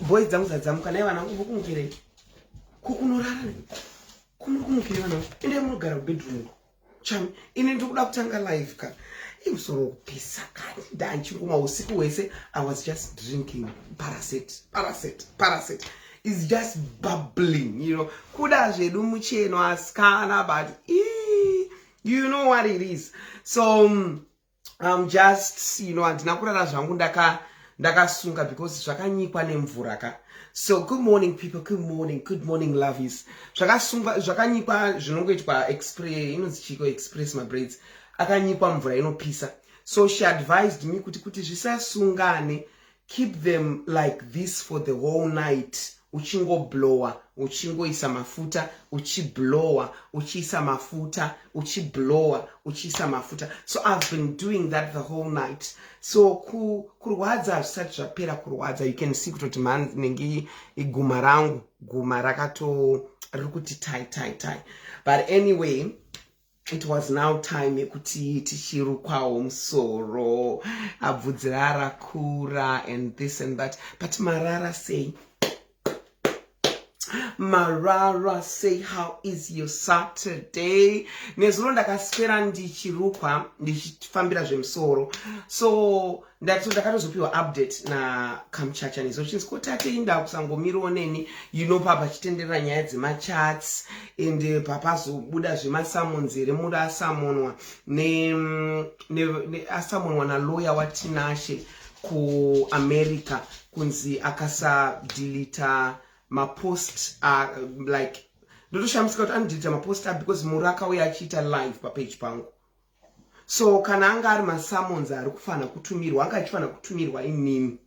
boys dzangu zadzamuka naye vana vangu vokumukirei kukunorara kumukirei vana vangu ende munogara bedroom chami ine ndikuda kutanga live ka imusoro kupisa kani ndanchingoma usiku wese I was just drinking parasite is just bubbling, you know. Kuda zvedu mucheno askana, but you know what it is. So I'm just, you know, andina kurara zvangu ndakasunga because zvakanyikwa nemvura ka. So good morning people, good morning lovies. Zvakanyikwa zvinongoitwa express my braids. Akanyikwa mvura inopisa. So she advised me kuti zvisasungane, keep them like this for the whole night. Uchingo blower, uchingo isa mafuta, uchi blower, uchisa mafuta, uchi blower, uchisa mafuta. So I've been doing that the whole night. So kurwadza such a pera kurwadza, you can see kuti man nengi igumarangu gumarakato rukuti tie. But anyway, it was now time yekuti tichirukwawo musoro abvudzira kura and this and that. But Marara say, how is your Saturday? Nezuro ndakaswera ndichirukwa ndichifambira zvemusoro. So ndakatozopiwa update na kamuchacha nezo chinzi ko Tate inda kusangomirawo neni, you know, papa chitenderera nyaya dzemachats ende papazobuda zvemasamonzi here muda asamonwa asamonwa na lawyer waTinashe ku America kunzi akasa deleta mapost like ndotoshamisa kuti anodeleta mapost because muraka uya achiita live papage pangu. So kana anga ari masummons ari kufana kutumirwa anga achifana kutumirwa inini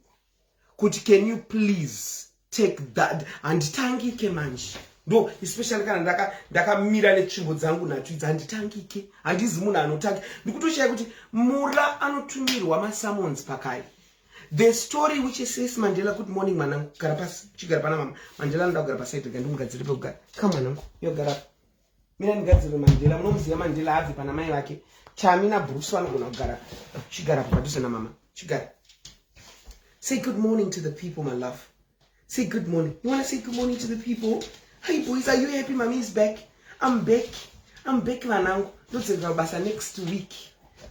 kuti can you please take that handitangike manje ndo especially kana ndakamira netsvimbo dzangu natwidza handitangike handizi munhu anotangi ndikutoshaya kuti mura anotumirwa masummons pakai. The story which says Mandela, good morning, manam. Karapas, chigara mama. Mandela nda kugara pasai tukandum gadziri pogara. Come manam, yo gara. Mina ngadziri Mandela, munomziya Mandela avi pana mai vake. Chamina Bruce wana kugara. Chigara paduse na mama. Chigara. Say good morning to the people, my love. Say good morning. You want to say good morning to the people? Hi boys, are you happy? Mommy is back. I'm back vanangu. Don't say kubasa next week.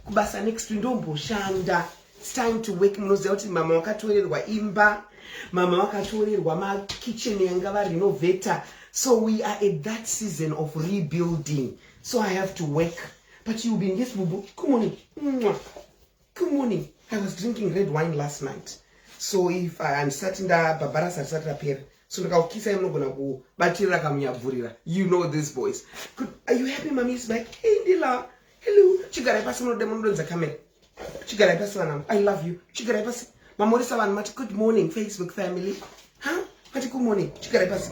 Kubasa next week ndombo shanda. It's time to wake munoziva kuti mama wakatorerwa imba, mama wakatorerwa ma kitchen yanga va renovata. So we are at that season of rebuilding. So I have to work. But you've been, yes, Bubu. Good morning. Good morning. I was drinking red wine last night. So if I'm starting that Barbara started appear. So ndakaukisa imnogona kubatira kamunyabvurira. You know this boys. Good. Are you happy mommy is back? Hey Ndila. Hello. Chigara pasi munodonza camera. Chigara pasi vanangu. I love you. Chigara pasi. Mamorisa vanhu mati good morning Facebook family. Huh? Mati good morning. Chigara pasi.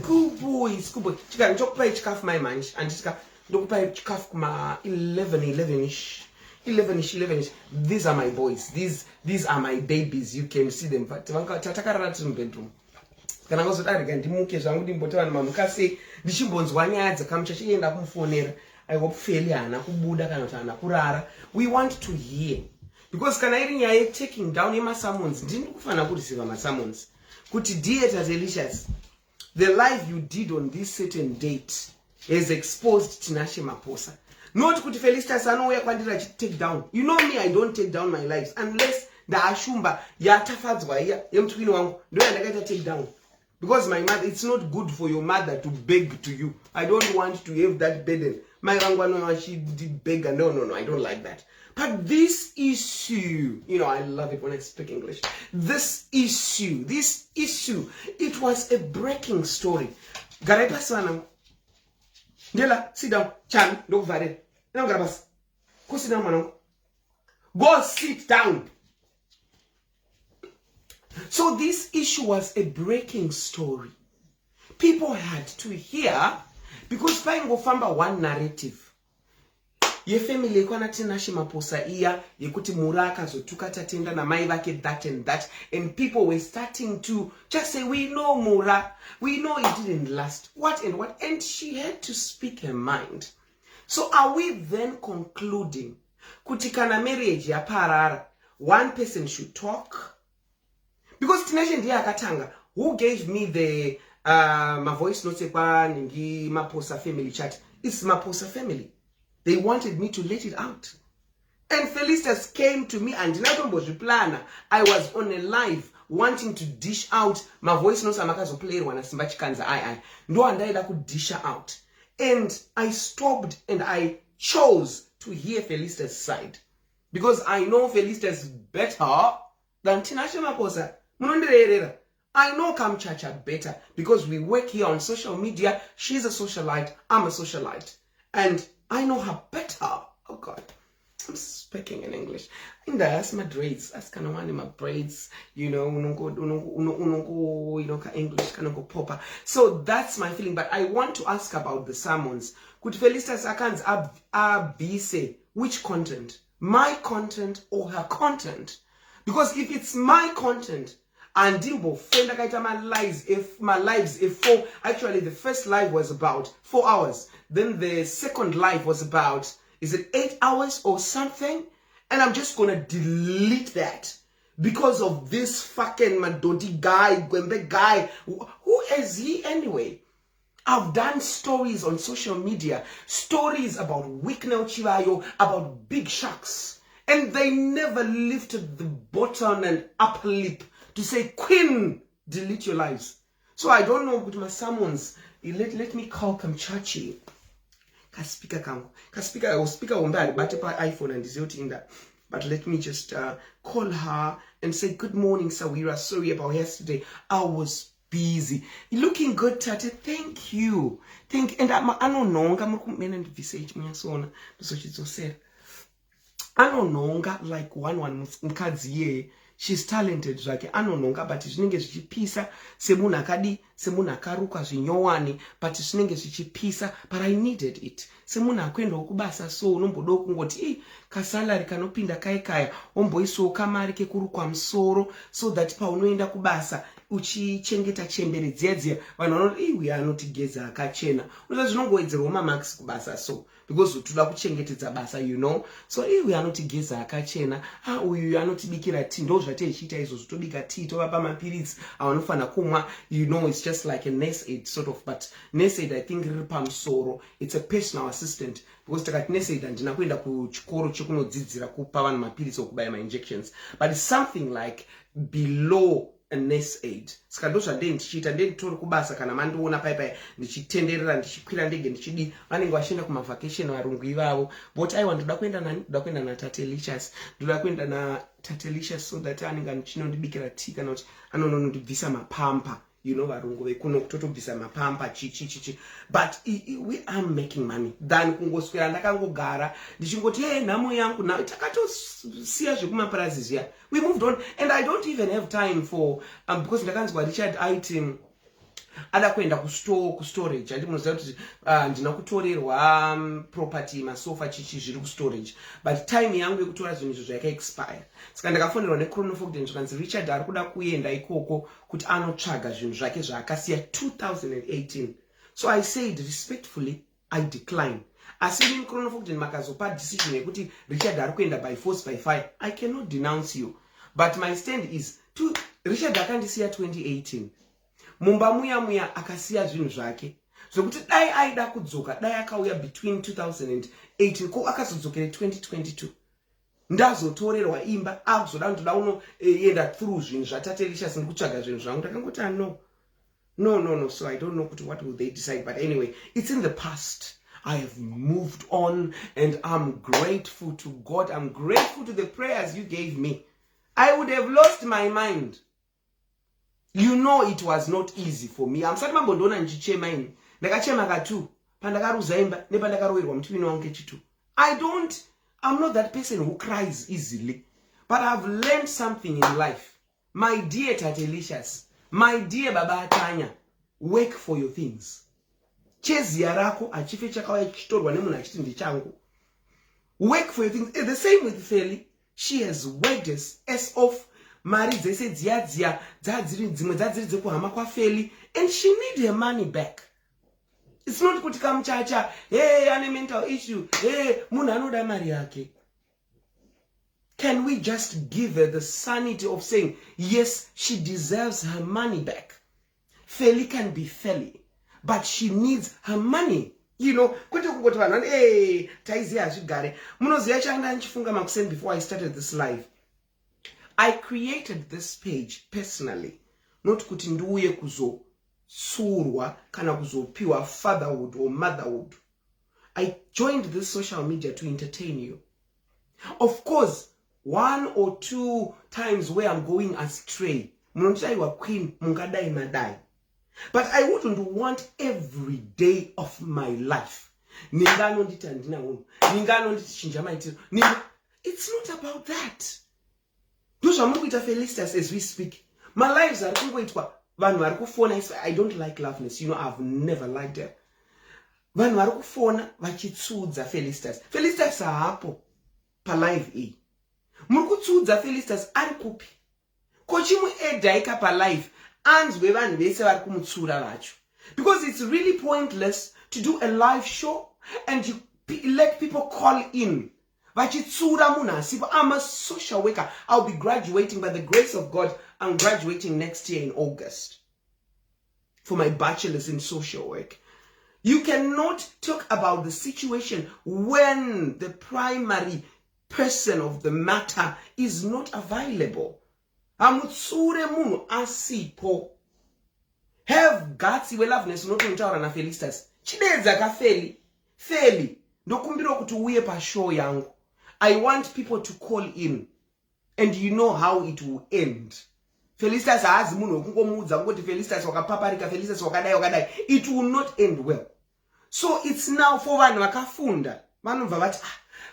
Good boys. Good boys. Chigara ndokupai chikafu mai manje. Andisika ndokupai chikafu kuma 11ish. These are my boys. These are my babies. You can see them. But takarara tiri bedroom. Kana ngozodarika ndimuke zvangu ndimbote vanhu mamukase ndichimbonzwa nyaya dzakamuchacha chienda kumufonera. I hope failure hana kubuda kana kuti hana kurara. We want to hear. Because kana iri nyaya taking down yemasummons ndini kufana kurisiva masummons. Kuti dear Tatelicious, the live you did on this certain date has exposed Tinashe Maposa. Not kuti Felicitas anouya kwandiri achi take down. You know me, I don't take down my lives unless ndaashumba yatafadzwa iya yemutwini wangu ndo yandakaita take down. Because my mother, it's not good for your mother to beg to you. I don't want to have that burden. My grandmother, she did beg. No, I don't like that. But this issue, you know, I love it when I speak English. This issue, it was a breaking story. Garaipa sana. Ndela, sit down. Chan, don't vare. No garabas. Go sit down, manang. Go sit down. So this issue was a breaking story. People had to hear because paingo famba one narrative. Ye family kwana Tinashe Maposa iya yekuti muraka zotuka tatenda na mai vake that and that, and people were starting to just say we know Mura, we know it didn't last, what and what, and she had to speak her mind. So are we then concluding kuti kana marriage ya parara one person should talk? Because Tinashe ndiye akatanga. Who gave me the my voice notes ningi Maposa family chat? It's Maposa family. They wanted me to let it out. And Felicitas came to me and I was on a live wanting to dish out my voice notes amakazo play one Simba Chikanza I. No and I could dish her out. And I stopped and I chose to hear Felicitas' side. Because I know Felicitas better than Tinashe Maposa. I know Kamchacha better because we work here on social media. She's a socialite. I'm a socialite. And I know her better. Oh God. I'm speaking in English. And that's my braids. That's kind of one of my braids. You know, English kind of go popper. So that's my feeling. But I want to ask about the sermons. Could Felicitas Akans say which content? My content or her content? Because if it's my content, and my lives, if four, actually the first live was about 4 hours. Then the second live was about, is it 8 hours or something? And I'm just gonna delete that because of this fucking Madodi guy, Gwembe guy. Who is he anyway? I've done stories on social media, stories about Wicknell Chivayo, about big sharks. And they never lifted the bottom and upper lip to say, Queen, delete your lives. So I don't know with my sermons. Let me call Kamchachi. Kaspika or speaker on that, but iPhone and Ziotinda. But let me just call her and say, good morning, Sawira. Sorry about yesterday. I was busy. You're looking good, Tate. Thank you. And I don't know. I'm visage so she's said. I don't know, like one mkadziye. She's talented zvake anononga but zvinenge zvichipisa semunhu akadi semunhu akaruka zvinyowani but zvinenge zvichipisa but I needed it semunhu akuendawo kubasa so unombodawo kungoti kasalari kanopinda kaikaya omboisawo kamari kekurukwa musoro so that paunoenda kubasa uchichengeta chembere dziya vanhu vanoti uyu anotigeza akachena unoza zvinongowedzerwa mamax kubasa so because toda kuchengetedza basa you know so uyu anotigeza akachena uyu anotibikira tea ndo zvateichiita izvo zvitobika tea tovapa mapiritsi avanofana kumwa you know it's just like a nurse aid sort of but nurse aid I think riri pamusoro it's a personal assistant because takati nurse aid handina kuenda kuchikoro chekunodzidzira kupa vanhu mapiritsi okubaya ma-injections but it's something like below a nurse aid. Saka ndo zvandei ndichiita nditori kubasa kana mandiona paipai ndichitenderera ndichikwira ndege ndichidi vanenge vachienda kumavacation varungu ivavo but aiwa ndoda kuenda na Tatelicious ndoda kuenda na Tatelicious so that anenge achinondibikira tea kana kuti anonondibvisa mapampa you know varungu vekuno kutotobvisa mapampa chichi but we are making money than kungoswera ndakangogara ndichingoti nhamo yangu na takatosiya zvekumapurazi zviya we moved on and I don't even have time for because ndakanzwa Richard item ada kuenda kustorage andimunoziva kuti ndina kutorerwa property masofa chichi zviri kustorage but time yangu yekutora zvinhu izvo zvakaexpire saka ndakafonerwa nechronofogden zvikanzi Richard ari kuda kuenda ikoko kuti anotsvaga zvinhu zvake zvaakasiya 2018 so I said respectfully I decline asi in chronofogden makazopa decision yekuti Richard ari kuenda by force by fire I cannot denounce you but my stand is Richard akandisiya 2018 mumba muya akasiya zvinhu zvake zvokuti dai aida kudzoka dai akauya between 2018 ko akazodzokere 2022 ndazotorerwa imba akuzoda ndoda unoenda through zvinhu zvatatelicious ndikutsvaga zvinhu zvangu ndakangoti no so I don't know what will they decide but anyway it's in the past I have moved on and I'm grateful to God I'm grateful to the prayers you gave me I would have lost my mind. You know it was not easy for me. I'm sorry mambondona njichema ini. Ndakachema katu. Pandakaruza imba. Nepandakarowerwa mutwini wangu kechitu. I'm not that person who cries easily. But I've learned something in life. My dear Tatelicious. My dear Baba Tanya. Work for your things. Chezi yarako achife chakawaya chitorwa nemunhu achiti ndichangu. Work for your things. The same with Feli. She has worked as off. Mari dzese dziya dzadziri dzekuhama kwaFeli and she need her money back. It's not kuti kamuchacha ane mental issue munhu anoda mari yake. Can we just give her the sanity of saying, yes, she deserves her money back? Feli can be Feli, but she needs her money. You know, hey, before I started this live, I created this page personally, not kuti ndiuye kuzo surwa kana kuzopiwa fatherhood or motherhood. I joined this social media to entertain you. Of course, 1 or 2 times where I'm going astray, queen mungadai madai. But I wouldn't want every day of my life. It's not about that. Those are Felicitas as we speak. My lives are I don't like loveness. You know, I've never liked her. Felicitas. Felicitas are hapo pa live e. Murikutsudza Felicitas ari kupi. Kochimu edaika pa live. Because it's really pointless to do a live show and you let people call in. I'm a social worker. I'll be graduating by the grace of God. I'm graduating next year in August for my bachelor's in social work. You cannot talk about the situation when the primary person of the matter is not available. Amutsure munu asipo. Have guts we loveness not ntaura na Felicitas. Chidedza ka Feli. Ndokumbira kuti uye pa show yangu. I want people to call in. And you know how it will end. Felicitas haazi munhu kungomudza ngoti Felicitas wakapaparika, Felicitas wakadai. It will not end well. So it's now for vanhu vakafunda. Vanobva vati,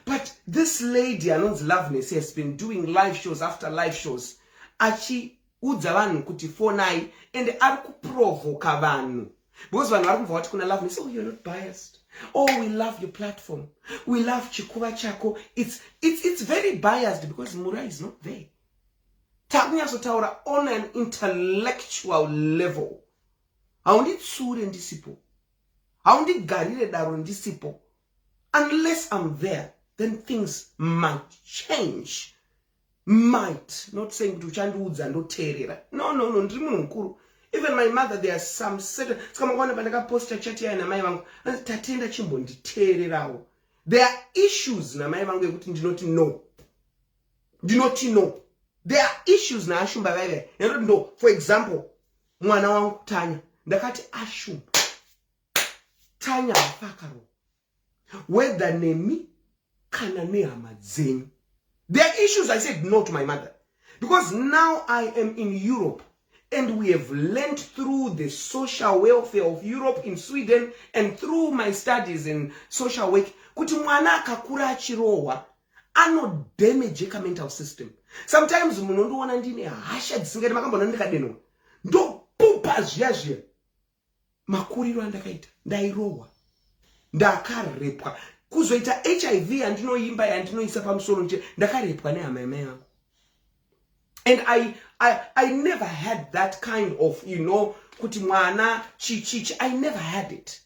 but this lady anonzi Loveness has been doing live shows after live shows. Achi udza vanhu kuti fonai and ari kuprovoka vanhu. Because vanhu vari kubva vati kuna Loveness, oh, you're not biased. Oh, we love your platform. We love chikuva chako. It's very biased because Mura is not there. Takunyasotaura on an intellectual level. Haunditsure ndisipo. Haundigarire daro ndisipo. Unless I'm there, then things might change. Might. Not saying to chanduudza ndoterera. No, ndiri munhu mukuru. Even my mother, there are some certain. Poster chat here na mai vangu. Tatenda chimbonditererawo. There are issues na mai vangu yekuti ndinoti no. Ndinoti no. There are issues na ashumba veve. Ndinoti no. For example, mwana wangu Tanya. Ndakati ashumba. Tanya wafakaro. Whether nemi kana nehama dzenyu. There are issues I said no to my mother. Because now I am in Europe. And we have learned through the social welfare of Europe in Sweden and through my studies in social work kuti mwana akakura achirohwa ano damage ka mental system. Sometimes munondoona ndine hasha dzisingati makambona ndikadenwa ndopupa zviya makuriro andakaita ndairohwa ndakarepwa kuzoita HIV andinoimba yandinoisa pamusoro nje ndakarepwa nehama yangu. And I never had that kind of, kuti mwana chichi. I never had it.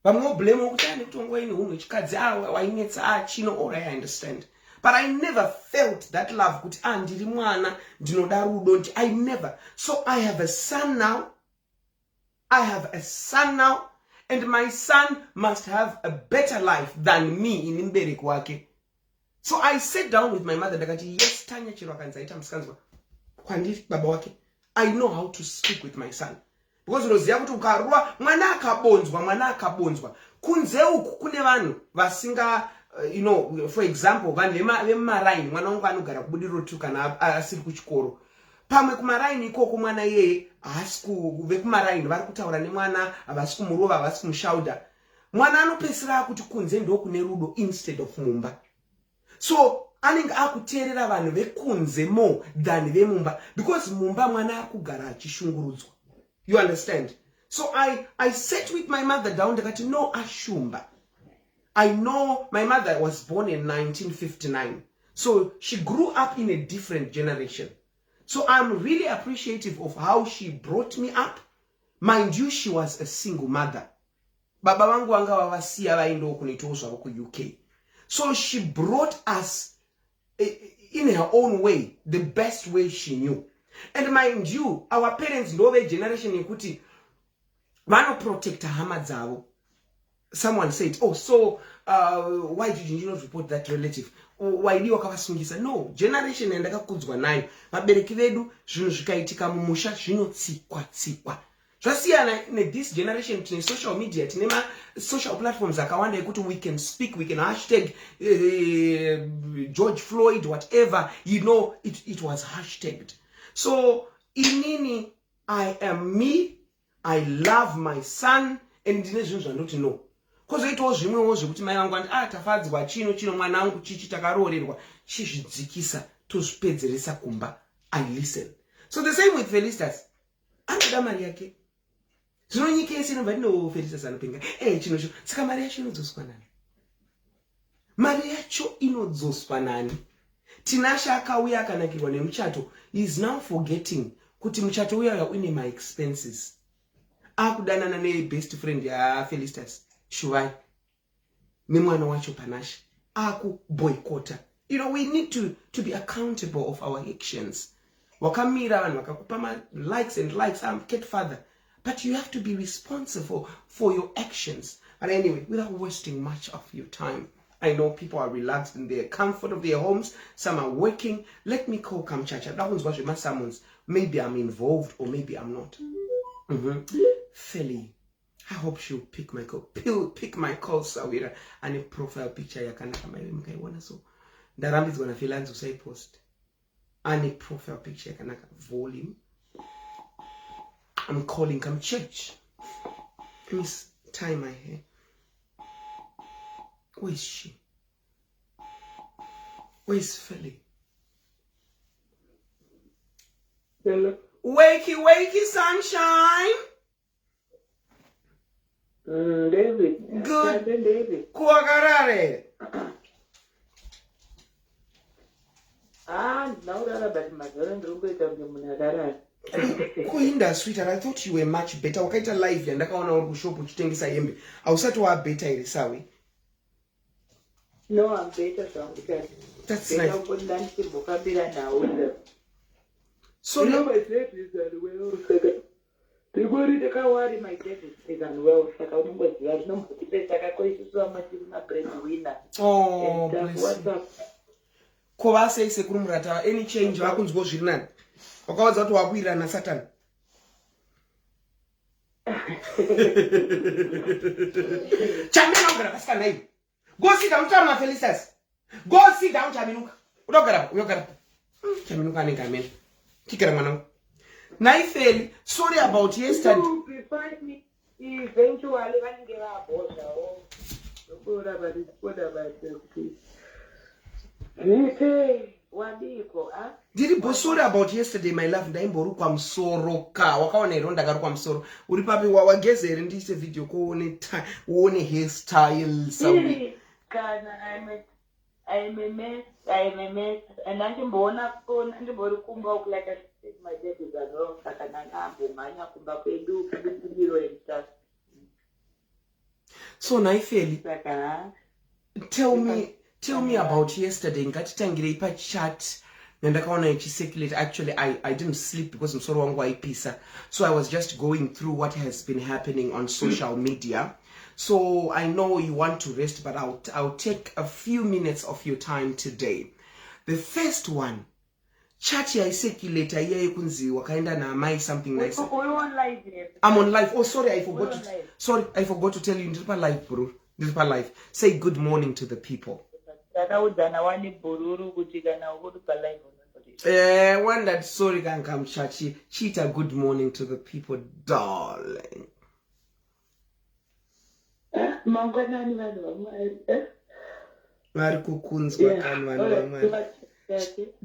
Vamwe blame ukutani kutongo ini unhu chikadzi wainetsa chino, all I understand. But I never felt that love kuti ndiri mwana ndinoda rudo. I never. So I have a son now. And my son must have a better life than me in mbereko wake. So I sat down with my mother ndakati, yes, Tanya chiro akanzaita musikanzwa kwandiri baba wake. I know how to speak with my son. Because unoziva kuti ukarua mwana akabonzwa. Kunze uku kune vanhu vasinga for example vanhu vemaraini, mwana wangu anogara kubudiriro tu kana asiri kuchikoro. Pamwe kumaraini ikoko mwana yeye haasi vekumaraini vari kutaura nemwana, havasi kumurova, havasi kumushauda. Mwana anopesera kuti kunze ndo kune rudo instead of mumba. So anenge akuteerera vanhu vekunze more than vemumba, because mumba mwana akugara achishungurudzwa. You understand? So I sat with my mother down ndakati, no ashumba. I know my mother was born in 1959. So she grew up in a different generation. So I'm really appreciative of how she brought me up. Mind you, she was a single mother. Baba wangu wanga wavasiya vaendo kunitoswa ku UK. So she brought us in her own way, the best way she knew. And mind you, our parents know the generation in kuti vano protect hama dzavo. Someone said, oh, so why did you not report that relative? Why do you wakavasungisa? No, generation yandakakudzwa nayo. Vabereki vedu zvinhu zvikaitika mumusha zvinotsikwa. Zvasiyana this generation tine social media, tine social platforms akawanda ekuti we can speak, we can hashtag George Floyd, whatever, you know, it was hashtagged. So inini, I am me, I love my son, and ndine zvinhu zvandoti no. Because it was zvimwewo zvekuti mai vangu andi tafadzwa chino mwana wangu chichi takarorerwa chizvidzikisa tozvipedzeresa kumba. I listen. So the same with Felicitas. Anoda mari yake. Zvino nyika yese inobva ino Felicitas anopenga. Chino saka mari yacho inodzoswa nani? Mari yacho inodzoswa nani? Tinashe akauya akanakirwa nemuchato. He is now forgetting kuti muchato uya une my expenses. Akudanana ne best friend ya Felicitas. Shuvai. Nemwana wacho Tinashe. Aku boycotta. You know, we need to be accountable of our actions. Wakamira vanhu vakakupa likes and likes. I'm cat father. But you have to be responsible for your actions. And anyway, without wasting much of your time, I know people are relaxed in the comfort of their homes. Some are working. Let me call Kamchacha. That one's what my summons. Maybe I'm involved or maybe I'm not. Feli. I hope she'll pick my call. Pick my call, Sawira. And a profile picture yakanaka mukaiona so. Ndarambi is gonna feel to say post. And a profile picture yakanaka volume. I'm calling come church. Let me tie my hair. Where is she? Where is Feli? Hello. Wakey, sunshine. David. Good. David. Kuagarare. Now that about my girl, Munagara. Kuinda sweetheart, I thought you were much better. Wakaita live ya ndakaona uri kushopu uchitengesa yembe. Ausati wa better iri sawi. No, I'm better so because that's nice. So you know my dad is unwell. The body the kawari my dad is unwell. Oh, bless you. Kovase ise kurumurata any change vakunzwa zviri nani. Wakawadza kuti wakuira na Satan. Chamina ugara pasika nai. Go sit down, Chama Felicitas. Go sit down, Chaminuka. Uyogara. Chaminuka anenge amene. Tikira mwana. Naifeli, sorry about yesterday. You prefer me eventually vanenge vabhozha. What about Tete, wadiko, huh? Did you sorry about yesterday, my love? Ndaimborukwa musoro ka. Wakaona iro ndakarukwa musoro. Uri papi wagezere ndise video kuone hairstyle something. Kana I'm a mess. And ndimboona ndimbori kumba like I said my dad is wrong. Saka nangambo manya kumba kwedu kubiro and stuff. So Naifeli, tell me about yesterday. Ngatitangire ipa chat ndakaona ichicirculate. Actually I didn't sleep because msoro wangu waipisa. So I was just going through what has been happening on social media. So I know you want to rest, but I'll take a few minutes of your time today. The first one, chat ya circulate iye kunzi wakaenda na Mai something nice. We're on live here. I'm on live. Oh sorry, I forgot to tell you. Ndiripa live, bro. Ndiripa live. Say good morning to the people. One that sorry can come chachi. Cheetah, good morning to the people, darling.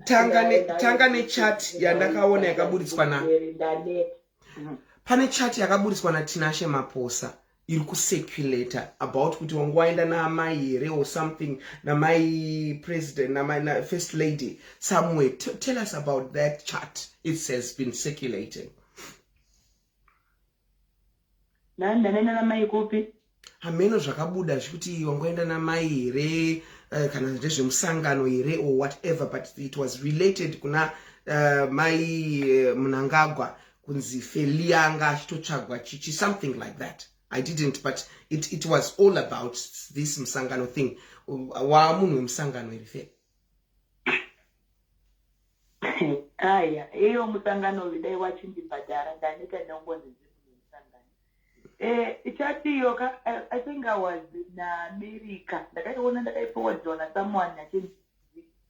Tangane chat yandakaona yakaburitswa na pane chat yakaburitswa na Tinashe Maposa iri kucirculate about kuti wangwaenda na Mai here or something na Mai president na Mai first lady somewhere. Tell us about that chat. It has been circulating. hameno zvakabuda zvikuti wangoenda namai here kana ndezvemusangano here or whatever, but it was related kuna mai Mnangagwa kunzi feli yanga achitotsvagwa chichi, something like that. I didn't, but it was all about this musangano thing. Munhu wemusangano here fe? Aya, iyo musangano vidai wachindibhadhara ndanika ndongonzi musangano. Ichatiyo I think I was in America. Ndakaiona ndakaiforwardwa na someone achinzi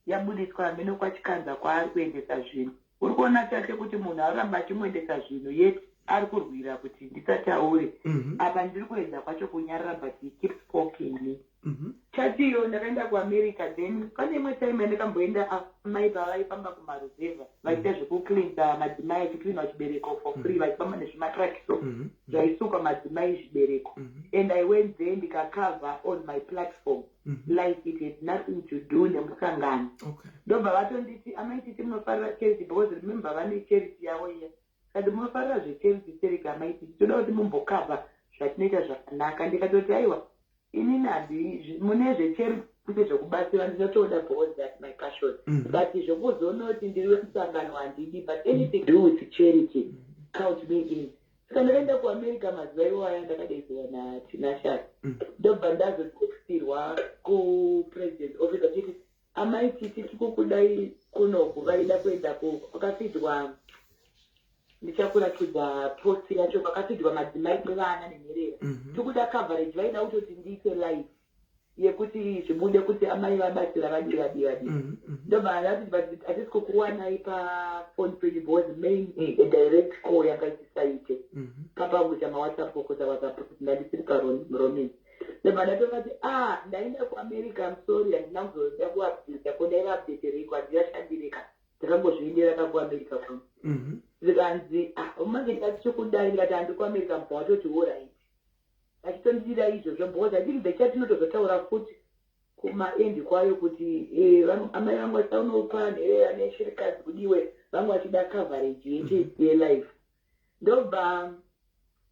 yabudiswa hameno kwachikanza kwaari kuendesa zvinhu. Uri kuona chate kuti munhu aramba achimuendesa zvinhu yet ari kurwira kuti ndisataure. Apa ndiri kuedza kwacho kunyarara, but he keeps poking me. Chatiyo ndakaenda kuAmerica, then pane imwe time ndakamboenda mai pavaifamba kumaruzeva vaita zvekucleansa madzimai achicleanwa chibereko for free, vachifamba nezvimatrakiso zvaisukwa madzimai zvibereko. And I went there ndikacover on my platform like it had nothing to do nemusangano. Ndobva vatonditi Mai Titi munofarira charity, because remember vane charity yavo iya. Kati munofarira zvecharity sereka Mai Titi, toda kuti mumbokava zvatinoita zvakanaka. Ndikatoti aiwa inini handi mune zvecharity kuti zvokubatsira ndinotoda because that's my passion. But zvokuzoona kuti ndiri wemusangano handidi, but anything to do with charity count me in. Saka ndakaenda kuAmerica mazuva iwaya ndakadaidzwa naTinashe. Ndobva ndazotextirwa kupresident office achiti Mai Titi tikukudai kunoku vaida kuendako kwakafidwa, ndichakuratidza post yacho, kwakafidwa madzimai nevana nenherera. Tikuda coverage vaida kutoti ndiite live yekuti zvibude kuti amai vabatsira vadii. Ndobva ndati hatisi kukuwanai pafone penyu because main direct call yakaitisaite papaguta mawhatsapp kokoza WhatsApp kuti ndandisiri paRomans. Ndobva ndatovati ndaenda kuAmerica, I'm sorry, handina kuzoda kuupdate ko ndaivaupdate reiko handiyashandireka, ndakangozviendera kakuAmerica kwangu. Zikanzi umange ndatichikudai, ndikati handi kuAmerica, mbva watoti alright. Achitondidira izvozvo because I think the chat inotozotaura futi kumaendi kwayo kuti amai vangu vasaunopa nherera neshirikazi kudiwe, vangu vachida coverage yelife. Ndobva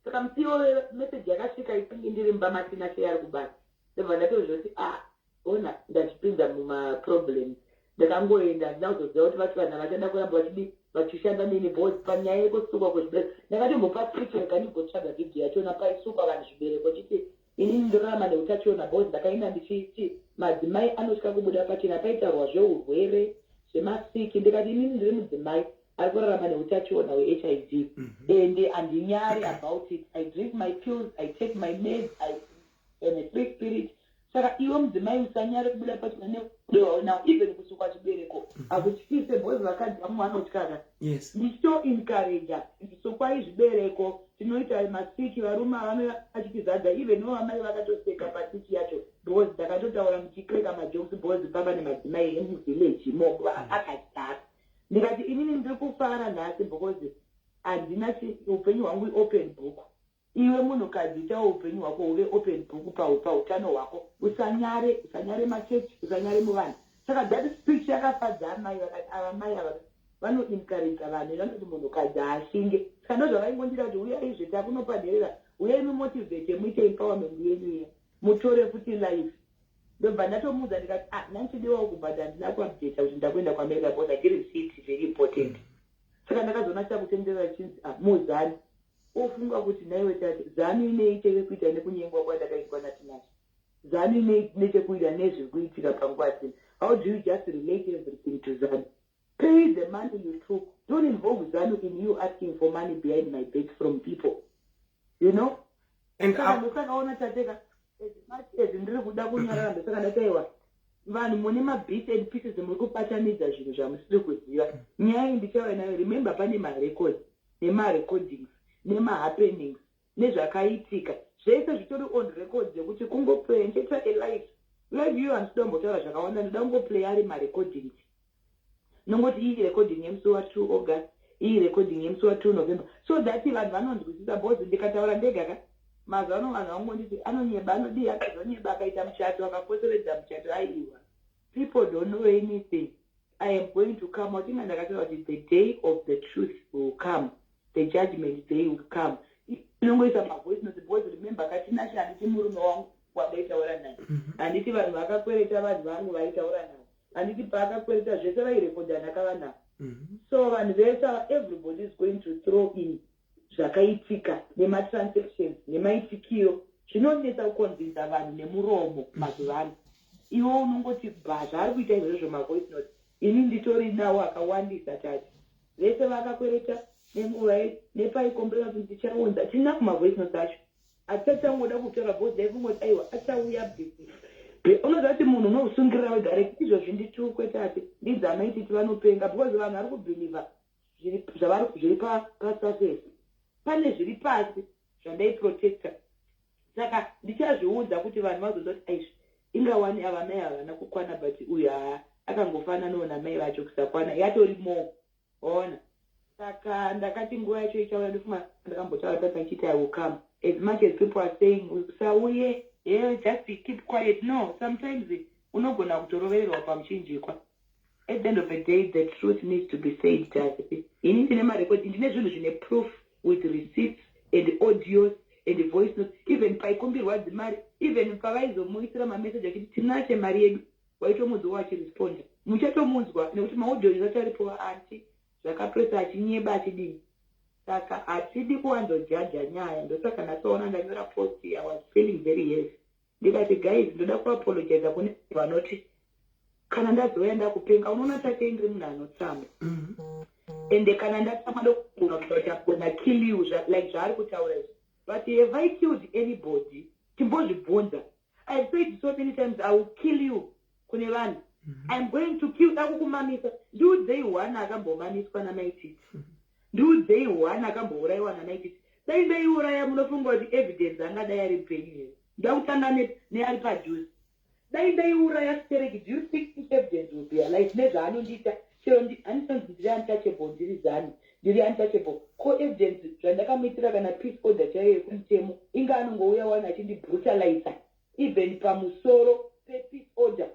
saka musiwo message yakasvika isingi ndiri mumba maTinashe ari kubasa. Ndobva ndatozvoti ona ndachipinda mumaproblems. Ndakangoenda handina kuzoziva kuti vati vanhu vachada kuramba vachishanda nini because panyaya yekusukwa kwezvibereko ndakatombopa speech rekandigotsvaga vhidhiyo yachona paisukwa vanhu zvibereko chiti inini ndorarama neutachiona because ndakaenda ndichiti madzimai anotya kubuda pachena, paitarwa zveurwere zvemasiki. Ndikati inini ndiri mudzimai ari kurarama neutachiona hweHIV and handinyari about it. I drink my pills, I take my meds, I am a free spirit. Saka iwe mudzimai usanyari kubuda pachena now even kusukwa chibereko akutyise because vakadzi vamwe vanotyaka. Ndicho encourage sukwai zvibereko, tinoita masiki, varume vamwe vachitizadza even vamai vakatoseka pasiki yacho because ndakatotaura muchikreka majokes because pamba nemadzimai emuvillage mo akadzara. Ndikati inini ndiri kufara nhasi because handina upenyu hwangu open book. Iwe munhukadzi chawo upenyu hwako huve open book pautano hwako, usanyare machechi, usanyare muvanhu. Saka that speech yakafadza amai, vakati ava mai ava vanoencourage vanhu, vanoti munhukadzi haashinge. Saka ndozvavaingondira kuti uyai zveta kunopa nherera, uyai mumotivate muite empowerment yenyu iya, mutore futi life. Ndobva ndatomuudza ndikati nanchidiwawo kubhadha handina kuupdata kuti ndakuenda kuAmerica because I didn't see it very important. Saka ndakazoona chakutenderera chinzi muzani ofunga kuti naiwe tati zanu inei chekuita nekunyengwa kwandakaitwa naTinashe, zanu inei nechekuita nezvekuitika panguva dzino. How do you just relate everything to Zanu? Pay the money you took. Don't involve Zanu in you asking for money behind my back from people. You know? And ndosakaona tateka as much as ndiri kuda kunyarara, ndosaka ndataiwa vanhu mune mabits and pieces muri kupatanidza zvinhu zvamusiri kuziva. Nyaya iyi ndichava nayo, remember pane marecords nemarecordings nemahappenings nezvakaitika zvese zvitori on record zvekuti kungoplay ndichaita alive iyo handinotombotaura zvakawanda, ndoda kungoplay ari marecordings. Nongoti iyi recording yemusi wa2 August, iyi recording yemusi wa2 November, so that vanhu vanonzwisisa because ndikataura ndega mazuva ano vanhu vangonditi anonyeba anodii, akazonyeba akaita muchato akapoteredza muchato aiwa. People don't know anything. I am going to come out. Inga ndakataura kuti the day of the truth will come. The judgment day will come. inongoisa mavoice note because remember Tinashe handiti murume wangu wadaitaura naye, handiti vanhu vakakwereta vanhu vangu vaitaura naye, handiti paakakwereta zvese vairekodha ndakava navo. So vanhu vese everybody is going to throw in zvakaitika nematransactions nemaitikiro zvinonetsa kukonvinza vanhu nemuromo mazuva ano. Iwo unongoti zvaari kuita izvozvo mavoice note ini nditori nawo akawandisa tati vese vakakwereta nenguva nepaikombrera kuti ndichaunza tina kumavoice note acho atatsangoda kutaura bhodha ikungoti aiwa achauya bhisi unoziva kuti munhu unosungirira wega izvozvi nditukwe tati ndidzi Mai Titi vanopenga because vanhu vari kubhiliva zviri pasurface, pane zviri pasi zvandaiprotecta. Saka ndichazviudza kuti vanhu vazozoti aizvi ingawani ava mai havana kukwana but uyu akangofananawo namai vacho kusakwana yatori mo ona. Saka ndakati nguva yacho ichauya ndofuma ndakambotaura patachiti I will come. As much as people are saying usauye just keep quiet, no, sometimes unogona kutorovererwa pamuchinjikwa. At the end of the day the truth needs to be said. Ini ndine marecord, ndine zvinhu zvine proof with receipts and audios and voice notes, even paikumbirwa dzimari, even pavaizomuisira mamessage akiti Tinashe mari yedu waitomunzwa achiresponda muchatomunzwa nekuti maaudio acharipo anti zvakapresa achinyeba achidini. Saka hatidi kuwanzojaja nyaya. Ndosaka ndasoona ndanyora post I was feeling very heavy. Ndikati guys ndoda kuapologize kune vanoti kana ndazouya ndakupenga unoona Tate ndiri munhu anotsamba. Ende kana ndatsamba ndokugona kuti agona kill you like zvaari kutaura izvi. But have I killed anybody? Timbozvibvunza. I've said so many times I will kill you kune vanhu. I'm going to kill dakukumamisa. Ndiudzei one akambomamiswa naMai Titi. Ndiudzei one akambourayiwa naMai Titi. Dai ndaiuraya munofunga kuti evidence angadai ari penyu here. Ndakutanga neari padhuze. Dai ndaiuraya Stereki, do you think this evidence will be alive? Nezvaanondiita chero handisonzi ndiri untouchable, ndiri zani ndiri untouchable. Ko evidence zvandakamitira kana peace order chaiyo yekumutemo inga anongouya wani achindibrutalisa even pamusoro pepeace order.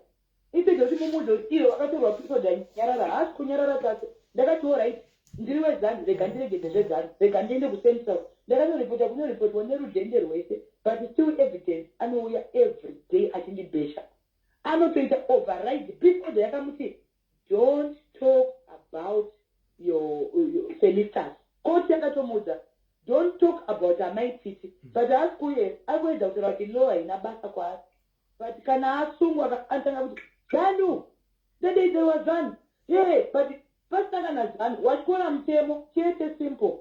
Instead of mumuzo iyo akatorwa peace order nyarara haasi kunyarara tase. Ndakati alright ndiri wezanzi rega ndiregedze zvezanzi rega ndiende kucentral ndakanoripota kunoripotwa nerudhende rwese but still evidence anouya every day achindibhesha anotoita override peace order yakamuti don't talk about your Felicitas. Koti yakatomudza don't talk about Mai Titi but haasi kuye akuedza kutaura kuti law haina basa kwaari but kana asungwa anotanga kuti zanu dedeidzeiwa zanu but pasitanga nazanu wachikora mutemo chete simple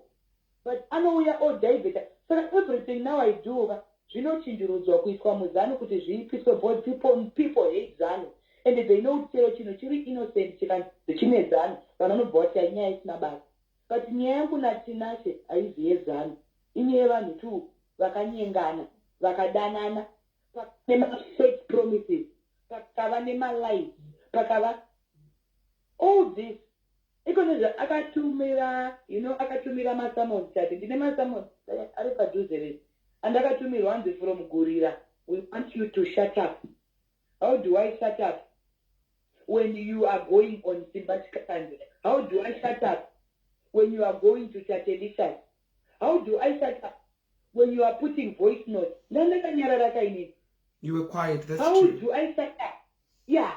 but anouya odhaibheta. Saka everything now I do zvinochinjirudzwa kuiswa muzanu kuti zviipiswe both people hate zanu and they know kuti chero chinhu chiri innocent chikanzi chine zanu vanobva kuti nyaya isina basa. But nyaya yangu naTinashe haizi yezanu, inyaya yevanhu tu vakanyengana vakadanana nema-fake promises pakava nemalies pakava all this. Ikonezva akatumira akatumira masamons chati ndine masamons ari padhuze rese andakatumirwa hanzi from Gurira, we want you to shut up. How do I shut up when you are going on Simbatikand? How do I shut up when you are going to Tatelicious? How do I shut up when you are putting voice notes? You were quiet, that's How true. do I shut up? Yeah,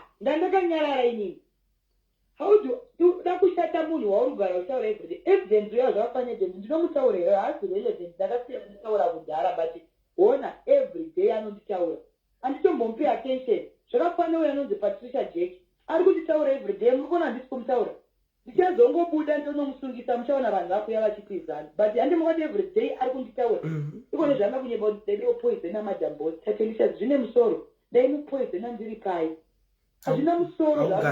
how do dakushata munhu waurugara utaura everyday evidence yayo zvakafanira ndinomutaurira haasi relevant ndakasiya kutaura kudhara but ona everyday anonditaura handitombomupi attention. Zvakafanira uyo anonzi Patricia Jack ari kunditaura everyday muri kuona handisi kumutaura ndichazongobuda ndonomusungisa muchaona vanhu vakuya vachipizana but handimukati everyday ari kunditaura. Ikone zvanga kunyeba kuti daido poisona madambos Tatelicious zvine musoro daimupoisona ndiri pai hazvina musoro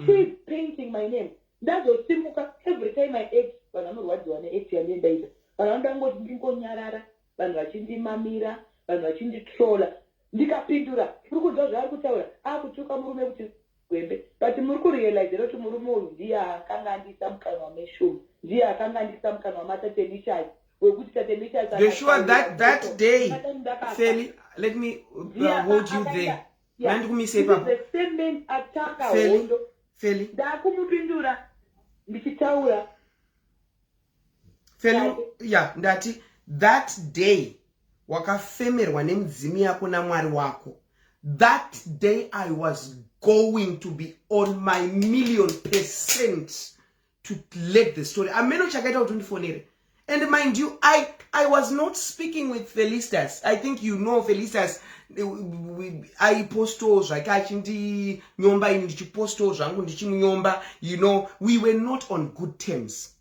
she's painting my name. Ndazosimuka every time I act vanhu vanorwadziwa neact yandendaita vanhu vandangoti ndingonyarara vanhu vachindimamira vanhu vachinditrola ndikapindura muri kuziva zvaari kutaura akutuka murume kuti gwembe but muri kurealizera kuti murume uyu ndiye akanga andisa mukanwa wameshumu ndiye akanga andisa mukanwa wamaTatelicious wekuti Tatelicious You're sure that day Feli, let me hold you there. The same man ataka hondo Feli ndakumupindura ndichitaura Feli yeah ndati that day wakafemerwa nemudzimu yako naMwari wako, that day I was going to be on my 1,000,000% to let the story. Ameno chakaita utundifonere. And mind you, I was not speaking with Felicitas. I think you know Felicitas. I posto zvakachindi nyomba ini ndichiposto zvangu ndichimunyomba. You know, we were not on good terms.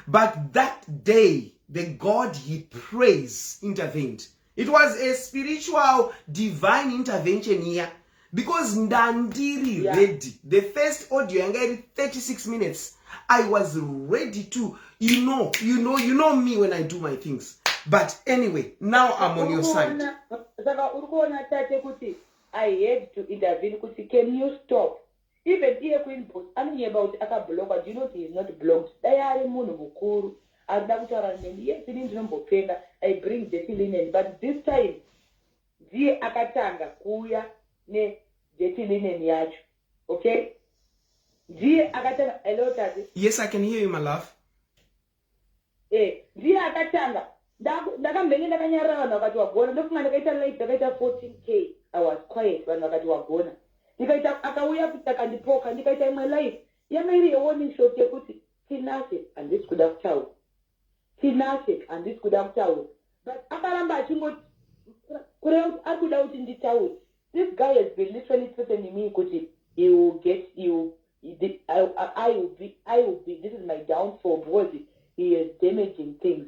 But that day, the God he praised intervened. It was a spiritual, divine intervention here. Because ndandiri ready. The first audio yanga 36 minutes. I was ready to, you know me when I do my things. But anyway, now I'm on your side. I had to intervene. Can you stop? Even here, Queen Boss, I'm here about Aka blog, but you know he is not blocked. They are a monobukuru. And yes, I bring dirty linen, but this time, the Akatanga, Kuya, ne dirty linen yach. Okay? Yes, I can hear you, my love. Akatanga. 14K. I was quiet when I was akauya kutaka ndipoka ndikaita my life yamairi yewoni shot yekuti Tinashe and this could have told Tinashe and this could have told but akaramba achingoti kureuti akuda kuti nditauri. This guy has been literally threatening me kuti he will get you. I will be this is my downfall because he is damaging things.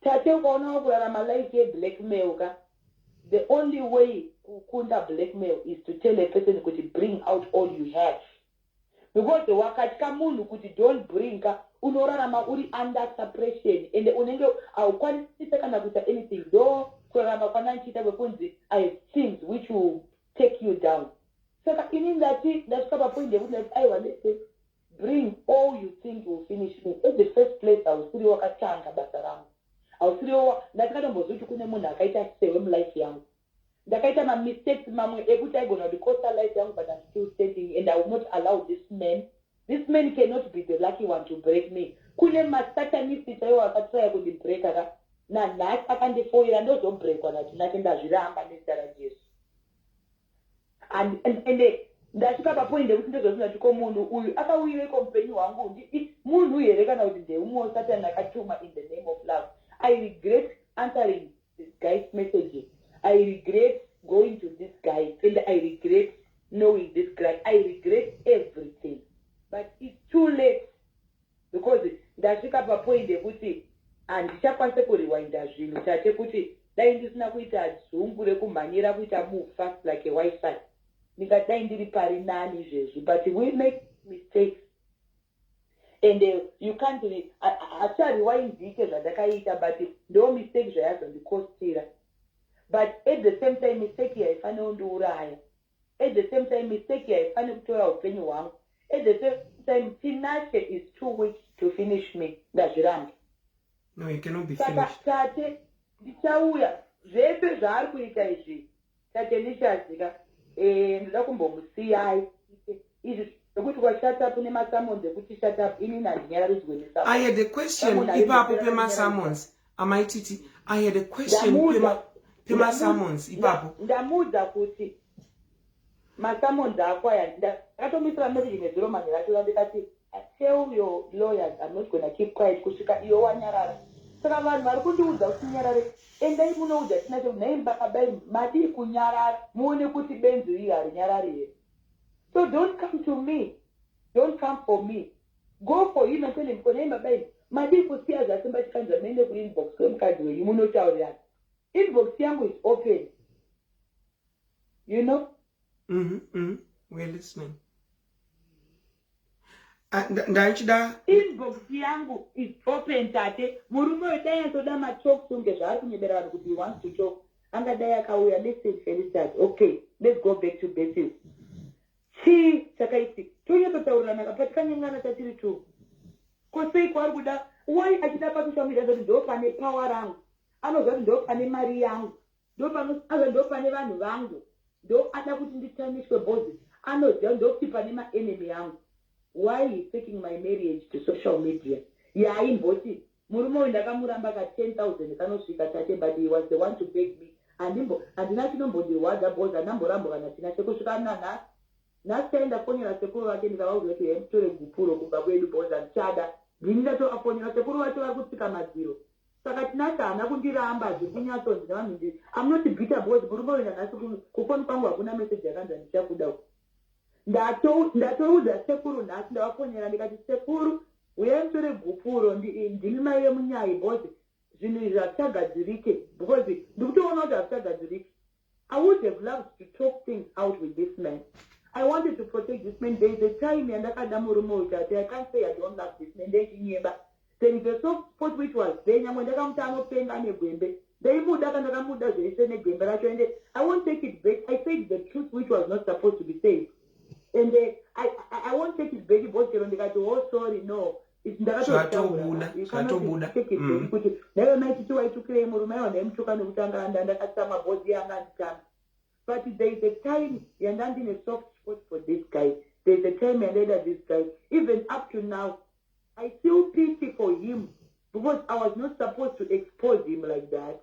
Tate ukaona kurarama life ye blackmail ka. The only way kunda blackmail is to tell a person could bring out all you have. Because the wakatika mundu could don't bring unorarama uri under suppression and unenge awukwanisa kana kuita anything though kurarama kwananchita kwekunzi I have things which will take you down. So in that that's a point they would like I want to bring all you think will finish me. At the first place I was still wakachanga basaram. I was still that kind of mozutu kune mundu akaita same life yangu. Ndakaita my mistakes mamwe ekuti I gonna because I life young but I'm still standing and I will not allow this man. This man cannot be the lucky one to break me. Kune masatanisti chaiwo akatry kuti break aka na nhasi akandifoira ndozobreakwa natinake ndazviramba nezita raJesu. And ndasvika papoint yekuti ndozozvinati komunhu uyu akauyiwe kompenyu hwangu munhu here kana kuti ndeumwewo Satani akatuma in the name of love. I regret answering this guy's messages. I regret going to this guy and I regret knowing this guy. I regret everything. But it's too late because ndasvika papoint yekuti handichakwanise kurewinda zvinhu tate kuti dai ndisina kuita dzungu rekumhanyira kuita move fast like a wifi ndingadai ndiri pari nani izvezvi. But we make mistakes and you can't hachariwindike zvandakaita but ndo mistake zvayazondikostira. But at the same time mistake haifani kundiuraya. At the same time mistake haifani kutora upenyu hwangu. At the same time Tinashe is too weak to finish me. Ndazviramba. No, you cannot be finished. Tate ndichauya zvese zvaari kuita izvi Tatelicious ka ndoda kumbomusiyai izvi nokuti shut up nemasamons ekuti shut up ini nandinyararidzwe nesamons. I had a question ipapo pemasamons. Mai Titi, I had a question pemasamons ipapo. Ndamuudza kuti masamons ako aya ndakatomisira message nezero manhero acho ndikati tell your lawyers I'm not going to keep quiet kusvika iyo wanyarara. Saka vanhu vari kundiudza kuti nyarare endai munoudza Tinashe nhai mbakabai madii kunyarara muone kuti benzi iri harinyarari here. So don't come to me. Don't come for me. Go for him and tell him nhai mbabai madii kusiya zvasi mbachikanzwa muende kuinbox kwemukadzi wenyu munotaurirana. Inbox yangu is open. You know? We're listening. Inbox yangu is open tate. Murume wedai azoda matalk sunge zvaari kunyebera vanhu kuti he wants to talk. Angadai akauya listen Felicitas. Okay, let's go back to basics. Chii chakaiti. Tonyatotaurirana kapatikanyengana tatiri tu. Kosei kwari kuda why achida pasocial media zoti ndo pane power rangu. Anozoti ndo pane mari yangu. Ndo pane vanhu vangu. Ndo ada kuti nditamishwe bhozi. Anoziva ndo kuti pane maenemy yangu. Why is taking my marriage to social media? Yeah, imboti murume uyu ndakamuramba ka 10,000 kanosvika Tate, but he was the one to beg me. Handina chinombondirwadza because handamborambo kana Tinashe kusvika nanhasi. Nhasi taenda fonera sekuru vake ndikavaudza kuti mutore gupuro kubva kwedu because handichada. Ndini ndatovafonera sekuru vacho vari kutsika madziro. Saka Tinashe haana kundiramba zvekunyatsonzi nevanhu ndiri. I'm not bitter because murume uyu nanhasi kufoni kwangu hakuna message yakanzi ndichakuda. Ndatoudza sekuru nhasi ndavafonera ndikati sekuru uyai mutore gupuro ndimi mai vemunyai because zvinhu izvi hazvichagadzirike because ndikutoona kuti hazvichagadzirike. I would have loved to talk things out with this man. I wanted to protect this man. There is a time yandakada murume uyu Tate, I can't say I don't love this man. Ndechinyeba. There is a soft spot which was there. Nyamwe ndakamuta anopenga negwembe. Ndaimuda kana ndakamuda zveise negwembe racho. And I won't take it back. I said the truth which was not supposed to be said. And I won't take it back because ndikati oh sorry no. Zvatobuda. Never Mai Titi waitukire murume waiwa ndaimutuka nekutanga ndakatsa mabhodhi anga anditanga. But there is a time yandandine soft spot for this guy. There is a time yandada this guy. Even up to now, I feel pity for him because I was not supposed to expose him like that.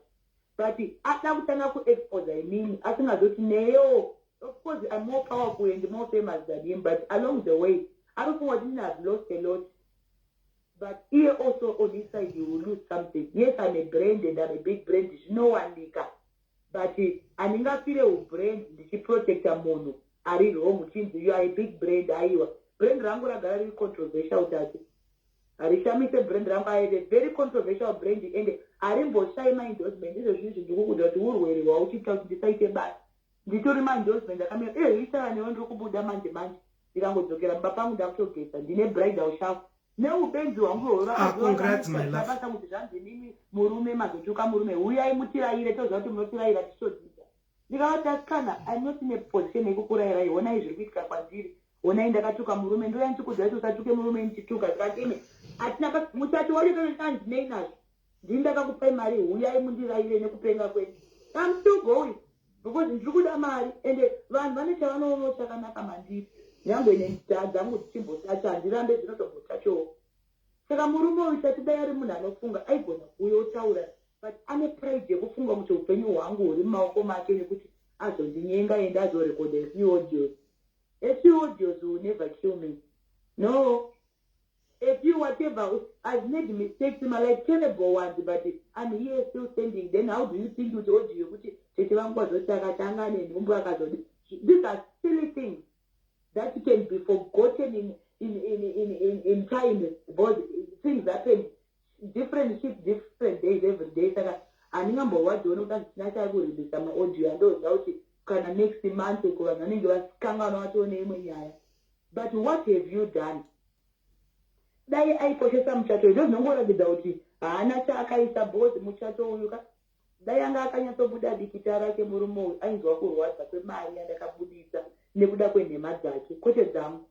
But after kutanga ku expose I mean, asingazoti neyo. Of course, I'm more powerful and more famous than him, but along the way, I don't know what I've lost a lot. But here also on this side, you will lose something. Yes, I'm a brand and I'm a big brand. There's no one nika. But andingafire brand ndichiprotecta munhu ari wrong chinzi you are a big brand aiwa. Brand rangu ragara riri controversial Tate. Harishamise brand rangu I had a very controversial brand and harimboshai endorsement. Ndizvo zvinhu zvindikukuda kuti urwere hwauchiita kuti ndisaite basa. Nditori endorsement akamira isara newe ndiri kubuda manje ndikangodzokera mumba pangu ndakutogeza ndine bridal shower. Neupenzi hwangu hwakabasa kuti zvanzi nimi murume mazotuka murume uyai mutiraire toziva kuti munotiraira tichodzidza. Ndikavati kana I'm not in a position yekukurayirai honai zviri kuitika kwandiri honai ndakatuka murume ndoya ndichikudzai kuti usatuke murume ndichituka tikati ine hatina musati waitoandinei nazvo ndini ndakakupai mari uyai mundiraire nekupenga kwenyu. I'm still going because ndiri kuda mari ende vanhu vane chavanoona chakanaka mandiri. Nyangwe nenzita dzangu dzichimbotacha handirambe dzinotombotachowo. Saka murume uyu Tate dai ari munhu anofunga aigona kuuya otaura but ane pride yekufunga kuti upenyu hwangu huri mumaoko make nekuti azondinyenga ende azorekoda a few audios. A few audios will never kill me. No. A few whatever. I've made mistakes in my life, terrible ones, but I'm here still standing. Then how do you think with audio? These are silly things that can be forgotten in time, but things happen different shifts, different days, every day. And number one, don't know that I will be some audio and those out can next month go and was but what have you done? Dai aikoshesa muchato izvo zvinongoratidza kuti haana chaakaisa bhozi muchato uyu ka dai anga akanyatsobuda dikita rake murume uyu ainzwa kurwadza kwemari yandakabudisa nekuda kwenhema dzake kwete dzangu.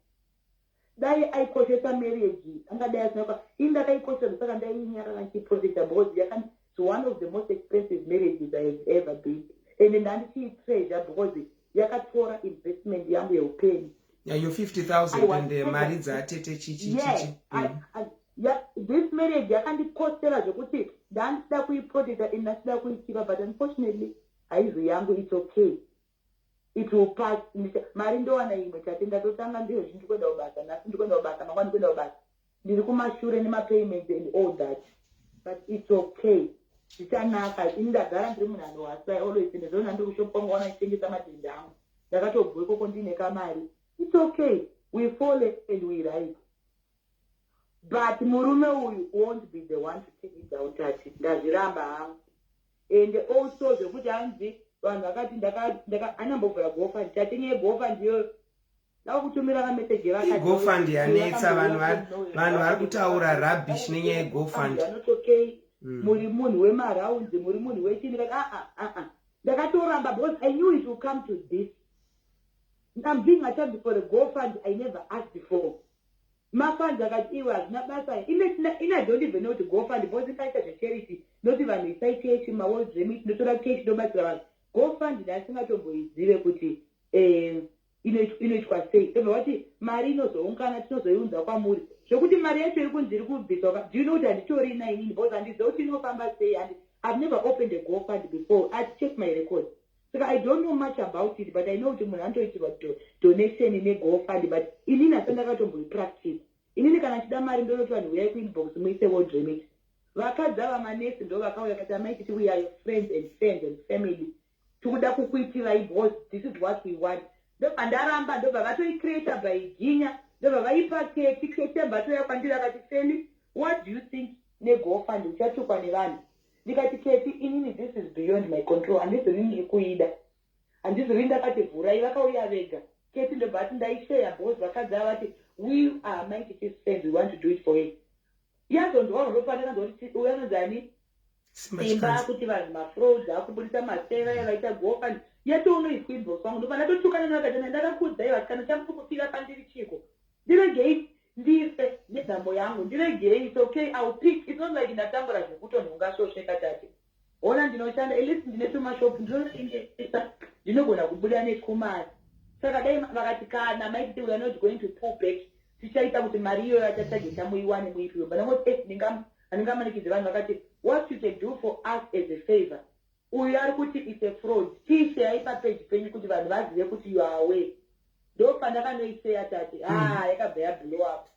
Dai aikoshesa marriage angadai asinoka ini ndakaikoshesa saka ndainyarara ndichiprofita bhozi yakati it's one of the most expensive marriages I have ever been and ndandichiitreasure because yakatora investment yangu yeupenyu. Yeah, you're 50,000 and the married Tete chichi. Yeah, this marriage yakandikostera zvekuti ndandida kuiprotecta and ndachida kuichiva but unfortunately haizi yangu it's okay. It will pass. Mari ndowana imwe Tate ndatotanga ndizvo zvindikwenda kubasa nhasi ndikwenda kubasa mangwana ndikwenda kubasa ndiri kumashure nemapayments and all that but it's okay. Zvichanaka ini ndagara ndiri munhu anohasai always ndizvona ndiri kushoponga ona ichitengesa matenda angu ndakatobve ikoko ndine kamari. It's okay. We fall and we rise. But murume uyu won't be the one to take it down Tate. Ndazviramba hangu. And also zvekuti hanzi vanhu vakati anambovhura GoFund. Tate nyaya GoFund ndiyo ndakutumira kameseji vakati GoFund yanetsa vanhu vari kutaura rubbish nenyaya yeGoFund. Not okay. Muri munhu wemaraundi, muri munhu wechini ndakati ndakatoramba because I knew it would come to this. I'm being attempted for a GoFund I never asked before. My funds are like it was not bad. I don't even know to GoFund because it's like a charity. Not even a citation, my words, remit, not a case, no matter what. GoFund, that's not a boy, zero kuti. inoitwa sei. Ndobva vati mari inozoungana tinozoiunza kwamuri zvokuti mari yacho iri kunzi iri kubviswa. Do you know kuti handitorina inini because handiziva kuti inofamba sei and I've never opened a GoFund before. I've checked my records. So I don't know much about it, but I know kuti munhu anotoitirwa donation ine GoFund, but inini hasi ndakatomboipractice. Inini kana chida mari ndonoti vanhu uyai kuinbox muise wodremit. Vakadzi vamanesi ndo vakauya kati Mai Titi, we are your friends and friends and family. Tikuda kukuitirai because this is what we want. Ndobva ndaramba ndobva vatoicreata by Ginya ndobva vaipa keti mbatso kwandiri akati Feli, what do you think neGoFund uchatukwa nevanhu? Ndikati Keti, inini this is beyond my control, handizori ndiri kuida, handizori ndakati vhurai, vakauya vega. Keti ndobva ati ndaishare because vakadzi vati we are Mai Titi's friends, we want to do it for him. Yazondwa ropanera ndoti uyanozani simba kuti vanhu mafrauds akubudisa masera yavaita GoFund yatoonoiswa inbox wangu ndobva ndatotukana nakatana ndakakudzai vasikana chamukufira pandiri chiko ndiregei ndife nedhambo yangu ndiregei. It's okay, I'll pick. It's not like ndatambura zvekutonhonga shosheka tate ona ndinoshanda at least ndine tumashopu ndinotengesa ndinogona kubuda nekumari. Saka dai vakati kana Mai Titi we are not going to pull back, tichaita kuti mari iyoyo yachatsageta muiwane muipiwe. But ndangoti handingamanikidze vanhu vakati what you can do for us as a favor, uyu ari kuti it's a fraud, tiishayi papage penyu kuti vanhu vazive kuti you are aware. Ndopa ndakanoiseya tati yakabva yablow up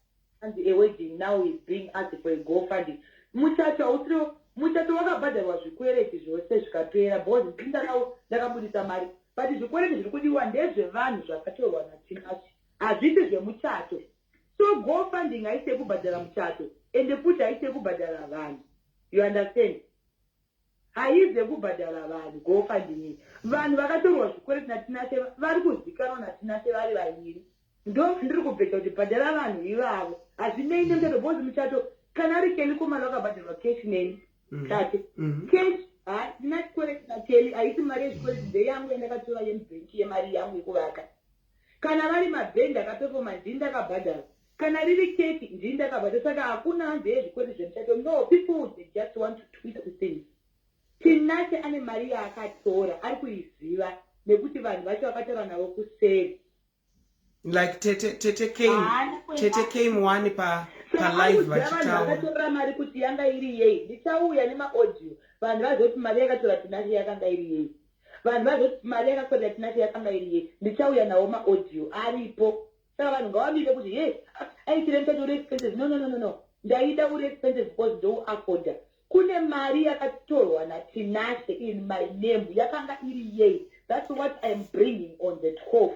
and a wedding now is being asked for a GoFund. Muchato wakabhadharwa zvikwereti zvose zvikapera because ndakabudisa mari, but zvikwereti zviri kudiwa ndezvevanhu zvakatorwa naTinashe, hazvisi zvemuchato. So GoFunding haisi kubhadhara muchato ende futi haisi kubhadhara vanhu. You understand? Haisi kubhadhara vanhu GoFunding. Vanhu vakatorwa zvikwereti naTinashe vari kuzikanwa naTinashe vari vaviri. Ndo ndiri kubveta kuti bhadhara vanhu ivavo hazvinei nemuchato because muchato kana ari Keli kumana wakabhadharwa cash neni kati cash ndina chikwereti naKeli haisi mari yezvikwereti ndeyangu yandakatora yemubhenki yemari yangu yekuvaka. Kana vari mabhendi akapefoma ndini ndakabhadhara, kana riri keki ndini ndakabhadhara. Saka hakuna hanzi yezvikwereti zvemuchato. No, people they just want to twist things. Tinashe ane mari yaakatora ari kuiziva nekuti vanhu vacho vakatora navo kuseri. Like Tete came one pa live vachitaura. Vakatora mari kuti yanga iri yei. Ndichauya nemaaudio vanhu vazoti mari yakatora Tinashe yakanga iri yei. Vanhu vazoti mari yakatora Tinashe yakanga iri yei. Ndichauya nawo maaudio aripo. Saka vanhu ngavamire kuti hey, aitire muchato uri expensive. No. Ndaida uri expensive because ndo afford. Kune mari yakatorwa naTinashe in my name yakanga iri yei. That's what I'm bringing on the 12th.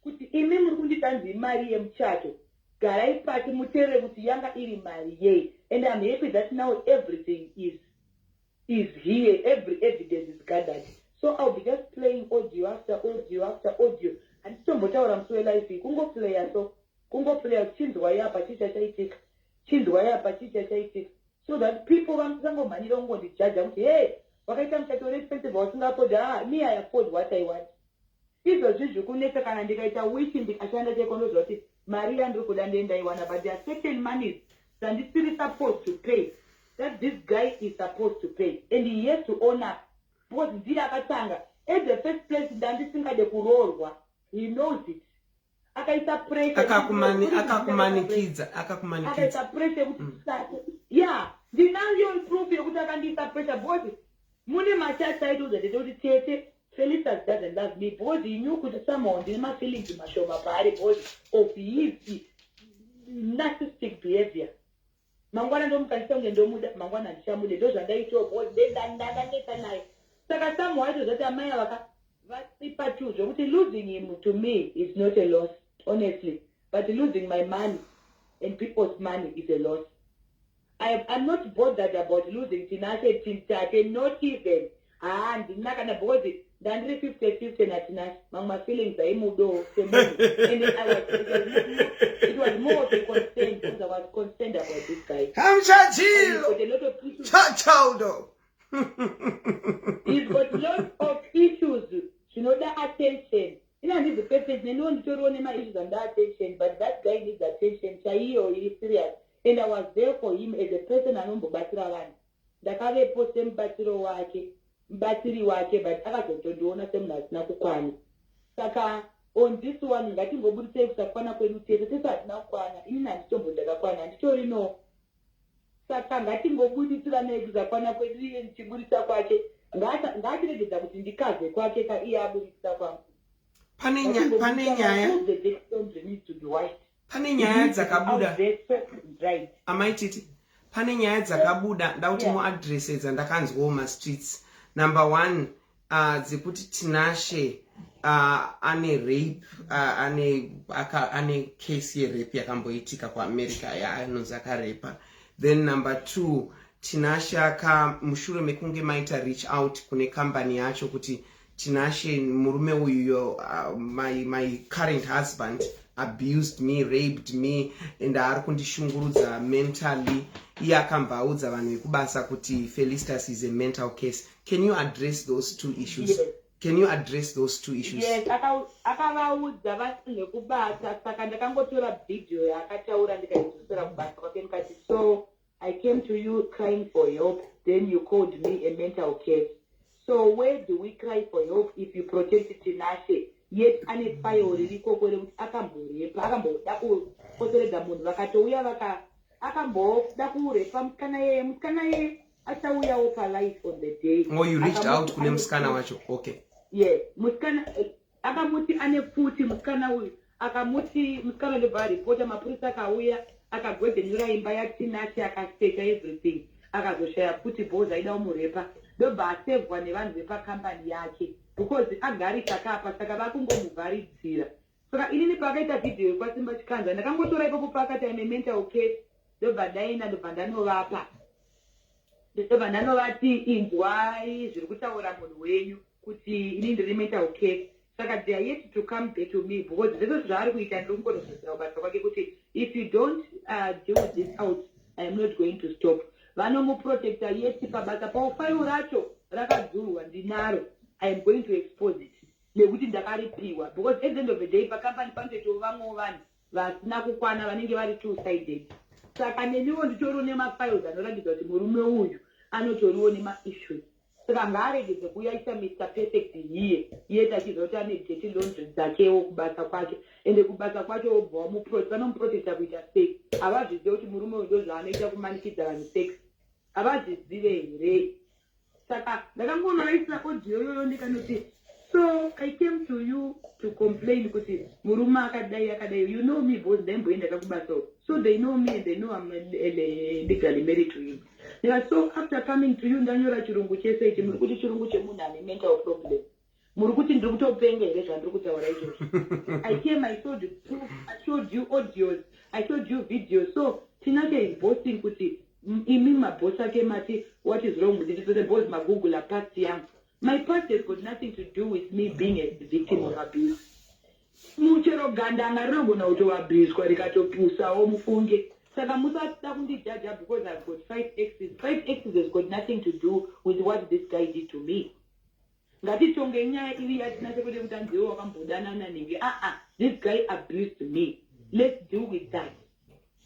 Kuti imi muri kunditanzi mari yemuchato, garai pasi muteerere kuti yanga iri mari yei. And I'm happy that now everything is here, every evidence is gathered. So I'll be just playing audio after audio after audio. And tombotaura musi welife kungoplaya chinzwa yapa chichachaitika, chinzwa yapa chichachaitika, so that people vasangomhanira kungondijaja kuti hey, wakaita muchato expensive wasingapodha. Me I afford what I want. Izvozvi zvikunetsa kana ndikaita wishi ndikashanda cheko ndozva kuti mari yandiri kuda ndendaiwana, but there are certain monies dzandisiri supposed to pay that this guy is supposed to pay and he has to own up because ndiye akatanga. At the first place ndandisingade kuroorwa, he knows it. Akaisa pressure akakumanikidza akaisa pressure kuti yeah, ndinayo proof yekuti akandiisa pressure because mune machata aiti uzatete kuti Tete Felicitas doesn't love me because he knew kuti somehow ndine mafeelings mashoma paari because of his narcissistic behavior. Mangwana ndomukandisa kunge ndomuda, mangwana ndichamuda, ndo zvandaitawo because ndandaneta naye. Saka somehow aiti zati amai vasipa tu zvokuti losing him to me is not a loss, honestly, but losing my money and people's money is a loss. I'm not bothered about losing Tinashe, Tate, not even. Ndina kana because ndandiri 50-50 naTinashe. My feelings are imudo semuni. And it was more of a concern because I was concerned about this guy. Chachaudo. He's got lots of issues. Zvinoda attention. Ndiri perfect. Ndinotoriwo my issues and attention, but that guy needs attention. Chaiyo iri serious. And I was there for him as a person anombobatsira vanhu. Ndakavepo semubatsiri wake, but akazotondiona semunhu asina kukwana. Saka on this one ngatingobudisei kusakwana kwedu Tete sese hatina kukwana ini handitombo ndakakwana handitori no saka ngatingobudisirane kusakwana kwedu iye ndichibudisa kwake ngatiregedza kuti ndikaze kwake iye abudisa kwangu. Pane nyaya dzakabuda Mai Titi, pane nyaya dzakabuda ndauti muaddress dzakanzwawo mastreets. Number 1 dzekuti Tinashe ane rape ane case yerape yakamboitika kuAmerica yaanonzi akarepa. Then number 2 Tinashe mushure mekunge maita reach out kune company yacho kuti Tinashe murume uyu my current husband abused me, raped me, and ari kundishungurudza mentally. Iye akambaudza vanhu vekubasa kuti Felicitas is a mental case. Can you address those two issues? Yes. Can you address those two issues? Yes, akavaudza vasine kubasa saka ndakangotora video yaakataura ndikaidzosera kubasa kwake ndikati, so I came to you crying for help, then you called me a mental case. So where do we cry for help if you protect Tinashe? Yet ane file ririko kwere kuti akamborepa akamboda kupoteredza munhu vakatouya akamboda kurepa musikana yeye achauyawo palife on the day. Oh, you reached out kune musikana wacho. Okay. Yeah, musikana akamuti ane pfuti musikana uyu akamuti musikana ndobva ripota mapurisa akauya akagwedhenura imba yaTinashe akasteka everything akazoshaya pfuti bhozi aida kumurepa ndobva asevhwa nevanhu vepakambani yake because agarisa kapa saka vakungomuvharidzira. Saka inini pakaita video yekwasimba chikanza ndakangotora ipapo pakati ane mental case ndobva ndaenda ndobva ndanovapa ndobva ndanovati inzwai zviri kutaura munhu wenyu kuti ini ndiri mental case. Saka they are yet to come back to me because zvese zvaari kuita ndiri kungonozodzera kubasa kwake kuti if you don't deal with this out I am not going to stop. Vanomuprotecta yet pabasa pavo failo racho rakadzurwa ndinaro I am going to expose it nekuti ndakaripiwa because at the end of the day pakampani panotoitawo vamwewo vanhu vasina kukwana vanenge vari two-sided. Saka neniwo nditoriwo nemafiles anoratidza kuti murume uyu anotoriwo nemaissues. Saka ngaaregedze kuyaisa Mr. Perfect iye tachiziva kuti ane dirty laundry dzakewo kubasa kwake ende kubasa kwacho wobva vanomuprotecta kuita sex. Havazvizive kuti murume uyu ndozvaanoita kumanikidza vanhu sex, havazvizive here. Saka ndakangonoraisa audio yoyo ndikanoti, so I came to you to complain kuti murume akadai you know me boss ndaimboenda kakubasawo, so they know me and they know I'm legally married to him. Yeah, so after coming to you ndanyora chirungu chese ichi muri kuti chirungu chemunhu ane mental problem, muri kuti ndiri kutopenga here zvandiri kutaura izvozvo. I came, I showed you proof, I showed you audios, I showed you videos. So Tinashe is boasting kuti imi maboss ake mati what is wrong with it, the boss magoogle past yangu. My past has got nothing to do with me being a victim of abuse. Muchero gandanga rinogona kutoabhuswa rikatopusawo mufunge. Saka musada kundijaja because I've got 5 exes. 5 exes has got nothing to do with what this guy did to me. Ngatitonge nyaya iri yaTinashe kuti mutanziwo wakambodana nenge. This guy abused me. Let's deal with that.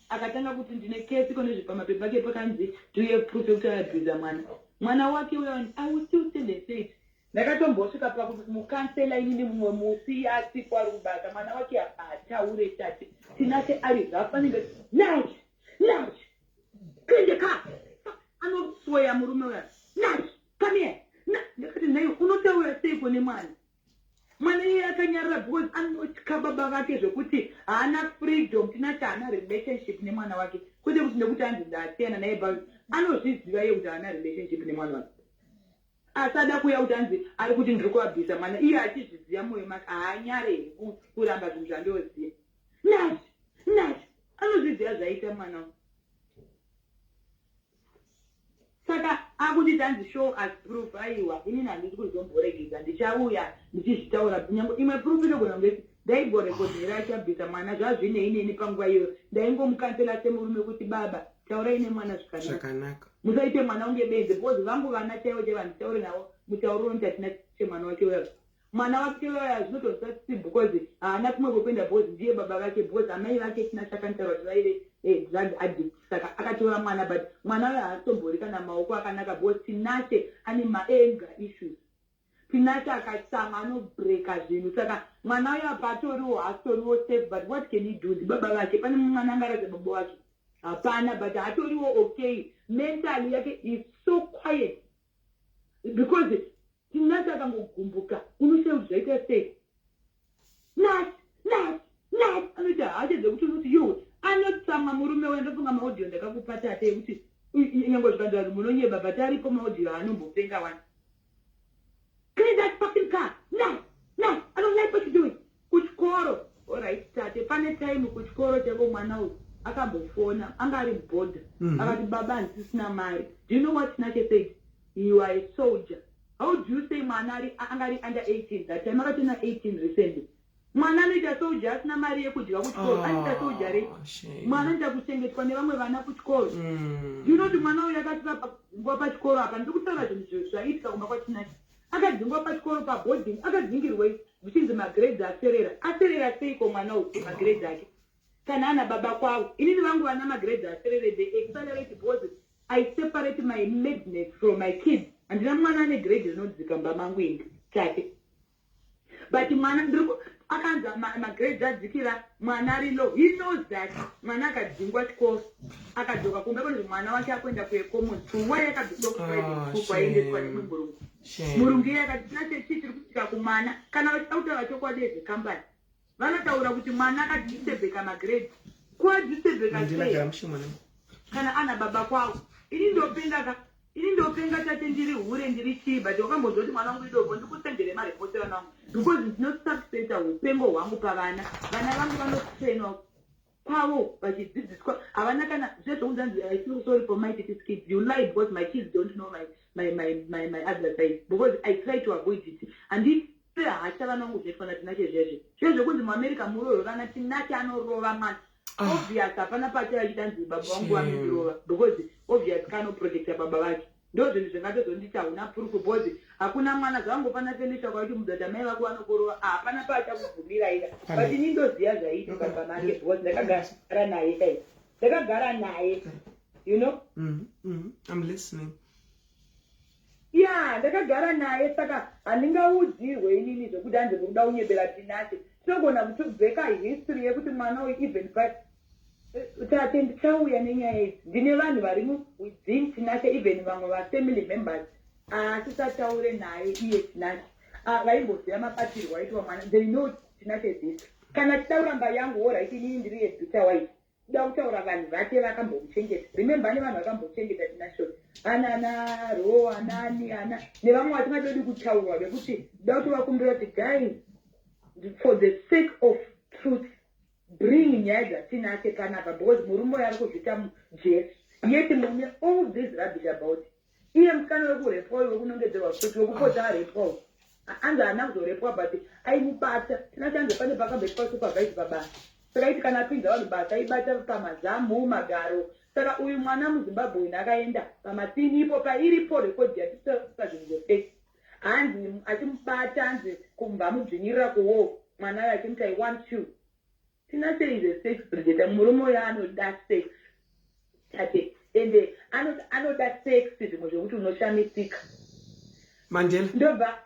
Akatanga kuti ndine case kone zvipamapepa ake pakanzi do you have proof yekuti abuse mwana wake uya. I will still stand and say it. Ndakatombosvika pakuti mukansela inini mumwe musi asikwa ari kubata mwana wake ataure chati Tinashe ari zvafanike Nash kuende ka anosweya murume uya Nash come here. Ndakati naye unotaura sei kune mwana iye akanyarara because anotya baba vake zvekuti haana freedom. Tinashe haana relationship nemwana wake kwete kuti nekuti anzi ndasiyana naye baba anozviziva iye kuti haana relationship nemwana wake. Asada kuya kuti anzi ari kuti ndiri kuabvisa mwana iye achizviziva mwoyo make haanyare kuramba zvinhu zvandoziva. Nash anozviziva zvaita mwana. Saka akuti tanzi show as proof. Aiwa inini handisi kuzomboregedza ndichauya ndichizvitaura kunyange imwe proof inogona kungeti ndaimborekodhera achabvisa mwana zvazvine inini panguva iyo ndaingomukansela semurume kuti baba taurai nemwana zvakanaka musaite mwana unge benze because vangu vana chaivo chevanhu taure navo mutauro unitatina chemwana wake uya mwana wake uya zvinotonzasisi because haana kumwe kwekuenda because ndiye baba vake because amai vake Tinashe akanitaura kuti vaive drug addict. Saka akatora mwana but mwana uya haatombori kana maoko akanaka because Tinashe ane maanger issues. Tinashe akatanga anobreaka zvinhu saka mwana uyo patoriwo hatoriwo safe but what can he do baba vake pane mwana angaraze baba wake hapana but hatoriwo okay mentally yake is so quiet because Tinashe akangogumbuka unoshauri zvaita sei Nas anoita hachedze kuti uti yo anotsamwa murume wendofunga maaudio ndakakupa tate kuti nyange zvikandari munonyeba but aripo maaudio anombopenga wani clean that fucking car no I don't like what you're doing kuchikoro alright tate pane time kuchikoro cheko mwana uyu akambofona anga ari boda akati baba handisina mari do you know what Tinashe said you are a soldier how do you say mwana anga ari under 18 that time akatona 18 recently mwana anoita soldier asina mari yekudya kuchikoro anoita soldier re mwana anoita kuchengetwa nevamwe vana kuchikoro ndinoti mwana uyu akasvika nguva pachikoro apa ndiri kutaura zvinhu zvaitika kumba kwaTinashe akadzingwa pachikoro paboarding akadzingirwei zvichinzi magrades aserera seiko mwana uyu magrades ake kana ana baba kwavo inini vangu vana magrades aserere they accelerate because I separate my madness from my kids handina mwana ane grade rinodzika mba mangu ingi chake but mwana akanza magrades adzikira mwana ari low he knows that mwana akadzingwa chikoro akadzoka kumba kuti mwana wake akuenda kuecommon tuwa yakadzokwaendeswa nemurungu murungu iye akati Tinashe chii tiri kusvika kumwana kana vachitaura chokwadi ezvekambani vanotaura kuti mwana akadhisebheka magrade kuadhisebheka sei kana ana baba kwavo ini ndopenga tate ndiri hure ndiri chii but wakambozwa kuti mwana wangu idoko ndikusendere marepoti vana vangu because ndinosuccessor upengo hwangu pavana vana vangu vanotrainwa kwavo vachidzidziswa havana kana zvezvounzanzi I feel sorry for my Titi's kids you lie because my kids don't know my other side because I try to avoid it handiti hasha vana vangu zvaitwa Tinashe zvezvekunzi muamerica muroro kana Tinashe anorova mwana obvious hapana pacho achitanzi baba vangu vanondirova because obvious kanoprotecta baba vake ndo zvinhu zvingatozonditi hauna proof because hakuna mwana zvangofana kuendeswa kwakuti mudhadha mai vako vanokorova hapana paachakubvumira ida but ini ndoziva zvaiitika baba make because ndakagara naye kai ndakagara naye you know I'm listening ndakagara naye saka handingaudzirwe inini zvokuti hanzi kuda unyebera Tinashe tinogona kutobveka history yekuti mwana uyu even tate ndichauya nenyaya idzi ndine vanhu vari within Tinashe even vamwe vafamily members asi tataure naye iye Tinashe vaimboziva mabatirwo aitwa mwana they know Tinashe this kana tidaura mba yangu alright inini ndiri yeduta wife da kutaura vanhu vake vakambomuchengeta remember ane vanhu vakambochengeta Tinashe ana ro anani ana nevamwe vatingadodi kutaurwa vekuti da kuti vakumbira kuti guys for the sake of truth bring nyaya dzaTinashe panapa because murume uyo ari kuzvita mujesu yeti mune all this rubbish about iye musikana wekurepwa uyo wekunongedzerwa kuti wekupota arepwa anzi haana kuzorepwa but aimubata Tinashe anzi pane pakambetwa supervise pabasa saka iti kana apinza vanhu basa aibata pamazamu magaro saka uyu mwana muZimbabwe akaenda pamatini ipo pairipo rekodhi yatisa zvinhu zvefeki hanzi achimubata hanzi kumba mudzvinyirira kuwo mwana uyo achimuti I want you Tinashe is a sex predator murume uyo anoda sex tate ende anoda sex zvimwe zvokuti unoshamisika ndobva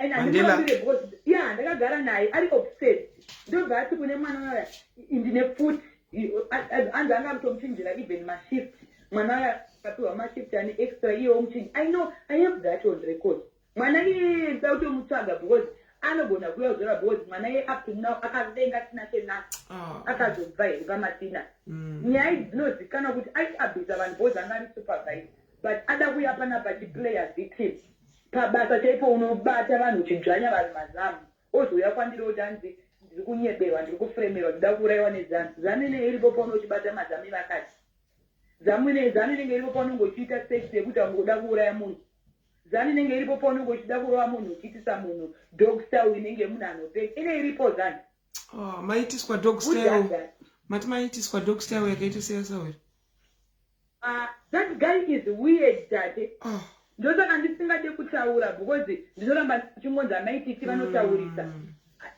ndakagara naye ari obsessed ndobva ati kune mwana uya ndine futi anzi anga mutomuchinjira even mashift mwana uya akapiwa mashift ane extra iyewo muchinji I have that on record mwana iye nda kutomutsvaga because anogona kuuya kuzora because mwana iye up to now akavenga Tinashe nasi akazobva here pamatina nyaya idzi dzinozikanwa kuti aiabhisa vanhu because anga ari supervise but ada kuuya panapa achiplayer victim pabasa chaipo unobata vanhu uchidzvanya vanhu mazamu ozouya kwandiri kuti hanzi ndiri kunyeberwa ndiri kufremerwa ndida kuurayiwa nezanu zanu inenge iripo pauno uchibata mazamu evakati zanu inenge iripo paunenge uchiita sex yekuti angoda kuuraya munhu zanu inenge iripo paunenge uchida kurova munhu uchiitisa munhu dog style inenge munhu anopenga ine iripo zanu maitiswa dog style mati maitiswa dog style yakaita seyasauri that guy is weird tate ndosaka ndisingade kutaura because ndinoramba ndichingonza Mai Titi vanotaurisa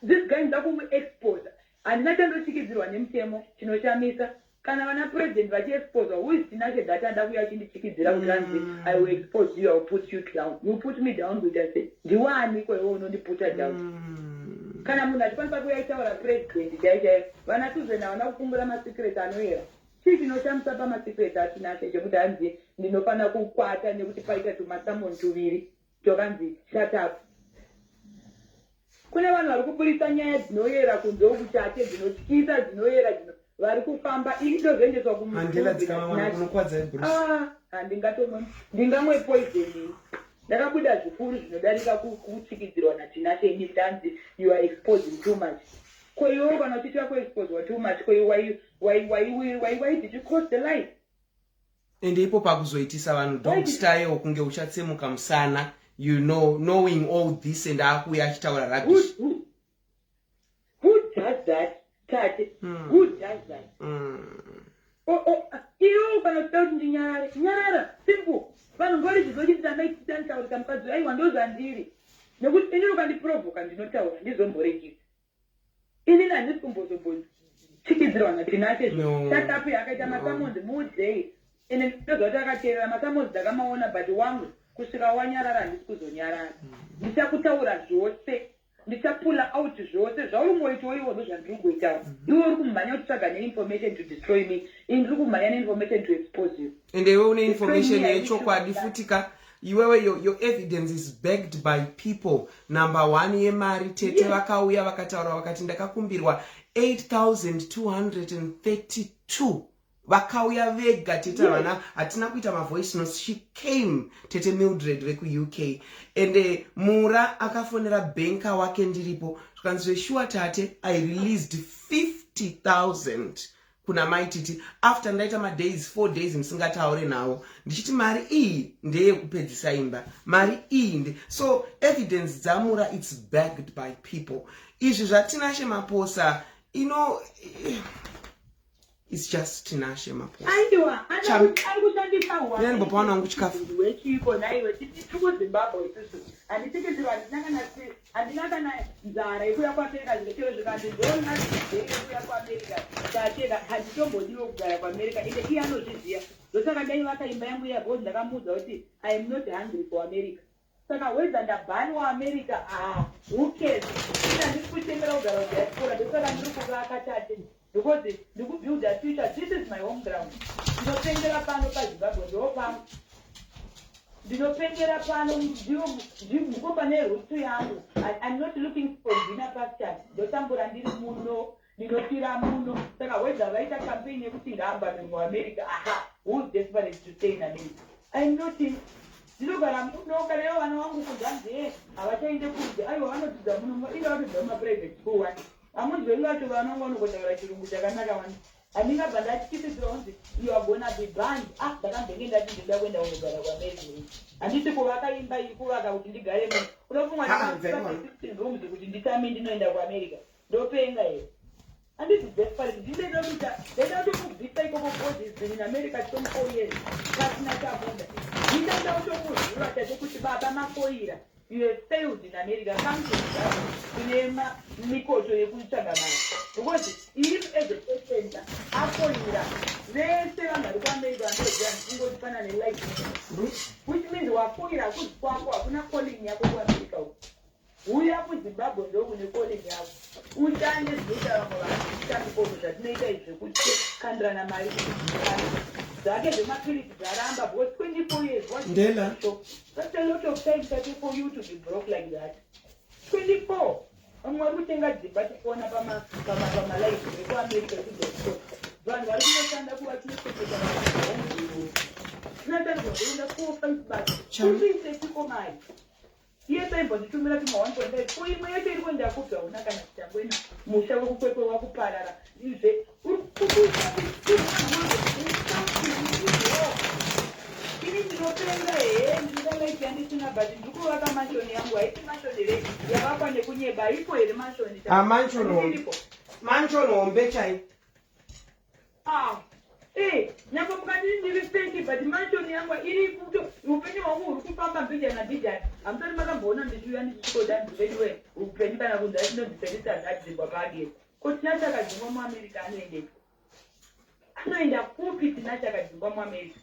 this guy ndakumuexpose handina chandochikidzirwa nemutemo chinoshamisa kana vana president vachiexposwa who is Tinashe that anda kuya chindichikidzira kuti anzi I will expose you, I will put you down. You put me down kuti ase ndiwani kwewe unondiputa down. Kana munhu achikwanisa kuya aitaura president chaichaiyo vana tuzena vana kukumbura masecret anoera. Chii chinoshamisa pamasecret aTinashe chekuti hanzi ndinofanira kukwata nekuti paita tumasamoni tuviri tokanzi shut up. Kune vanhu vari kupurisa nyaya dzinoyera kunze kuti ate dzinotyisa dzinoyera vari kufamba ini ndozendeswa ndingamwe poison ndakabuda zvikuru zvinodarika kutsikidzirwa naTinashe ini tanzi you are exposing too much. Ko iwe kana uchiti wakuexposewa too much ko why did you cross the line? Ende ipo pakuzoitisa vanhu don't style kunge uchatsemuka musana. You know, knowing all this and akuya achitaura rubbish. Who does that? Tete. Who does that? You cannot tell me nyarara. Simple. Vanhu ngori zvizochita maititaura kamukadzi aiwa ndozvandiri. Nekuti ini ukandiprovoka ndinotaura ndizomborekisa. Ini handisi kumbozombochikidzirwa naTinashe. Tatapi akaita masamonzi mudzei. Ine ndozva kuti akateerera masamonzi ndakamaona but wangu kusvika wanyarara handisi kuzonyarara. Ndichakutaura zvose. Ndichapula out zvose zvauri moito iwo ndozvandiri kuita. Iwe uri kumhanya kutsvaga neinformation to destroy me. Ini ndiri kumhanya neinformation to expose you. And iwe une information yechokwadi futika. Iwewe your evidence is backed by people. Number 1 yemari Tete vakauya vakataura vakati ndakakumbirwa 8,232. Vakauya vega Tete vana hatina kuita mavoice notes. She came Tete Mildred veku UK and Mura akafonera banka wake ndiripo zvikanzi sure Tate I released 50,000 kuna Mai Titi after ndaita ma days 4 days ndisingataure nawo ndichiti mari iyi ndeye kupedzisa imba mari iyi nde so evidence dzamura it's backed by people. Izvi zvaTinashe maposa it's just Tinashe maposa. Aiwa, arikushandisa hwa. Nani bapana wangu chikafu. Wechiko naiwe tituko Zimbabwe isusu. Anditekezerwa andinakana nzara yekuya kwaAmerica zvekero zvikati ndona yekuya kwaAmerica. Tatera handitombodiwe kugara kwaAmerica ende iye anozviziva. Ndosaka dai vakaimba yangu yabhozi ndakamuudza kuti I am not hungry for America. Saka whether ndabhani waAmerica who cares? Ina ndiri kutendera kugara kudiaspora ndosaka ndiri kuvaka Tate. Because the good build a future, this is my home ground. You know, Pendera Pano Zimbabwe, no farm. You know, Pendera Pano, you go banero to Yamu. I'm not looking for dinner pasture. The Tamburandi Muno, you know, Tira Muno. Then I went the writer campaign, everything happened in America. Aha, who's desperate to stay in America? I'm not in. Look at no Canelo and one who done there. I was saying the food. I want to the Muno, you know, the private school. Amuzvela kuti vanongwa nokutaura chirungu chakanaka wani. Andinga bandachiti dronzi you are gonna be banned. Ndakambenge ndati ndida kuenda kunogara kwaAmerica. Anditi kuvakaimba ikuvaka kuti ndigare muno. Unofungwa ndi16 rooms kuti nditame ndinoenda kwaAmerica. Ndopenga here. Anditi desperate ndinoda kuita ndinoda kubvisa ikoko bodies in America from 4 years. Pasina chabunda. Ndinoda kutomuzvura kuti baba makoira. You have failed in America. Come to Zimbabwe. Mikoto yekutsvaga mari. Because if as a patient akoira vese vanhu vari kuAmerica vanoziva ndingoti pana nelicense. Which means wakoira kunzi kwako hakuna calling yako kuAmerica uko. Uya kuZimbabwe ndokune calling yako. Ushande zvinoita vamwe vanhu zvitambikomo zvatinoita izvi zvekuti kandirana mari dzake dzemapirisi dzaramba because 24 years what Ndela. That's a lot of time for you to be broke like that. 24. Amwe kutenga dzimba tikuona pamalife ekuAmerica kuDesktop. Vanhu vari kunoshanda kuvatinopeketa tinotariswa kuenda 4-5 basi. Kuise tiko mari. Iye taimbotitumira tuma 1.5 ko imwe yacho iri kuenda kubva una kana chitangwena musha wekukwekwe wakuparara. Izve uri kukuisa ini ndinopenga ndingaita ndisina but ndikuvaka manshoni yangu haiti manshoni rei yakakwa nekunyeba ipo here manshoni manshoni hombe chai nyangwe mukati ndiri feki but manshoni yangu iri kuti upenyu hwangu huri kufamba mbija nambijani hamusati makamboona ndichiuya ndichikoda ndivediwe upenyu kana kunzi atinonzipendisa zvadzingwa paagesi kuti nataka dzimwe muAmerica anoendeko anoenda kupi Tinashe akadzingwa muAmerica?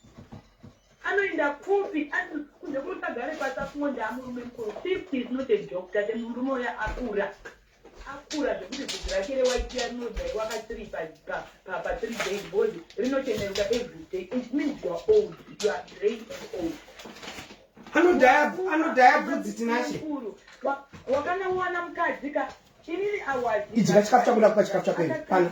Anoenda kupi? Kunze kutagare pasi afunde amurume mukuru. 50 is not a joke. Tate murume uya akura zvekuti bvudzi rake rewaitiya rinodai wakatiripa pa 3 days body rinocheneruka every day. It means you are old. You are grey and old. Anodhaya bvudzi Tinashe. Wakana wana mukadzi ka inini awazi. Idzika chikafu chako kupa chikafu chako iri. Pano.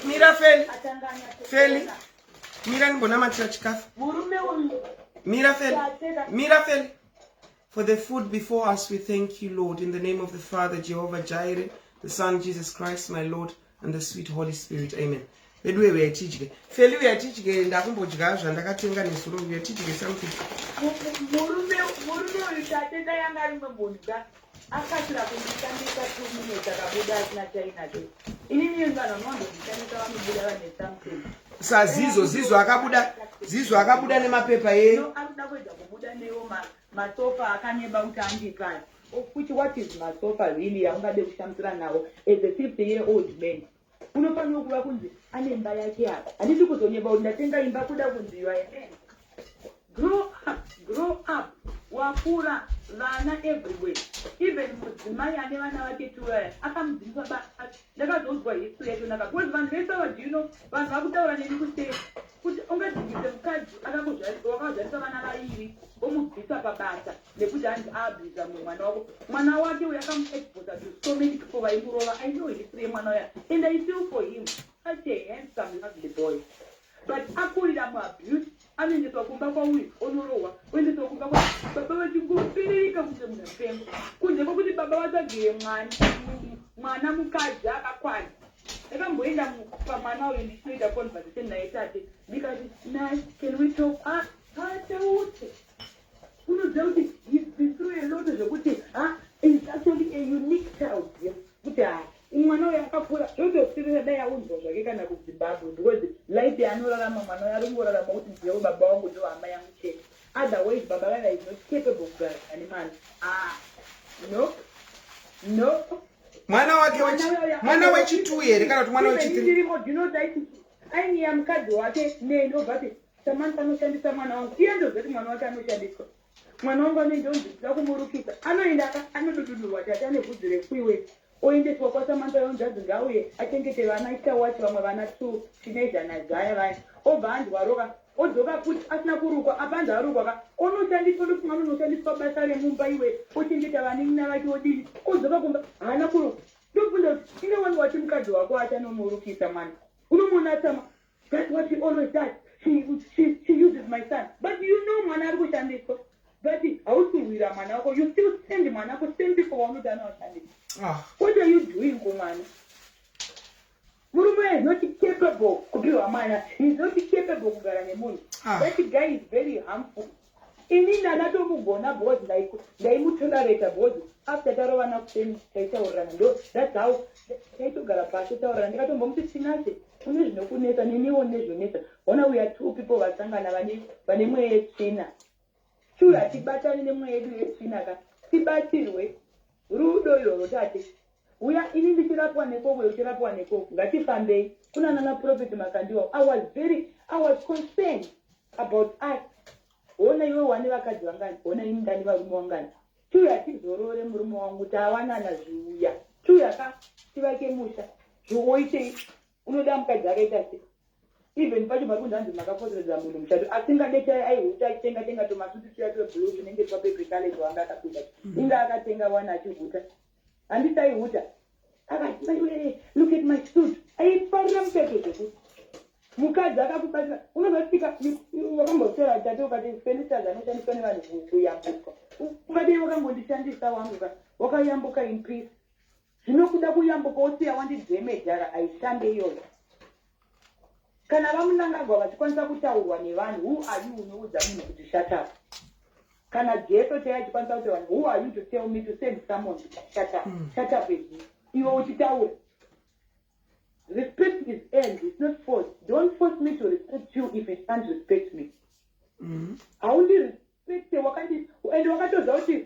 Mira Feli. Mira nibona matira chikafu. Mira Feli. For the food before us, we thank you, Lord, in the name of the Father, Jehovah Jireh, the Son, Jesus Christ, my Lord, and the sweet Holy Spirit. Amen. Feli uyatichike ndakumbodya zvandakatenga nesuro uyatichike something. Murume utatenda yanga ari mubunga akasira kundishandisa 2 minutes akabuda asina chainacho. Inini ngano ndondishandisa vamubuda vane something. Zizo akabuda nemapepa yenu. Anoda kuedza kubuda newo masofa akaneba kuti andikani. Which what is masofa really yaungade kushamsira nawo as a 50-year-old man. Unofanira kuva kunzi ane imba yake apa. Handisi kuzonyeba kuti ndatenga imba kuda kunziwa ere. Grow up. Wakura vana everywhere. Even mudzimai ane vana vake tuya akamudzivisa basa. Ndakazonzwa history yacho naka. Because vanhu vese do you know vanhu vakutaura neni kuti ungadzingise mukadzi wakazvarisa vana vaviri omudzisa pabasa nekuti hanzi abvisa mwana wako. Mwana wake uya akamuexpose to so many people vaimurova. I know history yemwana uya and I feel for him. Such a handsome lovely boy. But akurira muabuse anoendeswa kumba kwauyu onorohwa oendeswa kumba kwa baba vachingopirika kunze munapengo kunze kwokuti baba vatsvagire mwana mukadzi akakwana. Ndakamboenda pamwana uyu ndichinoita conversation naye tate ndikati Nash, can we talk? Atauti unoziva kuti he's been through a lot zvekuti is actually a unique child kuti mwana uyu akakura zvotosirira dai aunzwa zvake kana kuZimbabwe because life yanorarama mwana uyu aringorarama kuti ndiyewo baba wangu ndo hama yangu chete. Otherwise baba vana is not capable kugara ane mani. No. Mwana wechitu here kana kuti mwana wechitiri. Ndiripo ndinozaiti ainiya mukadzi wake nendobvati Samantha anoshandisa mwana wangu. Iye ndozoti mwana wake anoshandiswa. Mwana wangu anendonzvisa kumurukisa. Anoenda anodudurwa tate ane bvudzi rekwiwe. Oendeswa kwaSamantha yonzazi ngauye achengete vana ichawachi vamwe vana 2 teenager nazaya vaya. Obva andwaroka odzoka futi asina kurukwa apanza arukwa onoshandiswa ndofunga unoshandiswa basa remumba iwe ochengeta vanenina vake odini odzoka kumba haana kurukwa. Ndofunda kuti ine wangu wati mukadzi wako achanomurukisa mwana unomona tsama. That's what she always does. She uses my son. But you know mwana ari kushandiswa. But hausiwira mwana wako. You still send mwana wako same people wanoda noshandiswa. What are you doing kumwana? Murume is not capable kupiwa mwana. He is not capable kugara nemunhu. That guy is very harmful. Inini ndatomugona boss ndaimutolerata boss after tarovana kuseni taitaurana ndo that's how taitogara pasi taurana ndikatombomuti Tinashe kune zvinokunetsa neniwo nezvonetsa. Ona we are 2 people vasangana vane mweya yetsvina. Shure atibatani nemweya yedu yetsvina ka tibatirwe rudo iroro tate. Uya ini ndichirapwa neko wewe uchirapwa neko ngatifambei. Kuna nana prophet makandiwa I was concerned about us. Ona iwe wani vakadzi vangani ona ini ndani varume vangani. Shure atizorore murume wangu tawanana zviuya. Shure tivake musha zvoite unoda mukadzi akaita sei. Even pacho makundanzi makafotoredza munhu muchato asingadechai aihuta achitenga tomasuti tuya twebhuruu tunenge twapepekale twanga akapinda inga akatenga wana achihuta handiti aihuta akati look at my suit aifarira mupeto zvekuti mukadzi akakubatira unozosvika wakambotora tate ukati fenitors anoshandiswa nevanhu kuyambuka ungadei wakambondishandisa wangu wakayambuka in peace. Zvinokuda kuyambuka osiya wandidhemejara aishambe iyoyo. Kana vamunangagwa vachikwanisa kutaurwa nevanhu who are you unoudza munhu kuti shut up. Kana Jesu chaichikwanisa kuti vanhu who are you to tell me to send someone to shut up. Shut up is iwe uchitaura. Respect is earned, it's not forced. Don't force me to respect you if you can't respect me. Haundi respect wakati and wakatoza kuti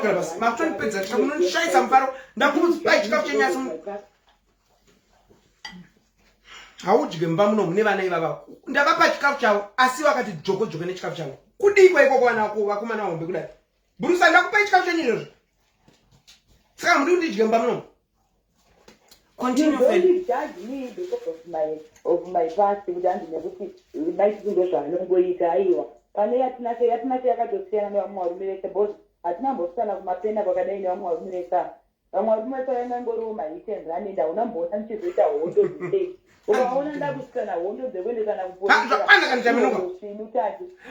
Makutondogara basi. Makutondipedza chamunondishaisa mufaro. Ndakupai chikafu chenyasi. Haudye mba muno mune vana ivava. Ndavapa chikafu chavo asi vakati joko nechikafu chavo. Kudikwa ikoko vana vakomana hombe kudai. Brusa ndakupai chikafu chenyu izvozvo. Saka muri kundidye mba muno. Continue. Don't judge me because of my past. Kuti handine kuti maitiro zvaanongoita aiwa. Pane yatinase yakatosiyana nevamwe varume vese bosi. Hatinambosiyana kumapenda kwakadai nevamwe varume vese. Vamwe varume vese vaingangoriwo maitenzi anenda unamboona ndichizoita hondo dzei. Ukaona ndakusana hondo dzekuendesana kupolisa.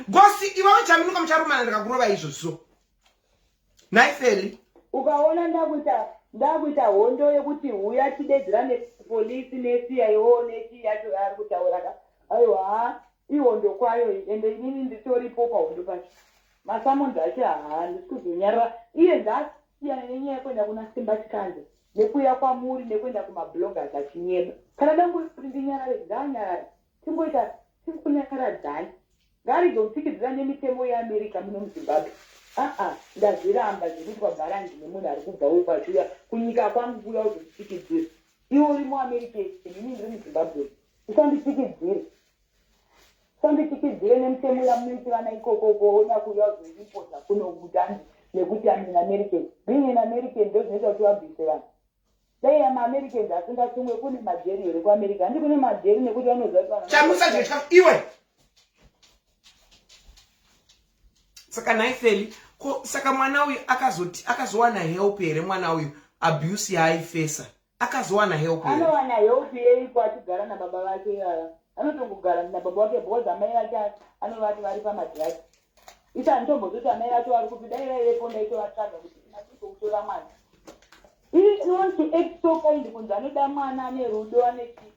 Gosi iwawo chaminuka mucharumana ndikakurova izvozvo. Naifeli. Ukaona ndakuita hondo yekuti uya tidedzera nepolisi neCIO nechi yacho ari kutaura aiwa ihondo kwayo ende inini nditoripo pahondo pacho. Masamondi acho ndisi kuzonyarara iye ndasiyana nenyaya yekuenda kuna Simba Chikanze nekuuya kwamuri nekuenda kumabloggers achinyeba. Kana dangu kuti ndinyarare ndanyarare timboita tikunyaradzai ngarizopfikidzira nemitemo yeAmerica muno muZimbabwe. Ndazviramba zvekuti kwagara ndine munhu ari kubvawo kwachuya kunyika kwangu kuya uzopfikidzira. Iwe uri muAmerica inini ndiri muZimbabwe. Usandipfikidzire nemitemo yamunoiti vana ikoko kuona kuya uzozviposa kuno kutandi nekuti I'm an American. Being an American ndozvinoita kuti vabvise vanhu. Dai amaAmericans asingasungwe kune majeri here kuAmerica. Handi kune majeri nekuti vanoziva kuti vanhu. Chamusadye chikafu iwe. Saka naifeli. Saka mwana uyu akazowana help here mwana uyu abuse yaaifesa. Akazowana help here. Anowana help yeipo achigara nababa vake ivava. Anotongogara nababa vake bhoza amai vake anovati vari pamadhirasi. Ita handitombodzoti amai vacho vari kupi dai vaivepo ndaitovatsvaga kuti tinatikutora mwana. He wants to act so kind kunzi anoda mwana ane rudo ane chii.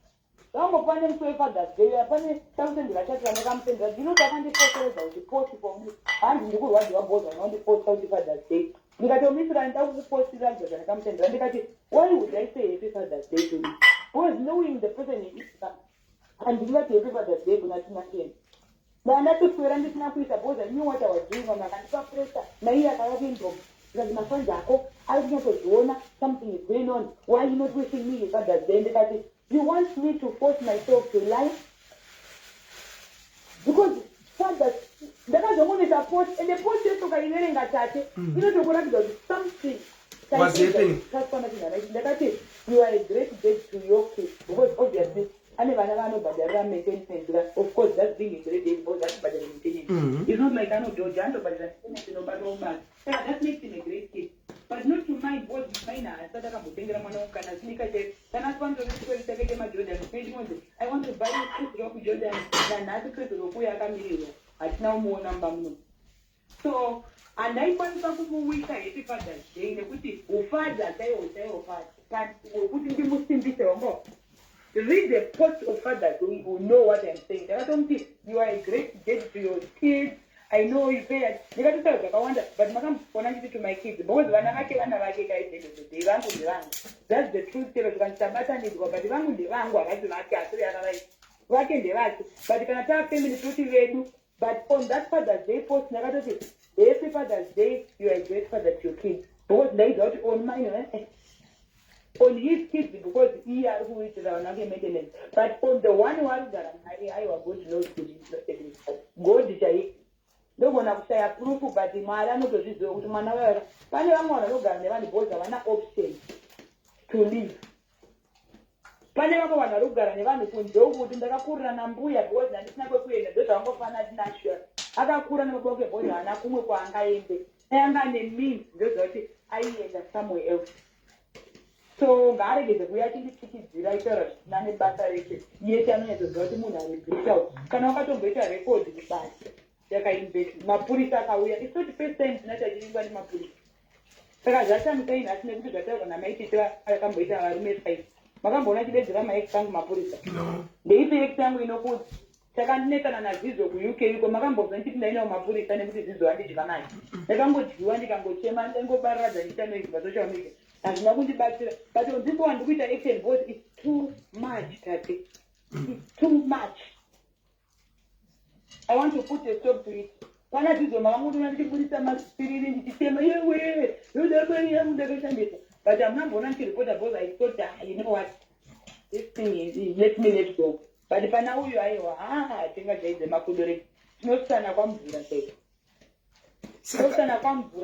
Vangopane musi weFathers Day pane takusendera chati vandakamusendera ndinoti akandifotoreza kuti posti pomuni handi ndiri kurwadziwa bhoza unondiposta kuti Fathers Day. Ndikatomisira ndakukupostira bhoza ndakamusendera ndikati why would I say happy Fathers Day to you? Because knowing the person is handingati happy Fathers Day kuna Tinashe. Ndatoswera ndisina kuita bhoza knew what I was doing vanhu vakandipa pressure naiye akavati ndombi. Ndikati mafanja ako ari kunyatsoziona something is going on. Why are you not wishing me Fathers Day? Ndikati you want me to force myself to lie? Because fathers, ndakazongoneta post, and the post is ukaiverenga tate, inotokuratidza kuti something was happening. Ndakati you are a great dad to your kids because obviously ane vana vanobhadharira maintenance. Of course, that's being a great dad because that's bhadharira maintenance. It's not feels like I know Georgiano, but that makes him a great kid. But not to my boss, fine. I started to think I'm going to sneak a day. Then I want to take my Jordan. I want to buy a Chris Jordan. Then I think to go at now more number. So, and I want some week I if Father's Day, the father, they will say, oh, father, putting the Muslim bitter more. Read the post of fathers who know what I'm saying. I don't think you are a great judge to your kids. I know you pay it. You got to tell I wonder, but I'm connected to my kids. Because when I get they run to the wrong. That's the truth. Tell us when Sabata is but the wrong with the wrong one. I do not care. Working the right. But you can attack them in the truth you. But on that Father's Day post negative. Every Father's Day, you are a great father to your kids. Because they don't own mine. On his kids, because he are who is around again. But on the one that I was good to know to God is don't want to say approve, but the Mara no to this to Manawara. But I want to look at the boys are not option to live. Panama want to look at the one who do in the Rapura and Buya boys and it's never clear. The Tango Fanat Nature. Other Kuran of Boga boys and Akumu and I and I mean, I end somewhere else. So, Gary is a reality ticket writer, Nani Battery, yet I mean, the Moon and out. Cannot better record the back. Mapurisa, it's not the first time that I didn't want Mapurisa. Because that's what I'm saying, I never got out and I made it. I come with a roommate face. Magambona did my exam Mapurisa. No. The exam we know good. Second Nathan and Azizo, UK, you go Magambo, and I know Mapurisa and everything is one digit. They can go to you and you can go chairman and go barra and tell me for social media. And not going to back but on this one, with the exam vote is too much, Tete. It's too much. I want to put a stop to it. When I do the Mamu, to put some spirit in the same way. But I'm not going to put a boat. I thought that, you know what? This thing is, let me let go. But if I know you are, I think I gave the Makudori. No son, I come to say. So, son, I come to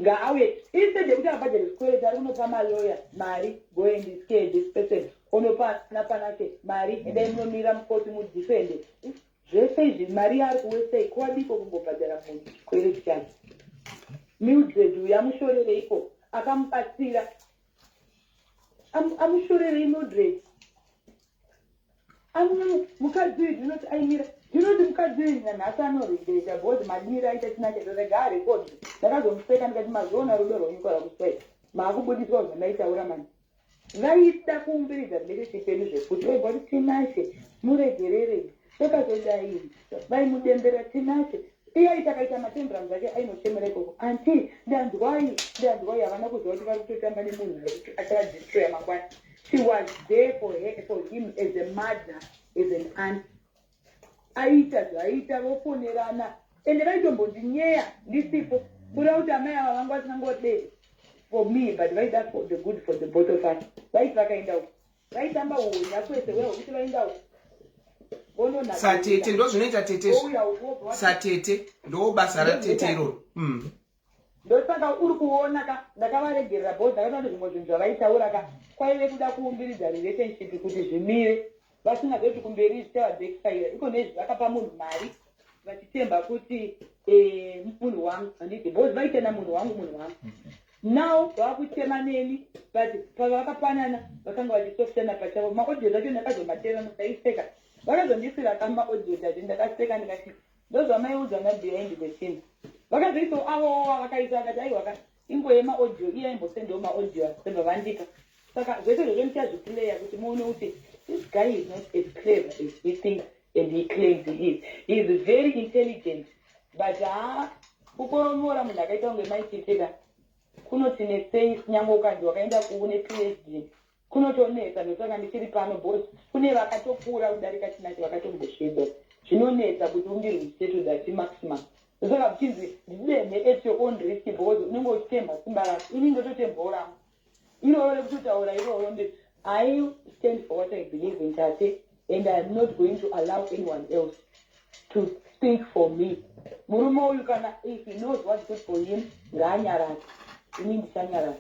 Gawe. Instead of the school, I don't know my lawyer, Mary, go in this case, this person. Onopa, Napanate, Mary, and then no Miram Court would defend it. Je sais, Maria will say, Quadi Coco Padera, Querican. Mildred, we am sure they equal. I come past here. I'm sure they Mildred. I'm Mukadu, not I mean, you know the Mukadu and Asano, they both my mirror at night at the guy record. That I don't say and get my zone or you call say. Magu was the night woman. Right, that won't be that lady put your body Tinashe, Mure. By Mutembera Tinashe. Here I take a matembra, I know Semereko. Auntie, that's why I'm not going to somebody moon. I tried to destroy my wife. She was there for him as a mother, as an aunt. Aita, Opunerana. And I don't believe these people put out a man and was not there for me, but right that's for the good for the both of us. Right back in out. Right number one, that's where the well, we find out. Satete ndo zvinoita tete satete ndo basa ratete ro ndosaka uri kuona ka ndakavaregerera bhodha akanoona zvimwe zvinhu zvavaitaura ka kwaive kuda kuumbiridza relationship kuti zvimire vasingazoti kumberi zvichavabackfire iko nezvakapa munhu mari vachitemba kuti munhu wangu handiti bhozi vaitenda munhu wangu now vakutema neni but pavakapanana vakanga vachisofutana pachavo maaudio zacho ndakazomatera musaiseka vakazondisira kama audio dzacho ndakaseka ndikati ndozvamaiudza na behind the scene vakazoiso avo vakaita vakati aiwa ingoema audio iya imbosendawo maaudio asembva vandika saka zvese zvozvo ndichazviplayer kuti muone kuti this guy is not as clever as he thinks and he claims he is. He is very intelligent but kukoromora munhu akaita kunge Mai Titi kunoti nesei nyangwe ukanzi wakaenda kuune PhD kunotonetsa ndosaka ndichiri pano boss kune vakatokura kudarika Tinashe vakatombosveda zvinonetsa kuti undirwistate that maximum saka kuchinzi ndidene at your own risk because unenge uchitemba simba rako inenge totembawo ramo iroro rekutotaura iroro nde I stand for what I believe in Tete and I am not going to allow anyone else to speak for me. Murume uyu kana if he knows what's good for him ngaanyarara ini ndisanyarara.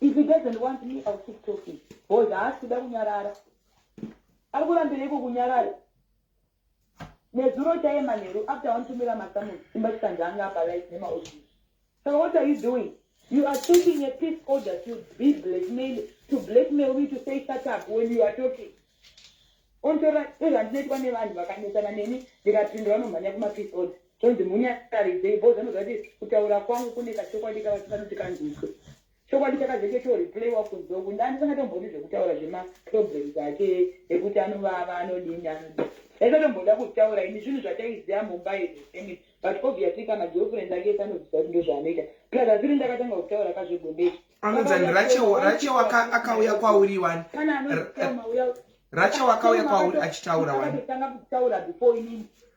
If he doesn't want me, I'll keep talking. Because I asked kuda kunyarara. Arikurambireko kunyarara. nezuro chaiye manheru after wanotumira masamusi simba chikanzanga apa right nemaosis. So what are you doing? You are taking a peace order to be blackmail, to blackmail me to say shut up when you are talking. Ontora ezvandinoitwa nevanhu vakanesana neni ndikapindura vanomhanya kuma-peace order tonzi munyakaridze ibhoza anozvati kutaura kwangu kune kachokwadi kavakanoti kanzwiswe. Chokwadi chakazenge choreplayiwa kunzi oku ndandisangatomboni zvekutaura zvemaproblems ake ekuti anovava anodini anodini. Ndaisatomboda kutaura ini zvinhu zvataiziva mumbai zvesemi but obviously kana girlfriend ake sanobvisa kuti ndozvaanoita plus asiri ndakatanga kutaura kazvegombechi anonzani rache akauya kwauri wani kana anotama uya rache wakauya kwauri achitaura wani akatotanga kutaura before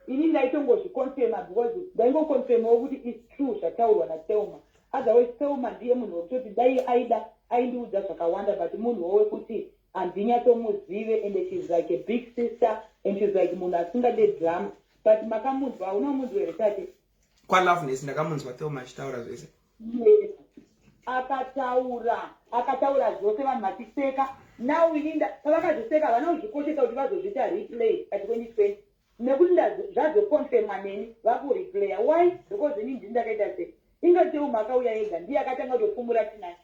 ini ndaitongozviconfirma because ndaingoconfirmawo kuti is true zvataurwa naThelma. Otherwise Thelma ndiye munhu wekutoti dai aida aindiudza zvakawanda but munhu wekuti handinyatsomuzive and she's like a big sister and she's like munhu asingade drama but makamunzwa hauna munhu here Tate kwaLoveness ndakamunzwa Thelma achitaura zvese akataura zvose vanhu vachiseka. Now ininda pavakazviseka havana kuzvikoshesa kuti vazozviita replay at 2020 nekuti zvazoconfirma neni vakureplaya. Why? Because ini ndini ndakaita sei ingateu akauya ega ndiye akatanga kutopfumura Tinashe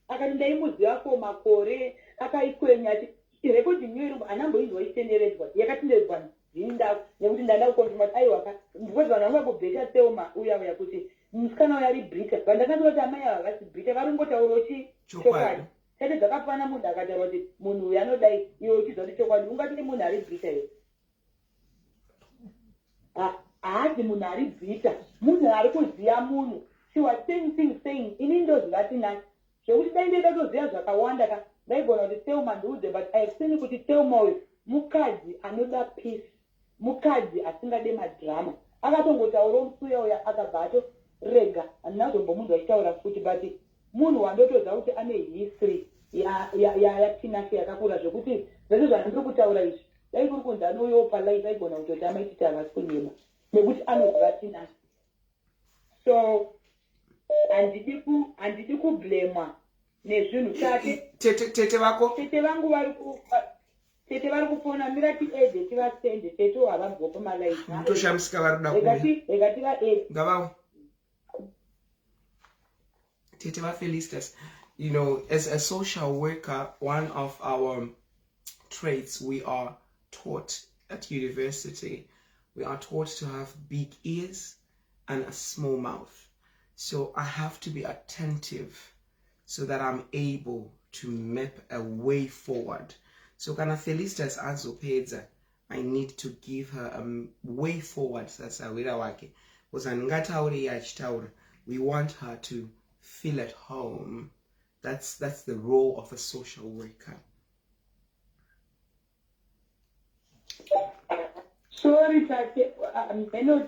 akati ndaimuziva for makore akaikwenya ati irekodhingi iri hanamboizwa itenderedzwa yakatenderedzwa ndinda nekuti ndanda kukonfirma kuti aiwa because vanhu vanga kubheta Thelma uya kuti musikana uya ari Brita vandakatoa kuti amai ava vasi Brita varingotaurawo chokwadi. Tete dzakapana munhu akataura kuti munhu uyu anodai iwe uchizwa kuti chokwadi ungati munhu ari Brita here. Haati munhu ari Brita munhu ari kuziva munhu. She was saying ini ndoziva Tinashe zvekuti dai ndoda kutoziva zvakawanda ka ndaigona kuti Thelma ndiudze but I have seen kuti Thelma uyu mukadzi anoda peace, mukadzi asingade madrama. Akatongotaurawo musuya uya akabva atorega handina kutombomunzwa achitaura futi but munhu wandotoziva kuti ane history yaTinashe yakakura zvekuti zvese zvandiri kutaura izvi dai kuri kunzi anouyawo palive aigona kutoti Mai Titi havasi kunyema nekuti anoziva Tinashe. So handidi kublemwa nezvinhu Tate. Tete vako Tete vangu vari kufona mirati ede tivasende Tete havabva pamalive mutoshamisika vari kuda rega tivaede ngavavo Tete vaFelicitas. You know, as a social worker, one of our traits we are taught at university, we are taught to have big ears and a small mouth. So I have to be attentive so that I'm able to map a way forward. So kana Felicitas azopedza, I need to give her a way forward. Sasa wira wake. Because angataure yachitaura. We want her to feel at home. That's the role of a social worker. Sorry Tate,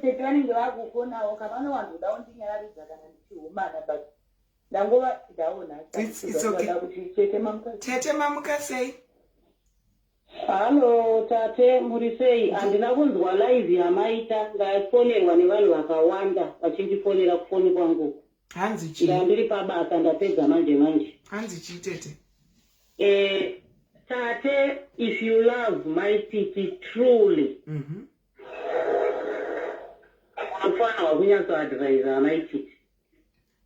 Tete vanenge vakukonawo kavano vanhu dawo ndinyaradza kana ndichihumana but ndangova ndaona It's okay. kuti Tete mamuka sei? Halo Tate, muri sei? Handina kunzwa live yamaita ndafonerwa nevanhu vakawanda vachindifonera kufoni kwangu. Hanzi chi? Ndandiri pabasa ndapedza manje. Hanzi chi Tete? Tate, if you love Mai Titi truly, unofana kunyatsoadvisa Mai Titi.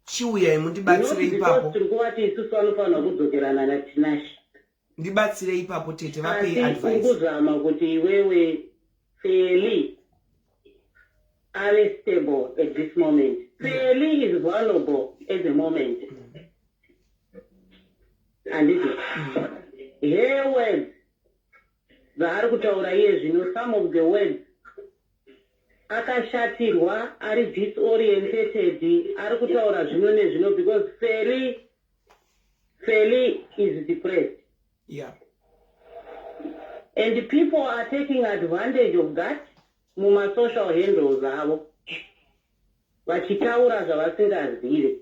Chiuya mundibatsire ipapo. Tiri kuvati isusu vanofana kudzokerana naTinashe. Ndibatsire ipapo Tete vape advice. Kuzama kuti iwewe Feli are stable at this moment. Feli is vulnerable at the moment. And it is. Her words, zvaari kutaura iye zvino, some of the words akashatirwa, ari disorientated, ari kutaura zvino nezvino because Feli is depressed. Yeah. And the people are taking advantage of that muma social handles avo. Vachitaura zvavasingazive.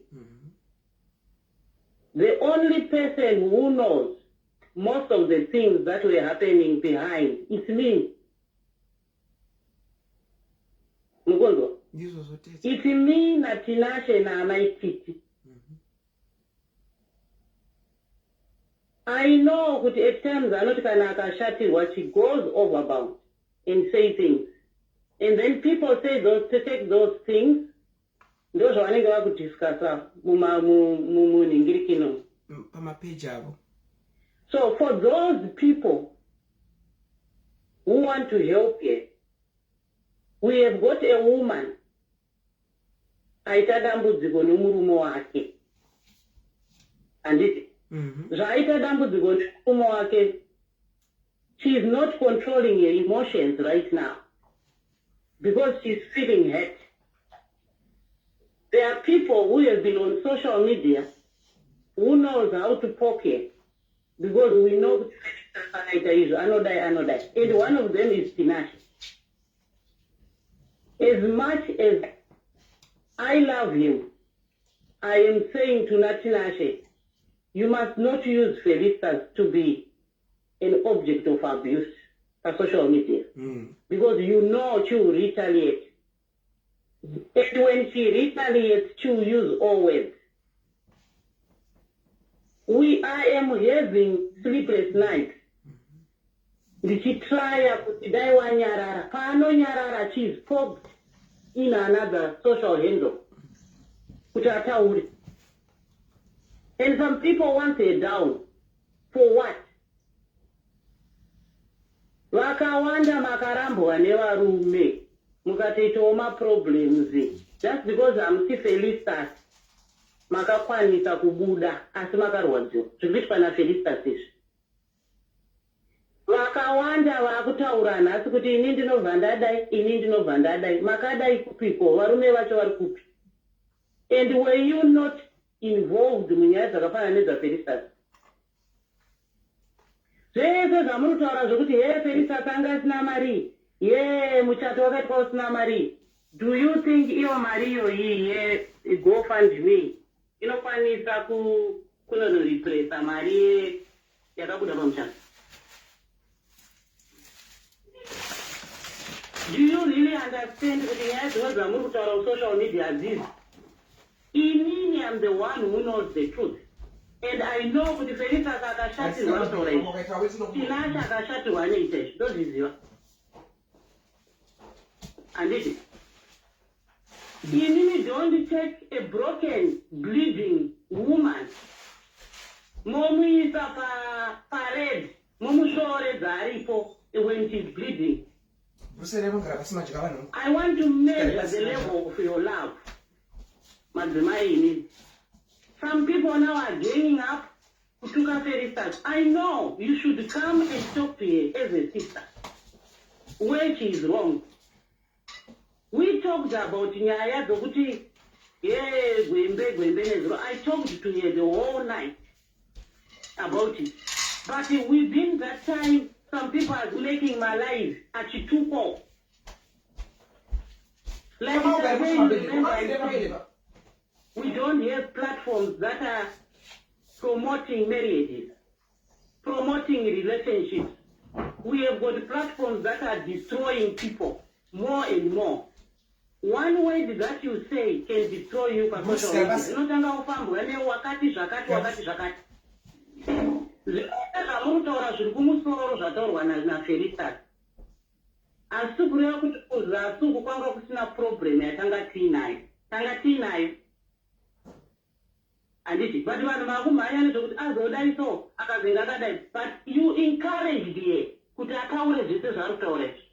The only person who knows most of the things that were happening behind is me. Mugonzo. It's me na Tinashe na Mai Titi. I know that at times anoti kana akashatirwa she goes overbound and say things. And then people say to take those things, those are going to discuss So for those people who want to help you, we have got a woman, aita dambudziko nomurume wake. And zvaita dambudziko nomurume wake, she is not controlling her emotions right now because she's feeling hurt. There are people who have been on social media who knows how to poke her because we know anodai. And one of them is Tinashe. As much as I love him, I am saying to Tinashe, you must not use Felicitas to be an object of abuse for social media. Because you know she will retaliate. And when she retaliates, she will use all words. I am having sleepless nights. Ndichitry kuti dai wanyarara. Paanonyarara, she is poked in another social handle. Kuti ataure. And some people want her down. For what? Vakawanda makarambwa nevarume. Mukatoitawo maproblems. Just because I'm Felicitas. Makakwanisa kubuda asi makarwadziwa. Zvikuitwa naFelicitas izvi. Vakawanda vakutaura nhasi kuti ini ndinobva ndadai. Makadai kupiko, varume vacho vari kupi. And were you not involved munyaya dzakafanana nedzaFelicitas? Zvese zvamuri kutaura zvokuti Felicitas anga asina mari. Muchato wakaitwa usina mari. Do you think iyo mari iyoyi GoFundMe inokwanisa kunorepressa mari yakabuda pamuchato? Do you really understand kuti nyaya dzimwe dzamuri kutaura social media dzidzi? Inini am the one who knows the truth. And I know kuti Felicitas akashatirwa kutaura izvi. Tinashe akashatirwa neita izvi. Ndozviziva. Anditi. Inini don't take a broken, bleeding woman. Momuisa parade. Momushoredza aripo when she's bleeding. I want to measure the level of your love. vaMai. Some people now are ganging up to Felicitas. I know you should come and talk to her as a sister. Where she is wrong. We talked about nyaya dzokuti gwembe nezuro. I talked to her the whole night about it. But within that time, some people are making my life achituko. Like we don't have platforms that are promoting marriages, promoting relationships. We have got platforms that are destroying people more and more. One word that you say can destroy you for social media. Unotanga ufambwa wakati zvakati. Zvamunotaura zviri kumusoro zvataurwa naFelicitas. Asi kureva kuti kuzasuku kwanga kusina problem yatanga tiinayo. Anditi, but vanhu vakumhanya nezvokuti azodai so akazenga akadai. But you encouraged her kuti ataure zvese zvari kutaura izvi.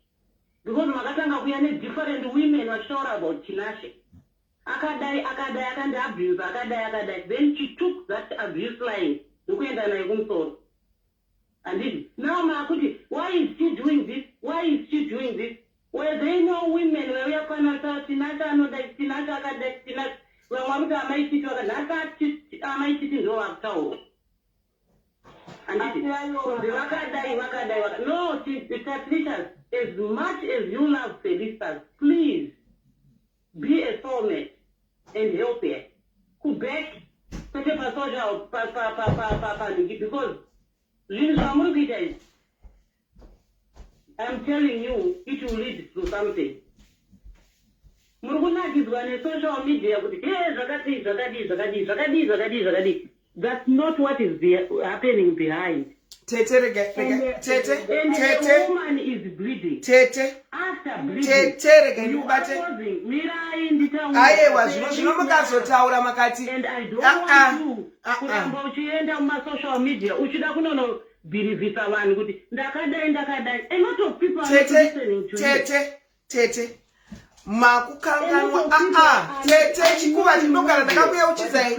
Because makatanga kuya different women vachitaura about Tinashe. Akadai akandi-abuse, akadai. Then she took that abuse line. Ndokuenda nayo kumusoro. And now Makuti, why is she doing this? Well, they know women where we are Tinashe anodai, Tinashe akadai, Tinashe. Mai Titi ndo wakutaura. And vakadai. No, Tatelicious, as much as you love Felicitas, please be a soulmate and help her. Quebec, because I'm telling you, it will lead to something. Social media, that's not what is happening behind. Tete rega Tete And the woman is bleeding. Tete After bleeding, Tete rega you are ndibate causing Mirai in the town. aiwa zvino mukazotaura makati And I don't want you kuramba uchienda muma social media uchida kunono bhirivhisa vanhu kuti ndakadai. A lot of people are listening to you. Tete makukanganwa Tete chikuva chinogara ndakakuya uchizai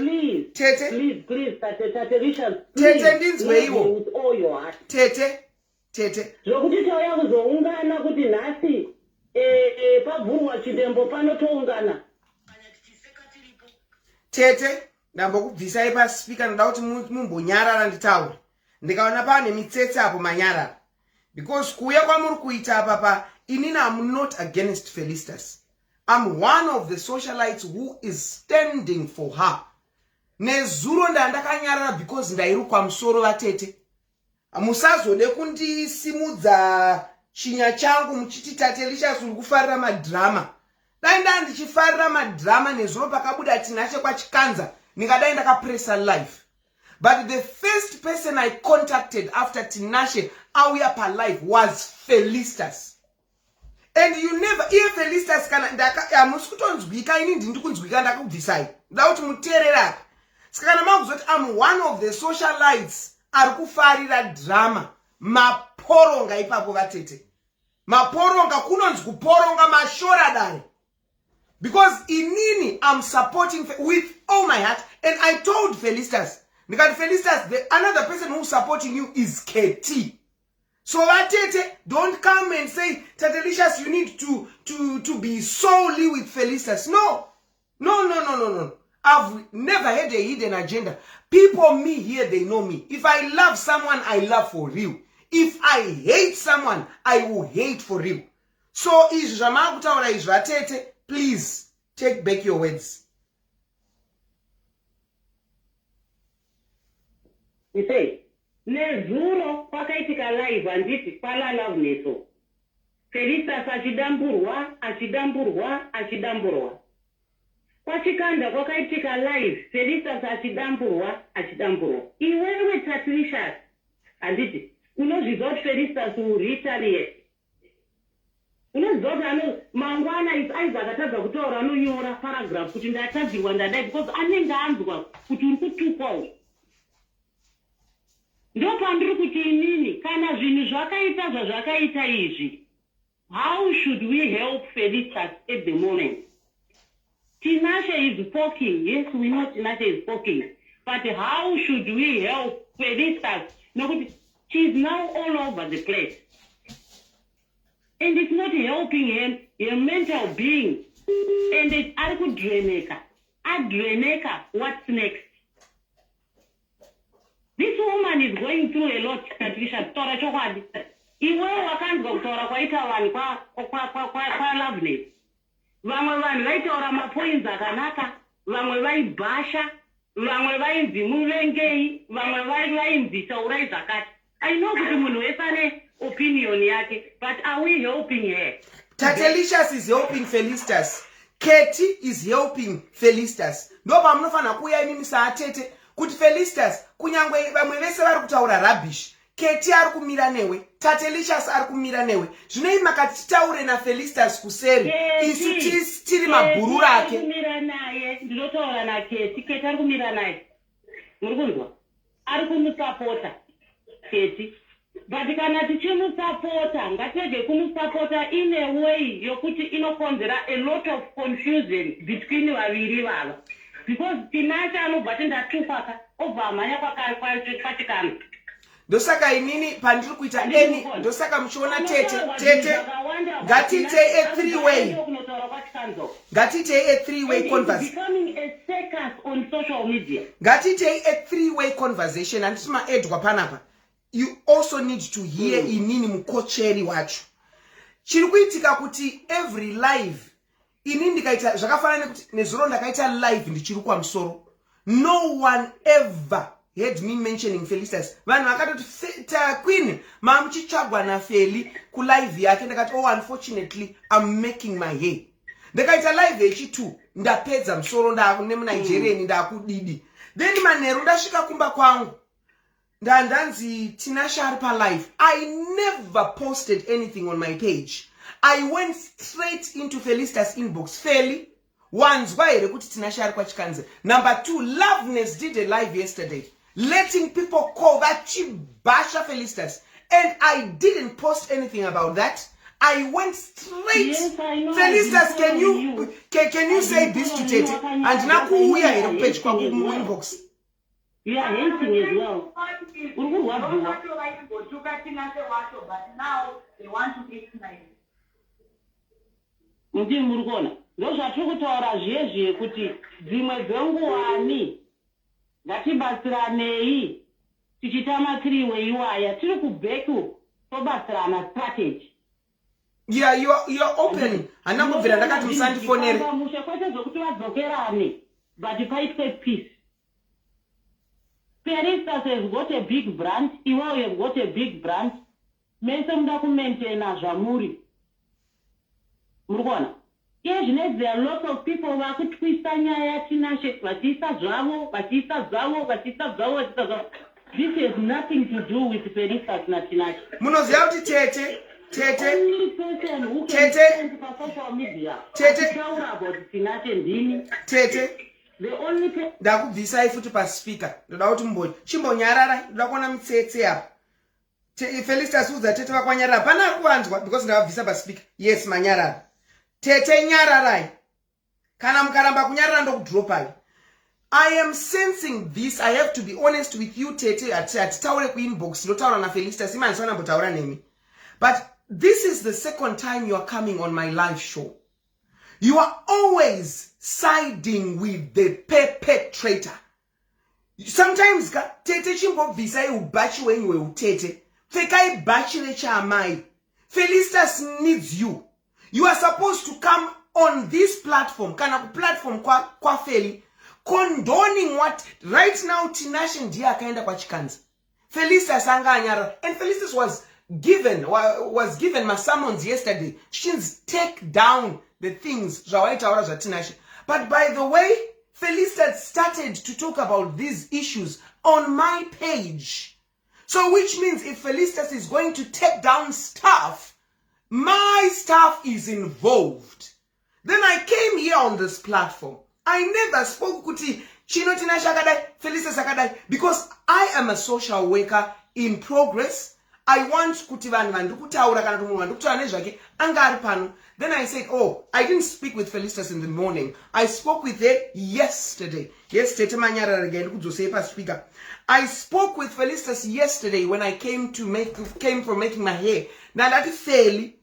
Tete Please, Tatelicious, Tete ndinzweiwo with all your heart. Tete Zvokuti tauya kuzoungana kuti nhasi paGuhwa chidembo panotoungana. Tete ndambokubvisai pasipika ndoda kuti mumbonyarara nditaura ndikaona pane mitsetse apo manyarara because kuuya kwamuri kuita apapa inini I'm not against Felicitas. I'm one of the socialites who is standing for her. Nezuro ndandakanyarara because ndairukwa musoro vaTete. Musazode kundisimudza chinya changu muchiti Tatelicious uri kufarira madrama. Dai ndichifarira madrama nezuro pakabuda Tinashe kwachikanza ndingadai ndakapressa live. But the first person I contacted after Tinashe auya pa live was Felicitas. And you never hear Felicitas kana musikutonzwika ini ndindikunzwika ndakubvisai. Ndoda kuti muteerera. Sikana makuzoti I'm one of the socialites ari kufarira drama. Maporonga ipapo vaTete. Maporonga kunonzi kuporonga mashora dai. Because inini I'm supporting with all my heart and I told Felicitas, because Felicitas, another person who's supporting you is KT. So vaTete, don't come and say, Tatelicious, you need to be solely with Felicitas. No. I've never had a hidden agenda. People me here, they know me. If I love someone, I love for real. If I hate someone, I will hate for real. So vaTete, please take back your words. You say, nezuro pakaitika live anditi palala neso. Felicitas achidamburwa. Kwachikanda kwakaitika live, Felicitas achidamburwa. Iwewe Tatelicious anditi unozviziva kuti Felicitas will retaliate. Unozviziva kuti mangwana aiza akatadza kutaura anonyora paragraph kuti ndatadzirwa ndadai because anenge anzwa kuti uri kutukwawo. Ndopandiri kuti inini kana zvinhu zvakaita zvazvakaita izvi, how should we help Felicitas at the moment? Tinashe is poking. Yes, we know Tinashe is poking. But how should we help Felicitas? No, she's now all over the place. And it's not helping her mental being. And it's Adreneka. What's next? This woman is going through a lot, Tatelicious. Tora chokwadi. Iwe wakanzwa kutora kwaita vanhu kwa Loveness. Vamwe vanhu vaitaura mapoints akanaka, vamwe vaibhasha, vamwe vainzi muvengei, vamwe vainzi taurai zvakati. I know kuti munhu wese ane opinion yake, but are we helping her? Tatelicious is helping Felicitas. Keti is helping Felicitas. Ndoba munofana kuya inini saatete kuti Felicitas kunyangwe vamwe vese vari kutaura rubbish. Keti ari kumira newe, Tatelicious ari kumira newe. Zvinoyi makatitaure na Felicitas kuseri. Isu tiri mabhuru rake. Kumira naye, ndinotaura na Keti ari kumira naye. Muri kunzwa? Ari kumusapota Keti. But kana tichimusapota, ngatege kumusapota in a way yokuti inokonzera a lot of confusion between vaviri vava. Because Tinashe anobva ndatukaka vaMai kwachikana. Ndosaka inini pandiri kuita eni ndosaka muchiona Tete ngatite a three-way conversation. Becoming a circus on social media. Ngatite a three-way conversation anditi maedwa panapa. You also need to hear inini mukocheri wacho. Chiri kuitika kuti every live inini ndikaita zvakafanana nekuti nezuro ndakaita live ndichiri kwa musoro. No one ever heard me mentioning Felicitas. Vanhu vakatoti Queen mamuchichagwa na Feli ku live yake ndakati unfortunately I'm making my hair. Ndakaita live yechi2 ndapedza musoro ndakune muNigerian ndakudidi. Then manheru ndasvika kumba kwangu. Ndandanzi Tinashe aripa live. I never posted anything on my page. I went straight into Felicitas inbox. Fairly. Once, why Tinashe ari kwachikanze. Number 2, Loveness did a live yesterday, letting people call that Chibasha Felicitas. And I didn't post anything about that. I went straight. Yes, I know. Felicitas, can you say this to Tete? And now we are in a page kwa inbox. You are hating as well. But now they want to be nice. Muti murikona ndozvatiri kutaura zvezve kuti dzimwe dzenguwani ngatibatsiranei tichitamakiriwe iwaya tiri kubheku tobatsirana strategy. Yeah, you're open. Anambobvira ndakati musandifonere. Mushe kwete zvokuti vadzokerane but paitwe peace. Felicitas has got a big brand, Iwo have got a big brand. Mese muda kumaintaina zvamuri. Murikona? Yes, there are lots of people who are kutwista nyaya Tinashe, vatisa zvavo. This has nothing to do with Felicitas na Tinashe. Munoziva kuti Tete. Only person who can Tete. stand for social media. Tete. Taura about Tinashe ndini. Tete. The only person. Ndakubvisai futi paspeaker. Ndoda kuti mbonye. Chimbonyarara, ndoda kuona mutsetse apa. Felicitas udza Tete vakwanyarara. Pana kuvanzwa because ndakabvisa paspeaker. Yes, manyarara. Tete nyararai. Kana mukaramba kunyarara ndokudropai. I am sensing this. I have to be honest with you, Tete. Atitaure kuinbox. Ndotaura na Felicitas. Ima ndisona mbotaura nemi. But this is the second time you are coming on my live show. You are always siding with the perpetrator. Sometimes Tete chimbobvisa ubachi wenyu weutete. Pfekai bachi rechaamai. Felicitas needs you. You are supposed to come on this platform, kana ku platform kwa Feli, condoning what right now Tinashe ndiye akaenda kwa chikanza. Felicitas anga anyara, and Felicitas was given my summons yesterday. She's take down the things zvawaitaura zvaTinashe. But by the way, Felicitas started to talk about these issues on my page. So which means if Felicitas is going to take down stuff, my stuff is involved. Then I came here on this platform. I never spoke kuti Chino Tinashe akadai, Felicitas akadai, because I am a social worker in progress. I want kuti vanhu vandikutaura kana kuti munhu vandikutaura nezvake anga ari pano. Then I said, oh, I didn't speak with Felicitas in the morning. I spoke with her yesterday. Yes, Tete manyarara again kudzosei paspeaker. I spoke with Felicitas yesterday when I came from making my hair. Nandati Feli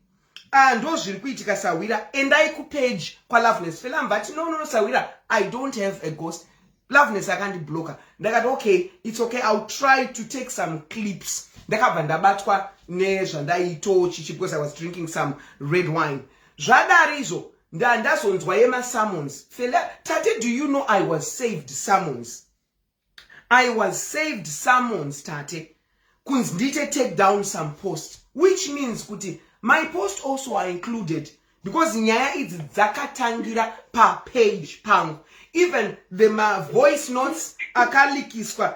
ndozviri kuitika Sawira, and I ku page kwa Loveness. Fela mbati no Sawira, I don't have a ghost. Loveness akandiblocker. Ndakati okay, it's okay, I'll try to take some clips. Ndakabva ndabatwa nezvandaitochichi because I was drinking some red wine. Zvadarizo ndandazonzwa yema summons. Fela, Tate, do you know I was saved summons? I was saved summons, Tate. Kunzi ndite take down some posts, which means kuti my posts also are included because nyaya idzi dzakatangira pa page pangu. Even the voice notes akalikiswa,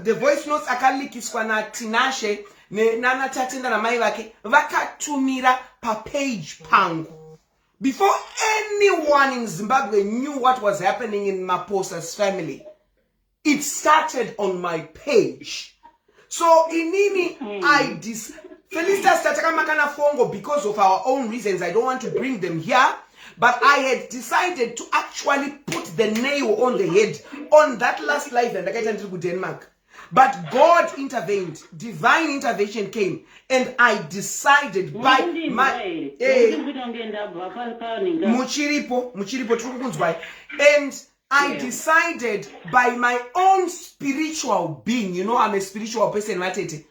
the voice notes akalikiswa na Tinashe nana Tate na mai vake vakatumira pa page pangu. Before anyone in Zimbabwe knew what was happening in Maposa's family, it started on my page. So inini Felicitas Tatamakana Fongo, because of our own reasons, I don't want to bring them here, but I had decided to actually put the nail on the head on that last live and I got into Denmark. But God intervened, divine intervention came, and I decided by my and I decided by my own spiritual being. You know, I'm a spiritual person, Matete.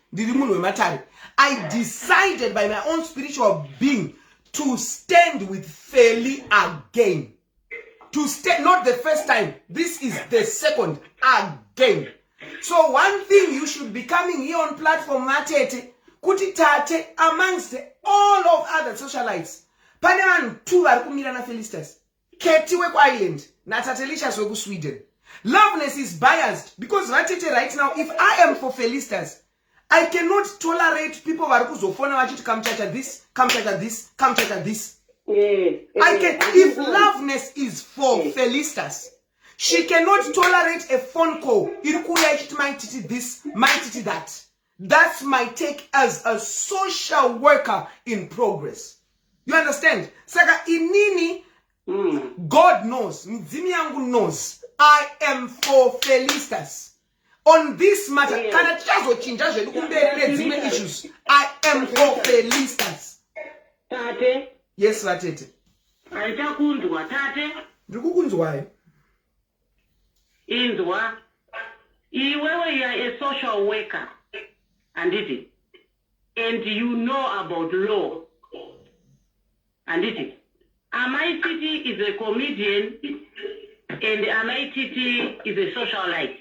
I decided by my own spiritual being to stand with Feli again. To stand, not the first time. This is the second again. So one thing you should be coming here on platform Matete, kuti Tate amongst all of other socialites. Paneman two vari kumira na Felicitas. Keti weku Island na Tatelicious weku Sweden. Loveness is biased because vatete right now, if I am for Felicitas, I cannot tolerate people who are kuzofona come chacha this, come chacha this, come chacha this. I can, if Loveness is for Felicitas, she cannot tolerate a phone call. Mai Titi this, Mai Titi that. That's my take as a social worker in progress. You understand? Saka inini, God knows, Mzimi yangu knows, I am for Felicitas. On this matter, issues. I am for Felicitas. Tate. Yes, Vatete. Aitakundwa tate. Ndikukunzwayo. Inzwa. Iwewe you are a social worker. And you know about law. And Mai Titi is a comedian and Mai Titi is a socialite.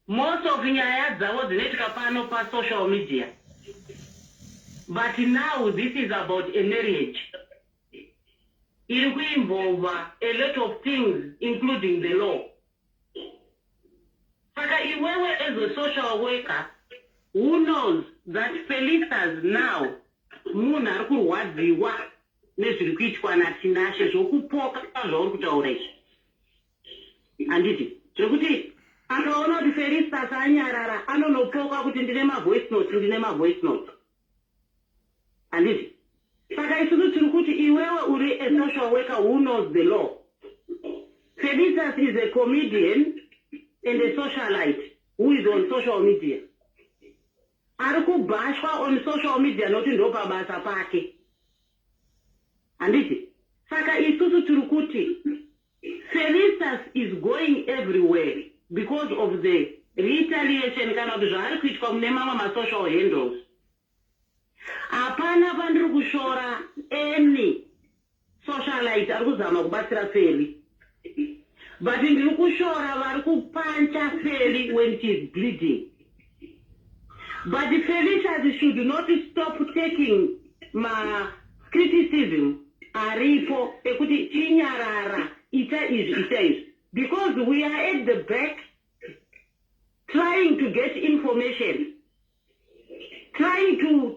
Most of nyaya dzavo dzinoitika pano pa social media. But now this is about a marriage. It will involve a lot of things, including the law. Saka iwewe as a social worker, who knows that Felicitas now, munhu ari kurwadziwa nezviri kuitwa naTinashe zvokupoka zvauri kutaura izvi. Handiti zvekuti akaona kuti Felicitas anyarara anonopoka kuti ndine mavoice note. Handiti saka isusu tiri kuti iwewe uri a social worker who knows the law. Felicitas is a comedian and a socialite who is on social media. Ari kubashwa on social media noti ndo pabasa pake. Handiti saka isusu tiri kuti Felicitas is going everywhere because of the retaliation kana kuti zvaari kuitwa mune mamwe ma-social handles. Hapana pandiri kushora any socialite ari kuzama kubatsira Feli. But ndiri kushora vari kupancha Feli when she is bleeding. But the Felicitas should not stop taking my criticism aripo ekuti chinyarara ita is because we are at the back trying to get information, trying to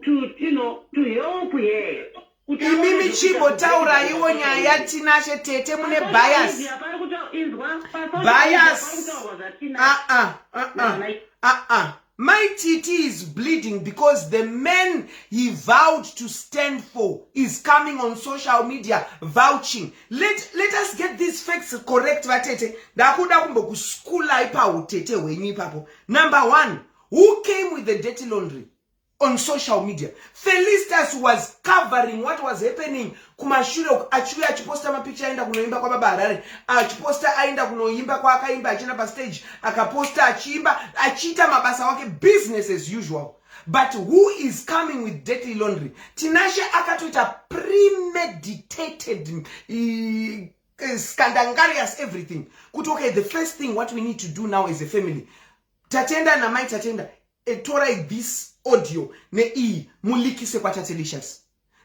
help here. Imimi chibo taura iwo nyaya Tinashe Tete mune bias. Bias. Mai Titi is bleeding because the man he vowed to stand for is coming on social media vouching. Let us get these facts correct, Vatete. Dakuda kumbo kuskula ipa utete wenyi papo. Number one, who came with the dirty laundry on social media? Felicitas was covering what was happening. Kumashuro achuri achiposta mapicha aenda kunoimba kwa baba Harare. Achiposta aenda kunoimba kwa akaimba achina pa stage. Akaposta achimba achita mabasa wake business as usual. But who is coming with dirty laundry? Tinashe akatuita premeditated scandalous everything. Okay, the first thing what we need to do now as a family. Tatenda na Mai Tatenda etorai this audio ne mulikise kwa Tatelicious.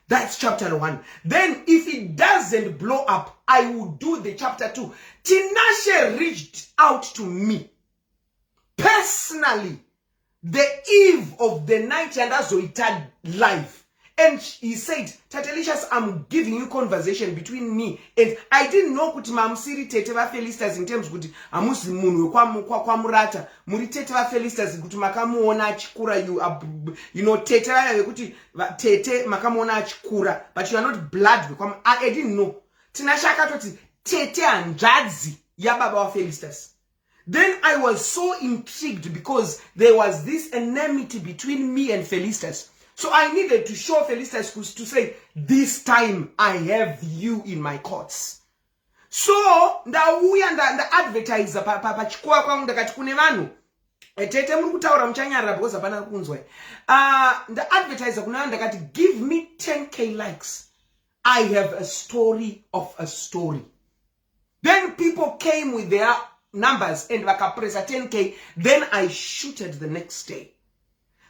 That's chapter 1. Then if it doesn't blow up, I will do the chapter 2. Tinashe reached out to me personally the eve of the night and azoita live. And he said, Tatelicious, I'm giving you conversation between me. And I didn't know kuti mamsiri Tete va Felicitas in terms kuti amusi munu kwa murata. Muri Tete va Felicitas kuti makamuona achikura you know Tete va kuti Tete makamuona achikura. But you are not blood. I didn't know. Tinashe akatoti Tete anjadzi ya baba wa Felicitas. Then I was so intrigued because there was this enmity between me and Felicitas. So I needed to show Felicitas to say, this time I have you in my courts. So, the advertiser, pachikua kwa ndakati kune vanu. Tete muri kutaura mchanyara because hapana kunzwe. The advertiser kuna ndakati, give me 10k likes. I have a story of a story. Then people came with their numbers and wakapresa 10k. Then I shooted the next day.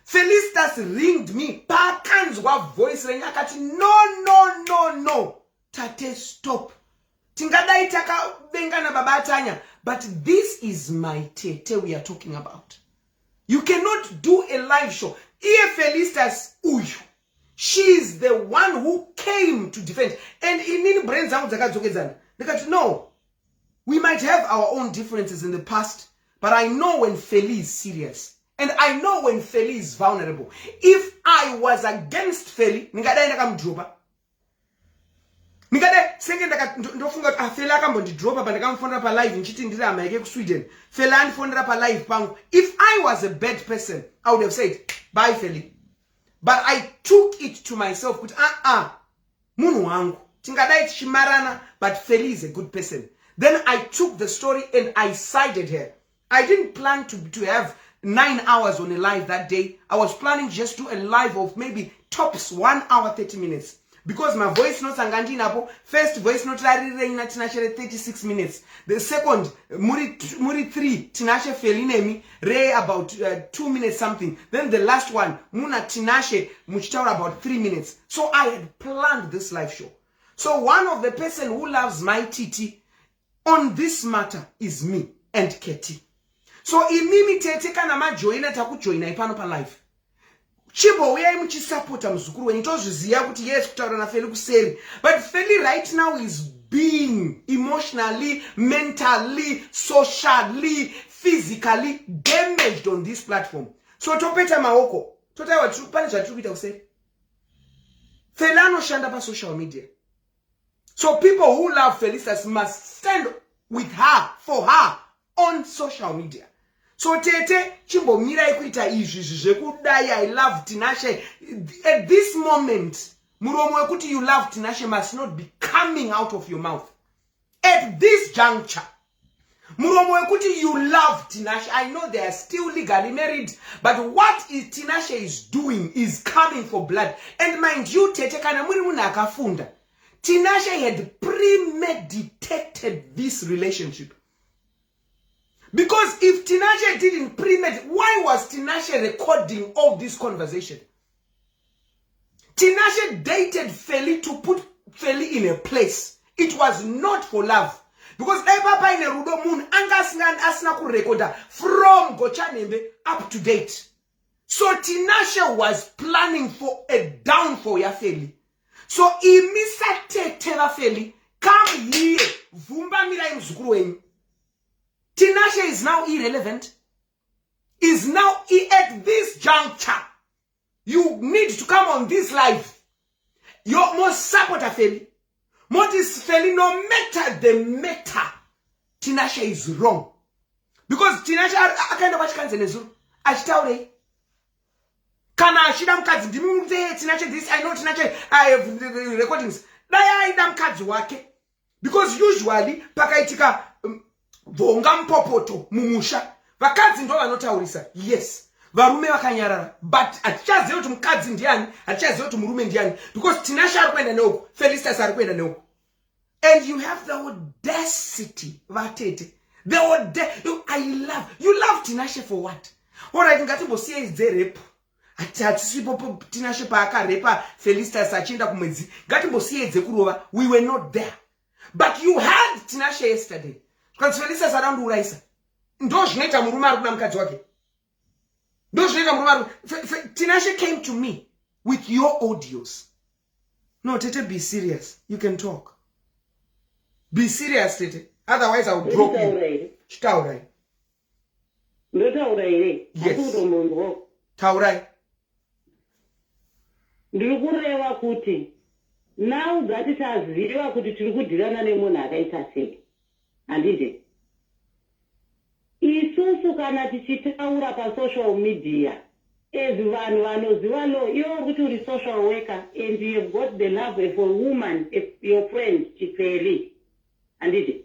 Felicitas ringed me. Pakanzwa voice renyakati, no. Tate, stop. tingadai takabengana baba atanya, but this is my Tete we are talking about. You cannot do a live show. Iye Felicitas uyu, she is the one who came to defend. And in brains no, we might have our own differences in the past, but I know when Feli is serious. And I know when Feli is vulnerable. If I was against Feli, ningadai ndakamdropa. Nikade senge ndofunga kuti afela akambondidropa pandakamfonera pa live nchiti ndiri amaike ku Sweden. Fela andifonera pa live pangu. If I was a bad person, I would have said bye Feli. But I took it to myself kuti munhu wangu tingadai tichimarana, but Feli is a good person. Then I took the story and I sided her. I didn't plan to have 9 hours on a live that day. I was planning just to do a live of maybe tops 1 hour 30 minutes. Because my voice notes angandinapo, first voice note raririna Tinashe 36 minutes. The second muri 3 Tinashe felinemi re about 2 minutes something. Then the last one muna Tinashe muchitaura about 3 minutes. So I had planned this live show. So one of the person who loves Mai Titi on this matter is me and Keti. So imimi Tete kana majoina takujoina ipano pa live. Chimbo uyai muchisupporta muzukuru wenyu tozviziva kuti yes kutaura na Feli kuseri, but Feli right now is being emotionally, mentally, socially, physically damaged on this platform. So topeta maoko totaiwa pane zvatiri kuita kuseri. Feli anoshanda pa social media. So people who love Felicitas must stand with her, for her, on social media. So Tete chimbo mirai kuita izvi zvekudai I love Tinashe. At this moment, muromo wekuti you love Tinashe must not be coming out of your mouth. At this juncture, muromo wekuti you love Tinashe. I know they are still legally married, but what is Tinashe is doing is coming for blood. And mind you, Tete kana muri munhu akafunda. Tinashe had premeditated this relationship. Because if Tinashe didn't premeditate, why was Tinashe recording all this conversation? Tinashe dated Feli to put Feli in a place. It was not for love. Because papa in a rudo moon asina ku recorder from Gochanembe up to date. So Tinashe was planning for a downfall ya Feli. So imisa Tete la Feli, come here, vumba mira mzukuru wenyu. Tinashe is now irrelevant. Is now at this juncture. You need to come on this live. You must support a Feli. What is Feli? No matter the matter, Tinashe is wrong. Because Tinashe akaenda pachikanze nezuru. Achitaure. Kana ashida mukadzi ndimumute Tinashe this, I know Tinashe, I have the recordings. Daya aida mukadzi wake. Because usually pakaitika vonga mpopoto mumusha vakadzi ndo vanotaurisa. Yes, varume vakanyarara, but atichaziva kuti mukadzi ndiani, atichaziva kuti murume ndiani, because Tinashe ari kuenda neuko, Felicitas ari kuenda neuko. And you have the audacity vatete, the audacity. You love Tinashe for what? Alright, ngatimbosiye idze rap. Atisipo Tinashe paakarepa Felicitas achienda kumwedzi. Ngatimbosiye idze kurova. We were not there. But you had Tinashe yesterday. Because Felicitas around uraisa. Ndo zvinoita murume ari kuna mukadzi wake. Ndo zvinoita murume ari. Tinashe came to me with your audios. No, Tete, be serious. You can talk. Be serious, Tete. Otherwise I will drop you. Taurai. Yes. Taurai. Ndirikureva kuti now ngatitaziva kuti tiri kudhirana nemunhu akaita sei. Handiti. Isusu kana tichitaura pasocial media, as vanhu vanoziva lo, iwo kuti uri social worker and you have got the love for a woman, your friend Chipeli. Handiti.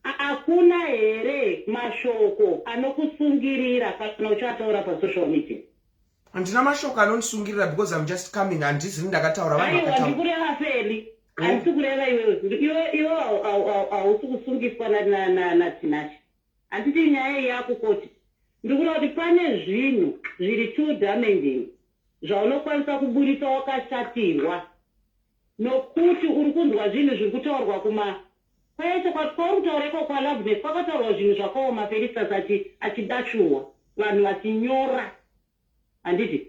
Hakuna here mashoko anokusungirira kana uchataura pasocial media. Handina mashoko anondisungirira because I'm just coming and ndizini ndakataura vanhu vakataura. Aiwa, ndikureva Feli. Handisi kureva iwe hausi kusungiswa na Tinashe. Handiti nyaya yako koti. Ndikuona kuti pane zvinhu zviri too damaging zvaunokwanisa kuburitsa wakashatirwa nokuti uri kunzwa zvinhu zviri kutaurwa kwaese kwauri kutaureko kwalavnes kwakataurwa zvinhu zvakaoma Felistas achidachurwa vanhu vachinyora handiti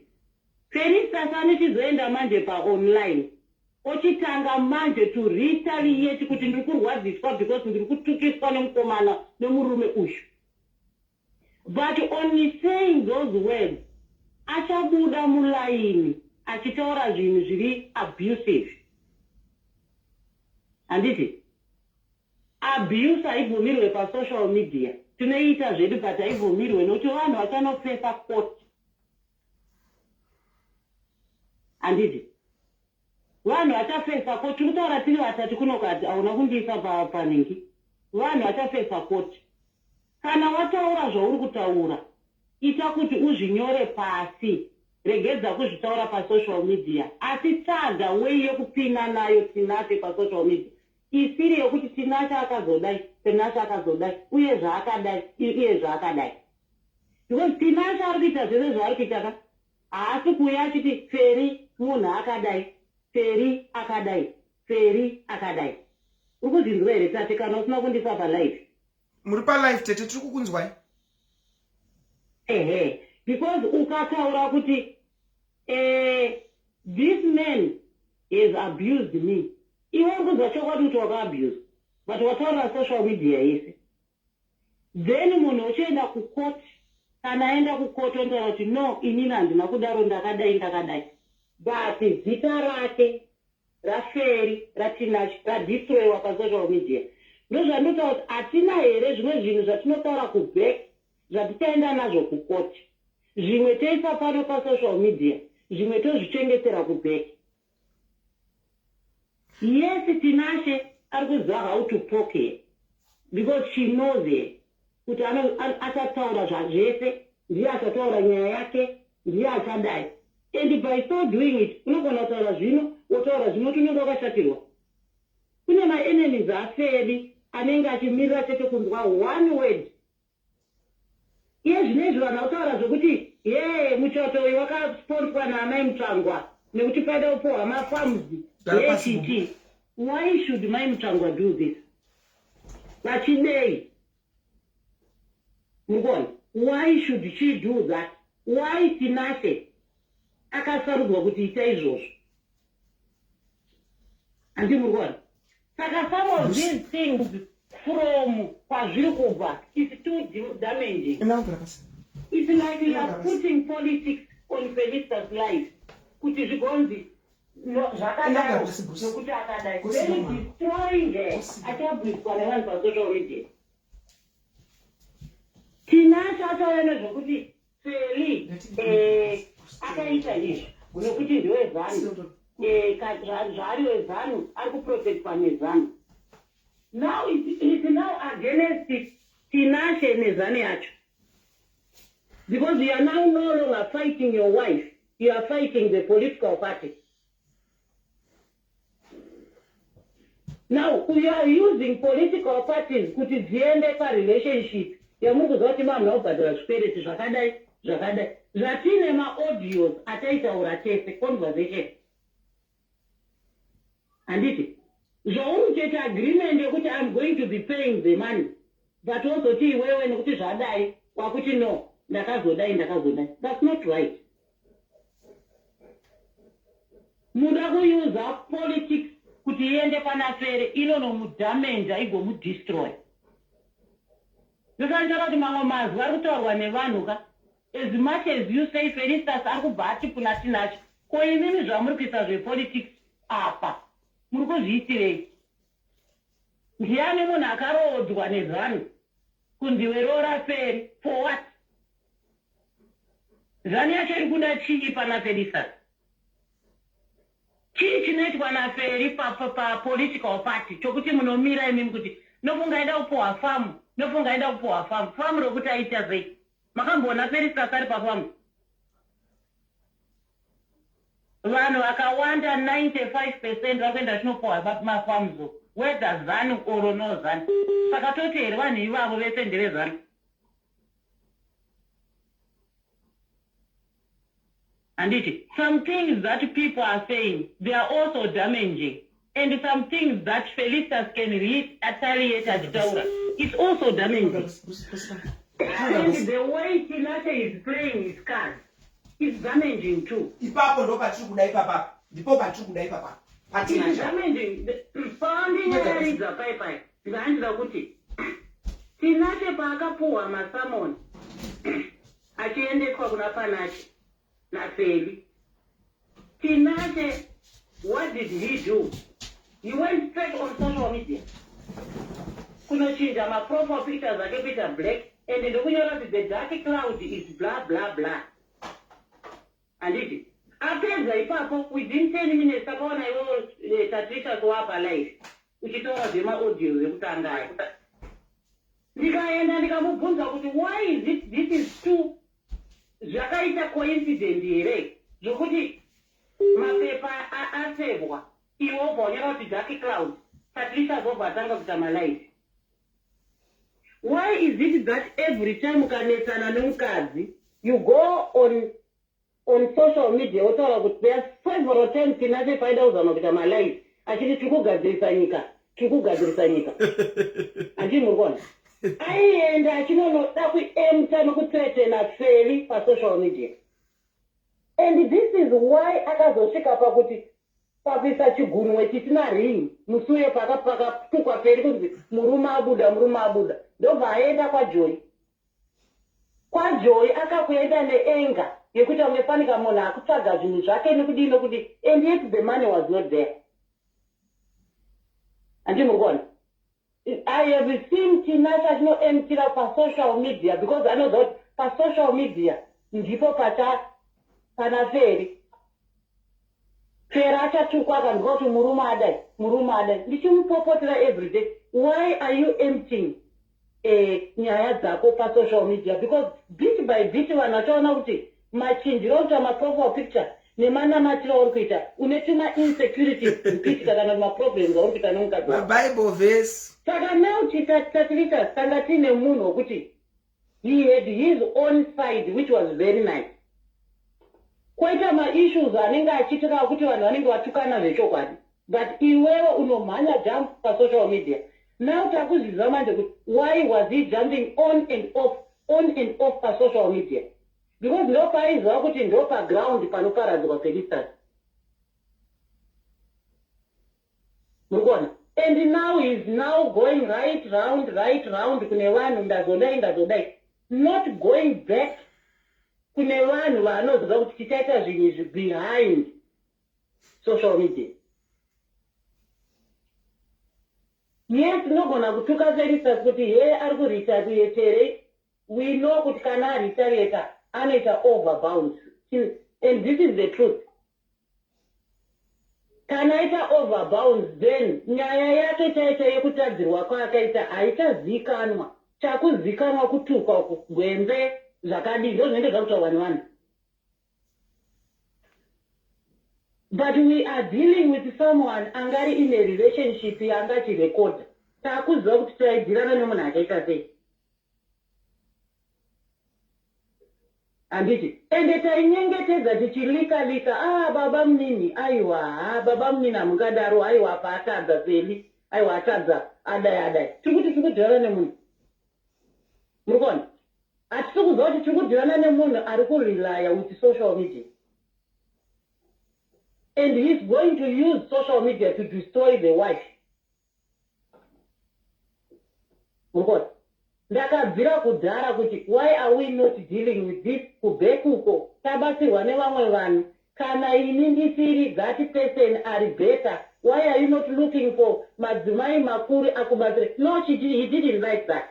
Felistas anochizoenda manje paonline ochitanga manje to retaliate kuti ndiri kurwadziswa because ndiri kutukiswa nemukomana nemurume uyu. But on saying those words achabuda mulaini achitaura zvinhu zviri abusive handiti abuse haibvumirwe pasocial media tinoita zvedu but haibvumirwe nokuti vanhu vachanopfesa koti handiti vanhu vachapfesa koti tiri kutaura tiri vatatu kunokati hauna kundiisa panhingi vanhu vachapfesa koti kana wataura zvauri kutaura ita kuti uzvinyore pasi regedza kuzvitaura pasocial media asi tsvaga wei yekupinda nayo Tinashe pasocial media isiri yokuti Tinashe akazodai Tinashe akazodai uye zvaakadai iye zvaakadai because Tinashe ari kuita zvese zvaari kuita haasi kuuya achiti Feri munhu akadai Feri akadai Feri akadai uri kuzvinzwa here Tate kana usina kundipa palive muri palive Tete tiri kukunzwai because ukataura kuti this man has abused me iwe uri kunzwa chokwadi kuti wakaabuse but wataura social media yese then munhu uchienda kukoti kana aenda kukoti ontaura kuti no inini handina kudaro ndakadai but zita rake raFeri raTinashe radistroyiwa pasocial media ndozvandotaura kuti hatina here zvimwe zvinhu zvatinotaura kuback zvatichaenda nazvo kukoti zvimwe toisa pano pasocial media zvimwe tozvichengetera kuback. Yes, Tinashe ari kuziva how to talk here because she knows it kuti achataura zvazvese ndiye achataura nyaya yake ndiye achadai and by so doing it unogona kutaura zvino wotaura zvino unenge wakashatirwa. Kune maenemies aFeri anenge achimirira chete kunzwa one word iye zvinezvi vanhu vakutaura zvokuti muchato uyu wakasponswa naMai Mutsvangwa nekuti paida kupohwa mafarms Tete. Why should Mai Mutsvangwa do this? Vachidei mukona, why should she do that? Why Tinashe akasarudzwa kuti ita izvozvo? Handi mukona. Saka some of these things from kwazviri kubva is too damaging. It's like you are putting politics on Felistas' life. Kuti zvigonzi zvakadaro nokuti akadai. Then destroying her achabviswa nevanhu pasocial media. Tinashe ataura nezvokuti Feri akaita izvi nokuti ndiwe ZANU. Zvari wezANU ari kuprotectwa nezANU. Now it's now against Tinashe nezANU yacho. Because you are now no longer fighting your wife, you are fighting the political party. Now, we are using political parties kuti dziende parelationship yamuri kuziva kuti vanhu vanobhadhara zvikwereti zvakadai zvatine maaudios ataitaura tese conversation handiti zvauri chete agreement yekuti I'm going to be paying the money but wozoti iwewe nekuti zvadai wakuti no ndakazodai. That's not right. Muda kuyuza politics kuti iende pana Feri inonomudamage igomudestroy. Ndosanjara kuti mamwe mazwi ari kutaurwa nevanhu ka as much as you say Felistas ari kubva atipuna Tinashe ko imimi zvamuri kuisa zvepolitics apa muri kuzviitirei? Ndiani munhu akarodzwa nezvanhu kundiwerora Feri for what? ZANU yacho iri kuda chii pana Felistas? Chii chinoitwa naFeri political party chokuti munomira imimi kuti nofunga aida kupohwa famu famu rokuti aita sei? Makamboona Felistas ari pafamu? Vanhu vakawanda 95% vakuenda chinopohwa mafamuzo whether ZANU or no ZANU. Saka toti here vanhu ivavo vese ndeve ZANU. And some things that people are saying, they are also damaging. And some things that Felicitas can retaliate at Taura, it's also damaging. And the way Tinashe is playing his cards is damaging too. It is damaging. Founding is a pipe. Tinashe pakapuwa masamon. Achiendeswa kuna Panache na Feli. Tinashe, what did he do? He went straight on social media. Kunochinja ma profile pictures ake Peter Black, and ndokunyora kuti the dark cloud is blah blah blah. And it apedza ipapo within 10 minutes akaona iwo Tatelicious wapa live uchitora zvema audio ekutanga. Ndikaenda ndikamubvunza kuti why is it this is too zvakaita coincident here zvokuti mapepa asevwa iwo bonyera kuti dark cloud Tatelicious obva atanga kuita malive. Why is it that every time ukanetsana nomukadzi you go on social media wotaura kuti there are several times Tinashe paida kuzama kuita malive achiti tikugadzirisa nyika andi murikona aienda achinonoda kuemta nokutretena Feli pasocial media. And this is why akazosvika pakuti pakuisa chigurumwe chisina ringi musuye pakatukwa Feli kuti murume abuda ndobva aenda kwaJoy akakuenda neenga yekuti amefanika munhu akutsvaga zvinhu zvake nekudii nokuti, and yet the money was not there. Andi murikona I have seen Tinashe achinoemtira pasocial media because I know that pasocial media ndipo pana Feri achatukwa akanzwa kuti murume adai ndichimupopotera everyday. Why are you emptying nyaya dzako pasocial media? Because bit by bit vanhu vachaona kuti machinjiro okuita maprofile picture nemanamatiro auri kuita unetima insecurities kuitika kana maproblems auri kuita nomukadzi wako. Bible verse. Saka now Tatelicious tanga tine munhu wekuti he had his own side which was very nice. Kwaita maissues anenge achiitika kuti vanhu vanenge vatukana zvechokwadi, but iwewe unomhanya jump pasocial media. Now takuzviziva manje kuti why was he jumping on and off pasocial media? Because ndopaiziva kuti ndopaground panoparadzwa Felicitas. Murikuona? And now he's now going right round kune vanhu ndazodai, not going back kune vanhu vanoziva kuti tichaita zvinhu izvi behind social media. Yes, tinogona kutuka Felicitas kuti he ari kuretaliatere. We know kuti kana aretaliata anoita overbounds, and this is the truth. Kana aita overbounds, then nyaya yake chaita yekutadzirwa kwaakaita haichazikanwa. Chakuzikanwa kutuka uku gwenze zvakadii ndo zvinenge zvakuita vanhu. But we are dealing with someone angari in a relationship yangachirekoda. Takuziva kuti taidzirana nemunhu akaita sei. Anditi ende tainyengetedza tichilika baba munini aiwa baba munini amungadaro aiwa paatadza Feli aiwa atadza adai tikuti tikudhirana nemunhu. Murikona hatisi kuziva kuti tikudhirana nemunhu ari kurelaya with social media, and he's going to use social media to destroy the wife. Murikona ndakabvira kudhara kuti why are we not dealing with this kubhekuko tabatsirwa nevamwe vanhu. Kana ini ndisiri that person ari better, why are you not looking for madzimai makuru akubatsire? No, he didn't like that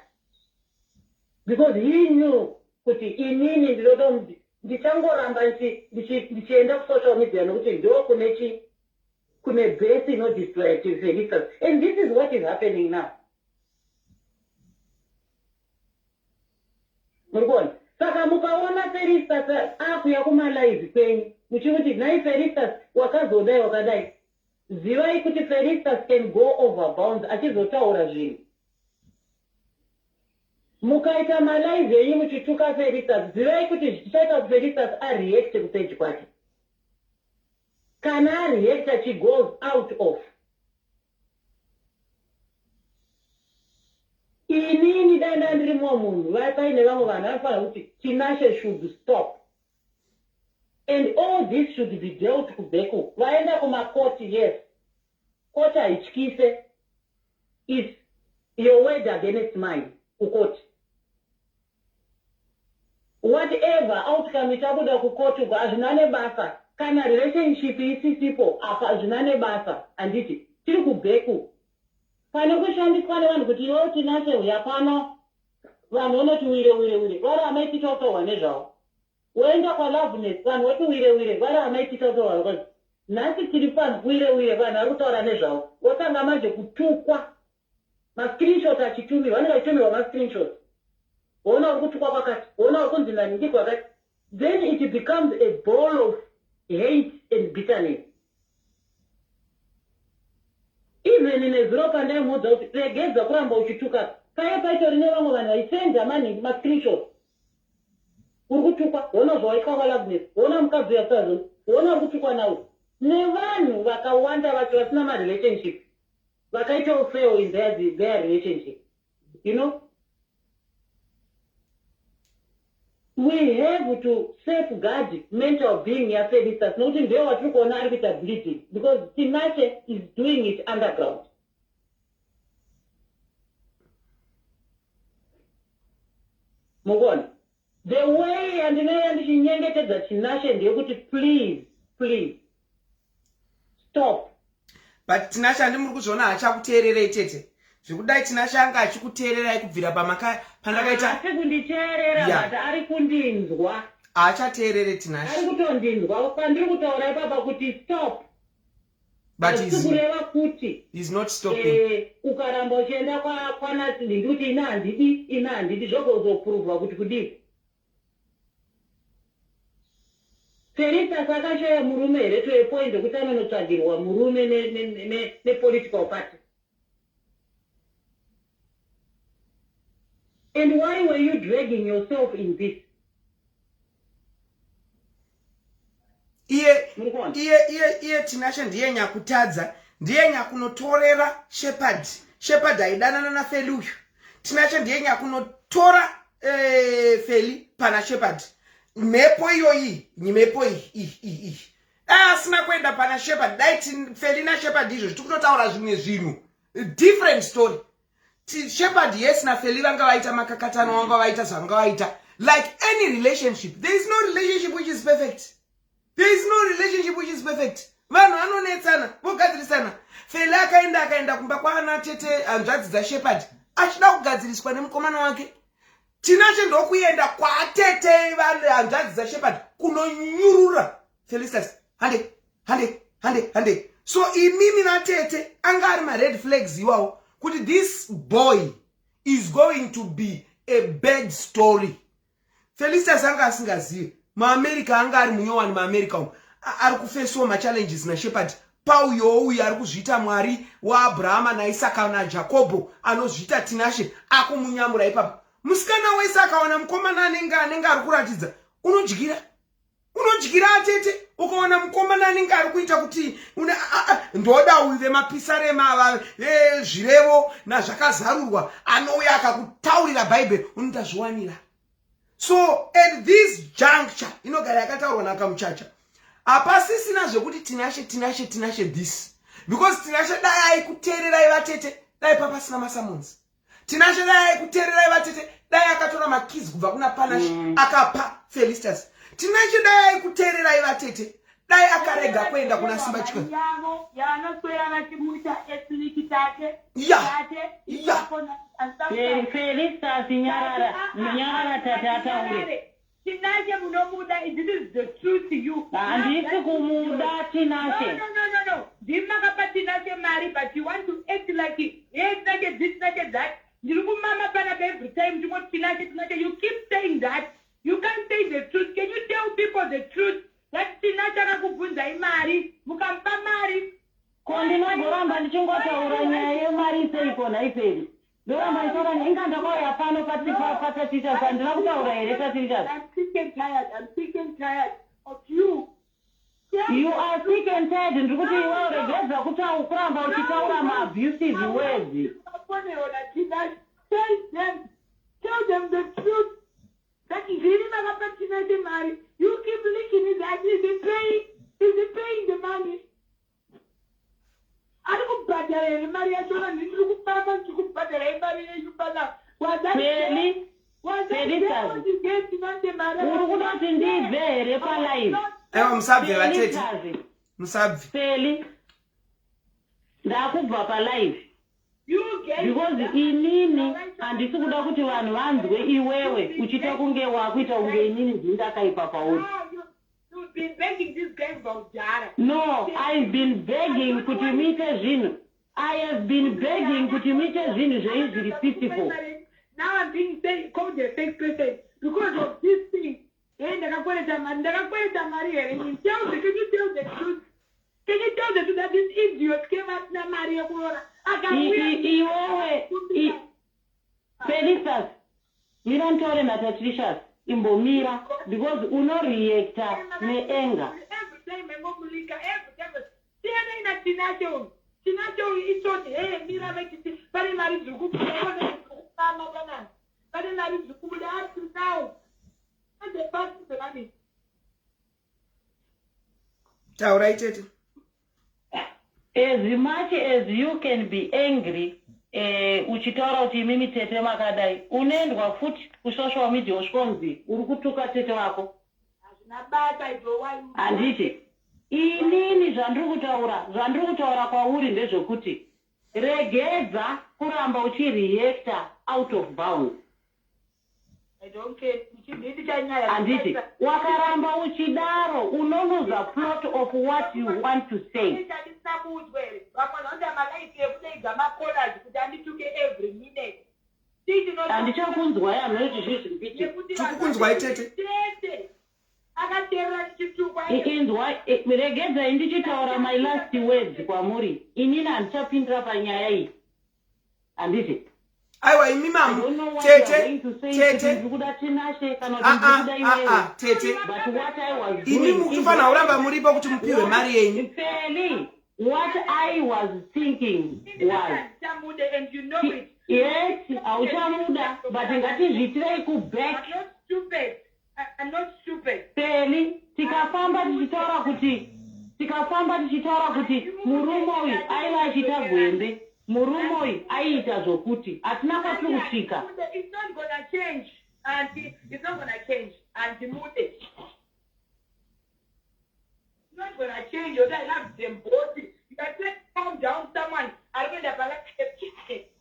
because he knew kuti inini ndichangoramba ndichienda kusocial media nokuti ndo kune base inodestroy Felicitas, and this is what is happening now. Murikona saka mukaona Felicitas akuya kumalive kwenyu muchikuti nhai Felicitas wakazodai wakadai, zivai kuti Felicitas can go over bounds achizotaura zvinhu. Mukaita malive yenyu muchituka Felicitas, zivai kuti zvichaita kuti Felicitas areact kupage kwake. kana reactor she goes out of. Inini danda ndiri munhu vapaine vamwe vanhu vanofanira kuti Tinashe should stop. And all this should be dealt kubeko. Vaenda kumakoti, yes. Koti haityise. It's your word against mine. Kukoti. Whatever outcome ichabuda kukoti hazvina nebasa. Kana relationship isisipo apa hazvina nebasa. Anditi tiri kubeko. Pane kushandiswa nevanhu kuti iwe Tinashe uya pano vanhu vanoti wire vari amaititautaurwa nezvavo. Woenda kwaLoveness vanhu voti wire vari amaititautaurwa because nhasi tiri pano wire vanhu vari kutaura nezvavo. Wotanga manje kutukwa mascreenshot achitumirwa vanenge vachitumirwa mascreenshot. Woona uri kutukwa kwakati, woona uri kunzi ndandiki kwakati. Then it becomes a ball of hate and bitterness. Even nezuro pandaimuudza kuti regedza kuramba uchituka. Kaya paitori nevamwe vanhu vaisenda maningi mascreenshot. Uri kutukwa, woona zvawaitwa kwaLoveness, woona mukadzi yasazo, woona uri kutukwa nawo. Nevanhu vakawanda vacho vasina marelationship. Vakaita fail in their relationship. You know? We have to safeguard mental being yaFelistas. Nokuti ndiyo watiri kuona ari kuita bleeding. Because Tinashe is doing it underground. Mugoni. The way andichinyengetedza Tinashe ndeyekuti please stop. But Tinashe handimuri kuzviona hachakuteererei Tete. Zvekudai Tinashe anga achikuteererai kubvira pandakaita. Haasi kunditeerera but ari kundinzwa. Haachateerere Tinashe. Ari kutondinzwa pandiri kutaura ipapa kuti stop. But kureva kuti he's not stopping. Ukaramba uchienda kwanasi ndikuti ina handidi zvokuzopruvwa kuti kudii. Felistas akashaya murume here to a point yekuti anonotsvagirwa murume nepolitical party. And why were you dragging yourself in this? Iye Tinashe ndiye nyakutadza, ndiye nyakunotorera Shepherd aidanana naFeli uyu. Tinashe ndiye nyakunotora Feli pana Shepherd. Mhepo iyoyi, mhepo iyi. Asina kuenda pana Shepherd, dai Feli naShepherd izvo tikutotaura zvimwe zvinhu. Different story. Shepherd yes na Feli vanga vaita makakatano vanga vaita zvanga vaita. Like any relationship, there is no relationship which is perfect. Vanhu vanonetsana, vogadzirisana. Feli akaenda kumba kwaana Tete hanzvadzi dzaShepherd. Achida kugadziriswa nemukomana wake. Tinashe ndokuenda kwaTete vanhu hanzvadzi dzaShepherd kunonyurura Felistas. Hande. So imimi naTete anga ari ma-red flags iwawo kuti this boy is going to be a bad story. Felistas anga asingazivi. MaAmerica anga ari munyowani maAmerica umu. Ari kufesawo ma-challenges naShepherd. Pauyo uyu ari kuzviita mwari waAbrahama naIsaka naJakobho anozviita Tinashe akumunyamura ipapo. Musikana wese akaona mukomana anenge ari kuratidza unodyira Tete. Ukaona mukomana anenge ari kuita kuti ndoda uyu vemapisarema zvirevo nazvakazarurwa anouya akakutaurira bhaibheri unotazviwanira. So at this juncture inogara yakataurwa nakamuchacha hapasisina zvekuti Tinashe this, because Tinashe dai aikuteererai vaTete dai papasina masamonzi. Tinashe dai aikuteererai vaTete dai akatora makizi kubva kuna Panache akapa Felistas. Tinashe dai aikuteererai vaTete dai akarega kuenda kuna Simba Chikwezi. Felistas nyarara Tete. Tinashe munomuda, this is the truth to you. Handisi kumuda Tinashe. No. Dimakapa Tinashe marry, but you want to act like it. Yes, like this, like that. You mama pana every time you want Tinashe. You keep saying that. You can't say the truth. Can you tell people the truth? That Tinashe nakubvunza imari, mukampa mari. Kondina goramba ndichingotaura nyaya yemari seikona iperi. Doramba isora inganda kwaya pano pataticha sandina kutaura here taticha. I'm sick and tired of you You are sick and tired and kuti iwe regedza kuramba uchitaura ma-abusive words. Tell them the truth. That is really my money. You keep licking his ass. Is he paying the money? I don't bother Maria Jola. You look Papa to bother everybody. You bother. Was that really? Was that what you get to not the matter? Uri not indeed very polite. Msabve vatete. Msabve. Feli. Ndakubva palive. Because inini handisi kuda kuti vanhu vanzwe iwewe uchita kunge wakuita kunge inini ndindakaipa pauri. You've been begging this guy about Jara. No, I've been begging kuti muite zvinhu. I have been begging kuti muite zvinhu zveizviri peaceful. Now I'm being called a fake person because of this thing. Can you tell the truth? Can you tell the truth that this idiot came out na Maria Kurora? Felicitas, you don't tell him that Tatelicious imbomira because uno reacta me anger. Every time I go Mulika, every time Tinashe, it's on hey, Mira make it very married to go to now. And the past is the money. Right, Tete. As much as you can be angry, uchitaura kuti mimi Tete makadai, unoendwa futi kusocial media uskonzi, uri kutuka Tete wako. Handiti, inini zvandiri kutaura kwauri ndezvekuti regedza kuramba uchireacta out of bounds. I don't care. Handiti, wakaramba uchidaro unonuza plot of what you want to say. Handichakunzwa yanoti zvizvipiti. Tikukunzwa Tete. Inzwa regedza indichitaura my last words kwamuri. Inini handichapindira panyaya iyi. Handiti. Aiwa imi mamu Tete Tete imi mukufana uramba muripo kuti mupiwe mari yenyu. What I was thinking was yes, auchamuda but ngatizvitirei kuback. I'm not stupid. Feli, tikafamba tichitaura kuti murume uyu aiva achita gwembe. Murume uyu aiita zvokuti hatina kwatiri kusvika. It's not gonna change and it's not gonna change and Mude. It's not gonna change. You don't have them both. You can just calm down someone. I'm going to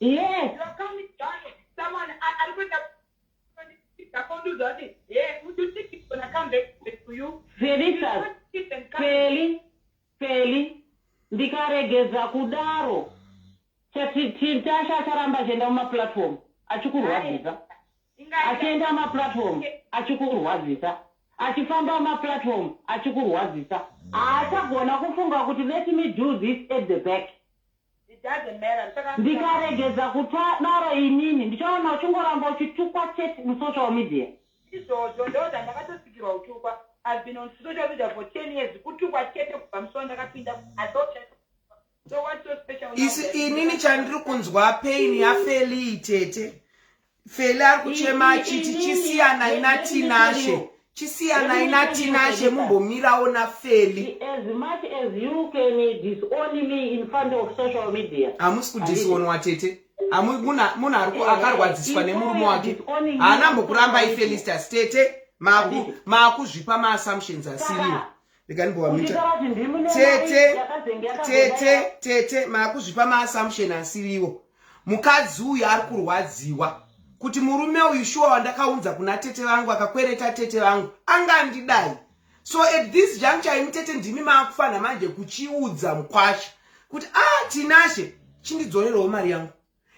yes. You're coming down someone. I'm going to do that. Yeah, would you think it's gonna come back to you? Feli, ndikaregedza kudaro. Tinashe acharamba achienda mumaplatform achikurwadzisa. Achienda mumaplatform achikurwadzisa. Achifamba mumaplatform achikurwadzisa. Haachagona kufunga kuti let me do this at the back. It doesn't matter. Ndikaregedza kudaro inini ndichaona uchingoramba uchitukwa Tete musocial media. I've been on social media for 10 years. So what's so special? Inini chandiri kunzwa pain ya Feli Tete. Feli ari kuchema chiti chisiyana ina Tinashe. Chisiyana ina Tinashe mumbomirawo na Feli. As much as you can disown me in front of social media. Hamusi kudisownwa Tete. Muna akarwadziswa nemurume wake. Haana mbokuramba iFelicitas Tete. Makuzvipa ma-assumptions asiriwo. Tete makuzvipa ma-assumption asiriwo. Mukadzi uyu ari kurwadziwa kuti murume uyu shuwa wandakaunza kuna Tete vangu akakwereta Tete vangu angandidai. So at this juncture imi Tete ndimi maakufana manje kuchiudza mukwasha kuti Tinashe chindidzonerewo mari yangu.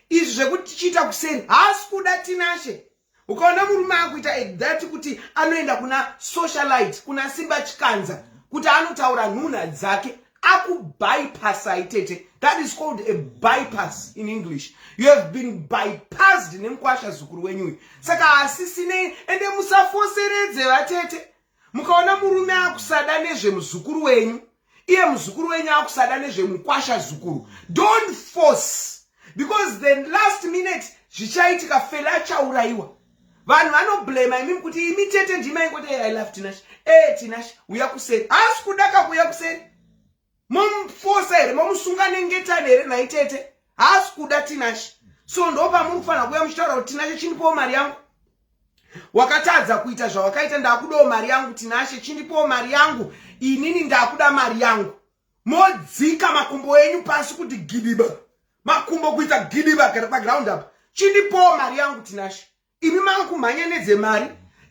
Izvi zvekuti tichiita kuseri haasi kuda Tinashe. Ukaona murume akuita that kuti anoenda kuna socialite kuna Simba Chikanza kuti anotaura nhuna dzake akubypassa Tete. That is called a bypass in English. You have been bypassed nemukwasha zukuru wenyu. Saka asisinei ende musafoseredze vatete. mukaona murume akusada nezvemuzukuru wenyu, iye muzukuru wenyu akusada nezvemukwasha zukuru, don't force, because the last minute zvichaitika fela achauraiwa. Vanhu vanoblame imi kuti imi Tete ndimaingoti I love Tinashe. Tinashe uya kuseri. Asi kudaka kuya kuseri. Momforce here, momusunga nengetani here naye Tete. Asi kuda Tinashe. So ndopa mukufana kuya muchitaura kuti Tinashe chindipo mari yangu. Wakatadza kuita zvawakaita, ndakudawo mari yangu Tinashe, chindipo mari yangu. Inini ndakuda mari yangu. Modzika makumbo enyu pasi kuti gidiba. Makumbo kuita gidiba pa ground up. Chindipo mari yangu Tinashe. Imi makumhanya nedzemari,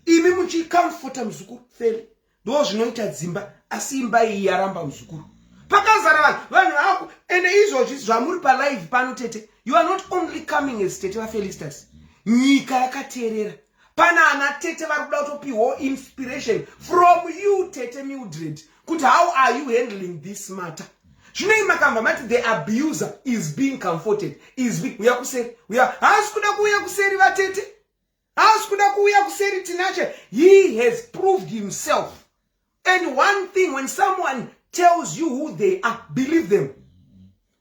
imi muchikamfota muzukuru fele. Ndo zvinoita dzimba, asi imba iyi yaramba muzukuru. Pakazara vanhu vako, ende izvozvi zvamuri palive pano Tete, you are not only coming as Tete vaFelistas. Nyika yakateerera. Pana ana Tete vari kuda kutopiwa inspiration from you Tete Mildred. Kuti how are you handling this matter? Zvinei makamba mati the abuser is being comforted, is being uya kuseri, uya hasi kuda kuuya kuseri vaTete. As kuda kuuya kuseri Tinashe, he has proved himself. And one thing, when someone tells you who they are, believe them.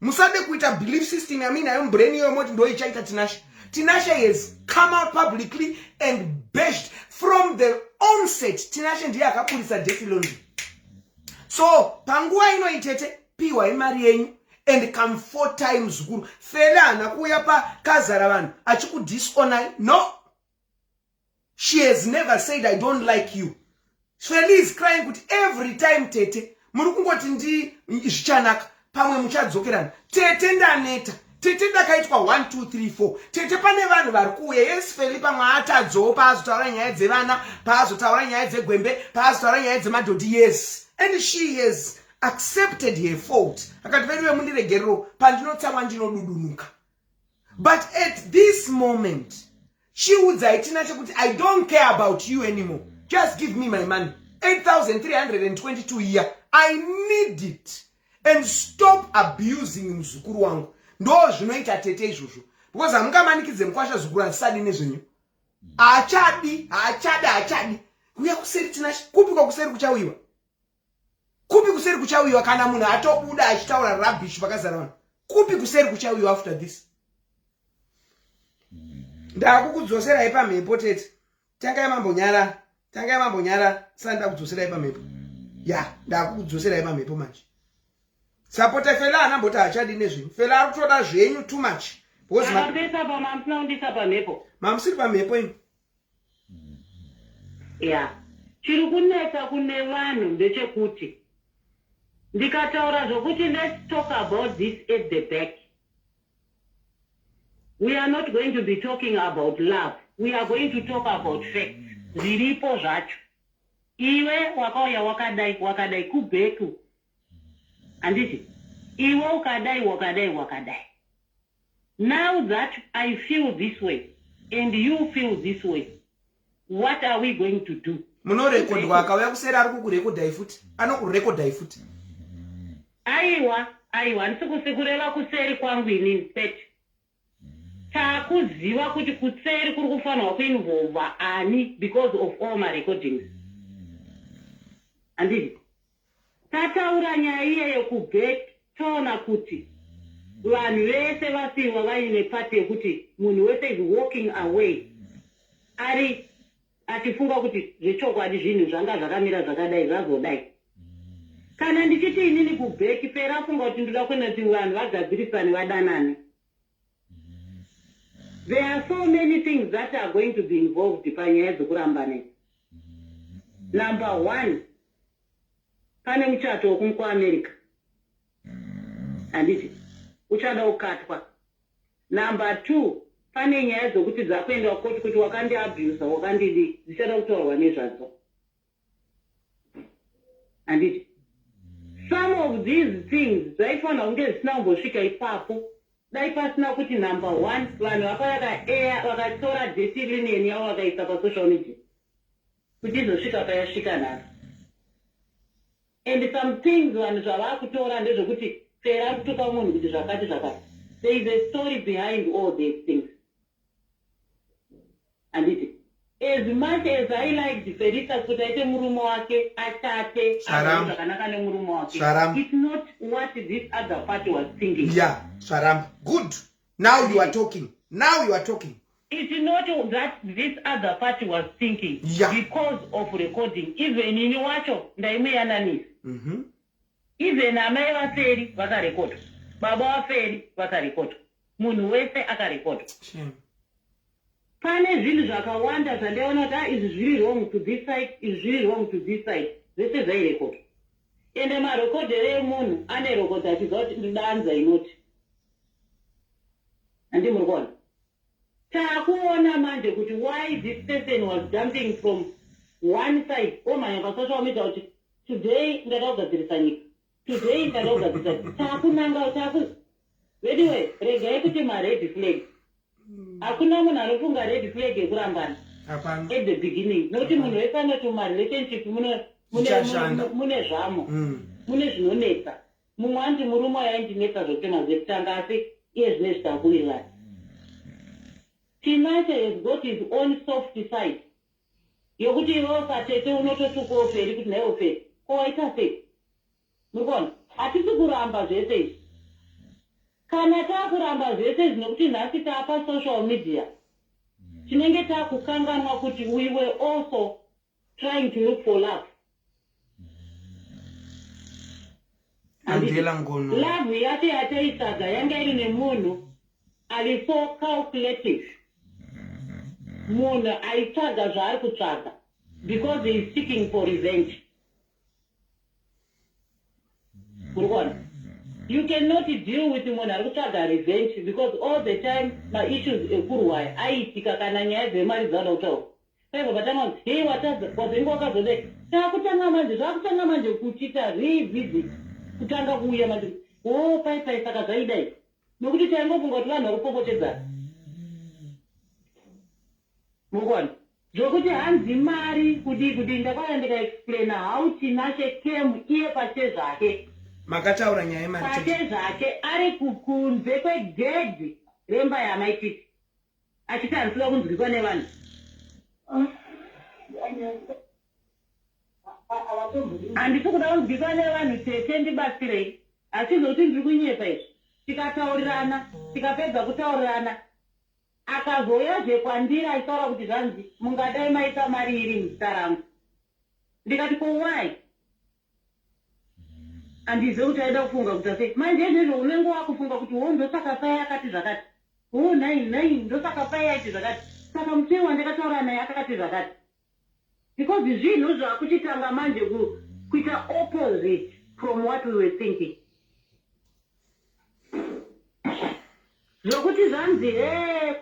Musade kuita belief system yamina yo brain yo moti ndo ichaita Tinashe. Tinashe has come out publicly and bashed from the onset. Tinashe ndiye akapurisa dirty laundry. So panguwa ino itete piwa imari yenyu and comfort time zukuru. Fela anakuya pa kazara vanhu achikudishonor. No. She has never said I don't like you. Feli is crying with every time Tete. Murukungoti ndi zvichanaka. Pamwe muchadzokerana. Tete ndaneta. Tete ndakaitwa 1 2 3 4. Tete pane vanhu vari kuuya. Yes Feli pamwe atadzowo paazotaura nyaya dzevana, paazotaura nyaya dzegwembe, paazotaura nyaya dzemadhodhi. Yes. And she has accepted her fault. Akati veriwe mundiregerero pandinotsamwa ndinodudunuka. But at this moment, she would say, Tinashe, I don't care about you anymore. Just give me my money. 8,322 a year. I need it. And stop abusing muzukuru wangu. Ndo zvinoita Tete izvozvo. Because amungamaniki mukwasha zukuru asadi nezvenyu. Achadi. Kuya kuseri Tinashe. Kupi kwa kuseri kuchawiwa? Kupi kuseri kuchawiwa kana munhu atobuda achitaura rubbish pakazara vanhu? Kupi kuseri kuchawiwa after this? Ndakukudzosera ipamhepo Tete. Tangai mambonyara, sanda kudzosera ipamhepo. Ya, ndakukudzosera ipamhepo manje. Sapota Fela anamboti achadi nezvinhu. Fela ari kutoda zvenyu too much. Because mamsiri pamhepo imi. Ya. Chiri kunetsa kune vanhu ndechekuti ndikataura zvokuti let's talk about this at the back. We are not going to be talking about love. We are going to talk about facts. Zviripo zvacho. Iwe wakauya wakadai kubheku. Anditi, iwe wakadai. Now that I feel this way and you feel this way, what are we going to do? Munorekodwa akauya kuseri ari kukurekodhai futi. Anokurekodhai futi. Aiwa, ndisikureva kuseri kwangu inini Tete. Takuziva kuti kuseri kuri kufanirwa kuinvolva ani because of all my recordings. Anditi, tataura nyaya iyeyo kubek taona kuti vanhu vese vasiwa vaine pati yekuti munhu wese is walking away ari atifunga kuti zvechokwadi zvinhu zvanga zvakamira zvakadai zvazodai. Kana ndichiti inini kubheki pera afunga kuti ndoda kuenda kuti vanhu vagadzirisane vadanane. There are so many things that are going to be involved panyaya dzokurambana. Number 1, pane muchato wokunu kuAmerica. Handiti, uchada ukatwa. Number 2, pane nyaya dzokuti dzakuenda koti kuti wakandi abuse wakandidi dzichada kutaurwa nezvadzo. Handiti, some of these things zvaifanira kunge zvisina kumbosvika ipapo. Dai pasina kuti number 1 vanhu vakatora dirty linen yavo vakaisa pasocial media kuti izosvika payasvika nhasi. And some things vanhu zvavakutora ndezvekuti Fera ari kutuka munhu kuti zvakati. There is a story behind all these things. Anditi, as much as I liked Felicitas kuti aite murume wake atate zvakanaka nemurume wake, it's not what this other party was thinking. Yeah, Sharam. Good. Now you are talking. It's not that this other party was thinking because of recording. Even in Wacho, Daimeyananis. Even Amay Waseri, Vakarekoto. Baba Waferi, Vakarekoto. Munhu wese akarekoto. Pane zvinhu zvakawanda zvandaona kuti is really wrong to this side, is really wrong to this side. Zvese zvairekoto. Ende marekodhere emunhu ane rekoto achiziva kuti ndidanza inoti. Handi muri kuona. Takuona manje kuti why this person was jumping from one side. Omanya pasocial media kuti today ndada kugadzirisa nyika. Today ndada kugadzirisa. Takunanga. Anyway, regai kuti ma-red flag. Hakuna munhu anofunga red flag yekurambana. At the beginning. Nokuti munhu wese anoti muma-relationship mune zvamo. Mune zvinonetsa. Mumwe anti murume yaindinetsa zvokuti mazekutanga asi iye zvine zvitakuwirirana. Tinashe has got his own soft side. Yokuti iwewe katete unototuka oferi kuti naye oferi. Ko waita sei? Murikuona? Hatisi kuramba zvese izvi. Kana takuramba zvese zvinokuti nhasi taapa social media, tinenge takukanganwa kuti we were also trying to look for love. Love yati yataitsaga yanga iri nemunhu ali so calculative. Munhu aitsvaga zvaari kutsvaga because he is seeking for revenge. Kurikuona? You cannot deal with munhu ari kutsvaga revenge because all the time my issues ekurwaya aitika kana nyaya dzemari dzada kutaura. Saka patama kuti hey wazenge wakazodai. Takutanga manje kuchita revisit kutanga kuuya manje. Oh pai saka zvaidai. Nokuti taingofunga kuti vanhu vari kupopotedzana. Mukona. Zvokuti hanzi mari kuti ndakwaya ndikaexplaina how Tinashe came iye pache zvake. Makataura nyaya yemari pache zvake ari kunze kwegedhi remba yaMai Titi. Achitarisira kunzwikwa nevanhu. Handisi kuda kunzwikwa nevanhu Tete ndibatsirei. Asi zvokuti ndiri kunyepa izvi. Tikataurirana, tikapedza kutaurirana. Akazoyazve kwandiri aitaura kuti zvanzi mungadai maita mari iri muzita rangu. Ndikati ko why? Handizivi kuti aida kufunga kuti ase manje nezvo unenge wakufunga kuti ndosaka pai akati zvakati. Nai ndosaka pai aiti zvakati. Saka mutewa wandakataura naye akati zvakati. Because zvinhu zvakuchitanga manje kuita opposite from what we were thinking. Zvokuti zvanzi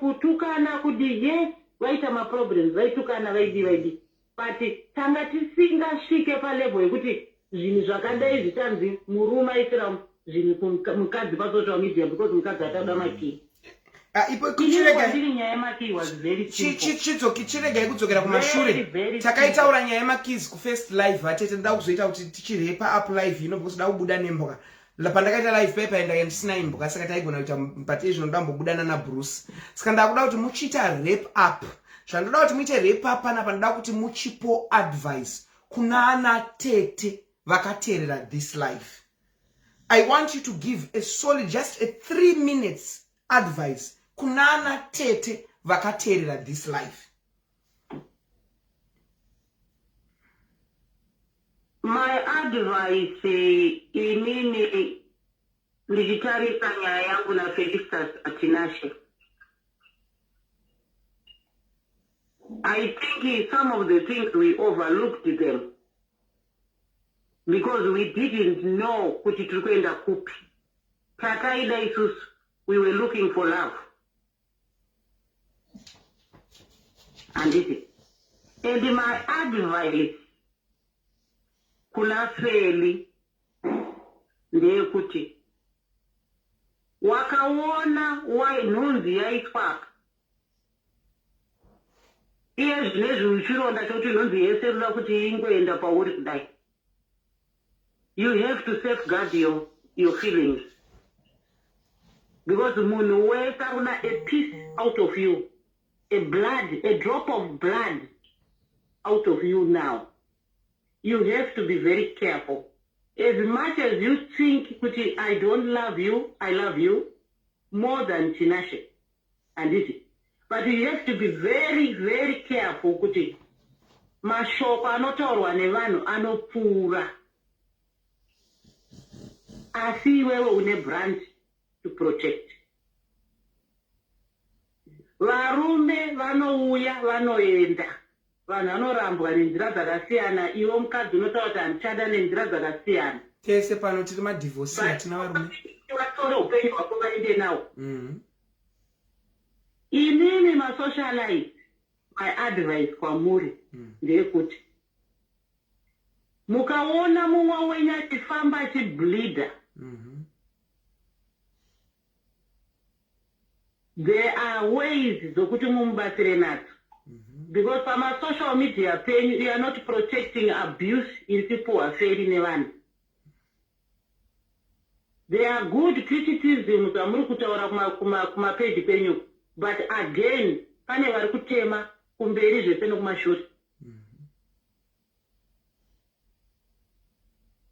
kutukana kudi yes vaita maproblems vaitukana vaidi. But tanga tisingasvike palevel yekuti zvinhu zvakadai zvichanzi murume aisira zvinhu mukadzi pasocial media because mukadzi atauda makii. Chiregai kudzokera kumashure. Takaitaura nyaya yemakeys kufirst live vatete nda kuzoita kuti tichirepa up live because da kubuda nemboka. Pandakaita live paper enda ndisina imboka saka taigona kuita pati zvino ndambobudana naBruce. Saka ndakuda kuti muchita rap up. Zvandoda kuti muite rap up panapa ndoda kuti muchipo advice kuna ana Tete vakateerera this life. I want you to give a solid just a 3 minutes advice kuna ana Tete vakateerera this life. My advice inini ndichitarisa nyaya yangu na Felicitas Tinashe. I think some of the things we overlooked them because we didn't know kuti tiri kuenda kupi. Takaida isusu, we were looking for love. And this is. And my advice kuna Feli ndeyekuti wakaona nhunzi yaitwaka iye zvinezvi uchironda chokuti nhunzi yese ruda kuti ingoenda pauri kudai. You have to safeguard your feelings because munhu wese akuna a piece out of you a drop of blood out of you now. You have to be very careful. As much as you think, Kuti, I don't love you, I love you more than Tinashe and Tete. But you have to be very, very careful, Kuti. Mashoko anotaurwa nevanhu anopfuura. Asi wewe une brand to protect. Varume vanouya vanoenda. Vanhu vanorambwa nenzira dzakasiyana. Iwe mukadzi unotaura kuti handichada nenzira dzakasiyana. Tese pano tiri madivorce hatina varume. Vatore upenyu hwako vaende nawo. Inini masocialite, my advice kwamuri ndeyekuti mukaona mumwe wenyu achifamba achibleeda, there are ways dzokuti mumubatsire nadzo. Because pama social media penyu, you are not protecting abuse in people aferi nevanhu. There are good criticisms amuri kutaura kumapage penyu, but again pane vari kutema kumberi zvese nokumashure.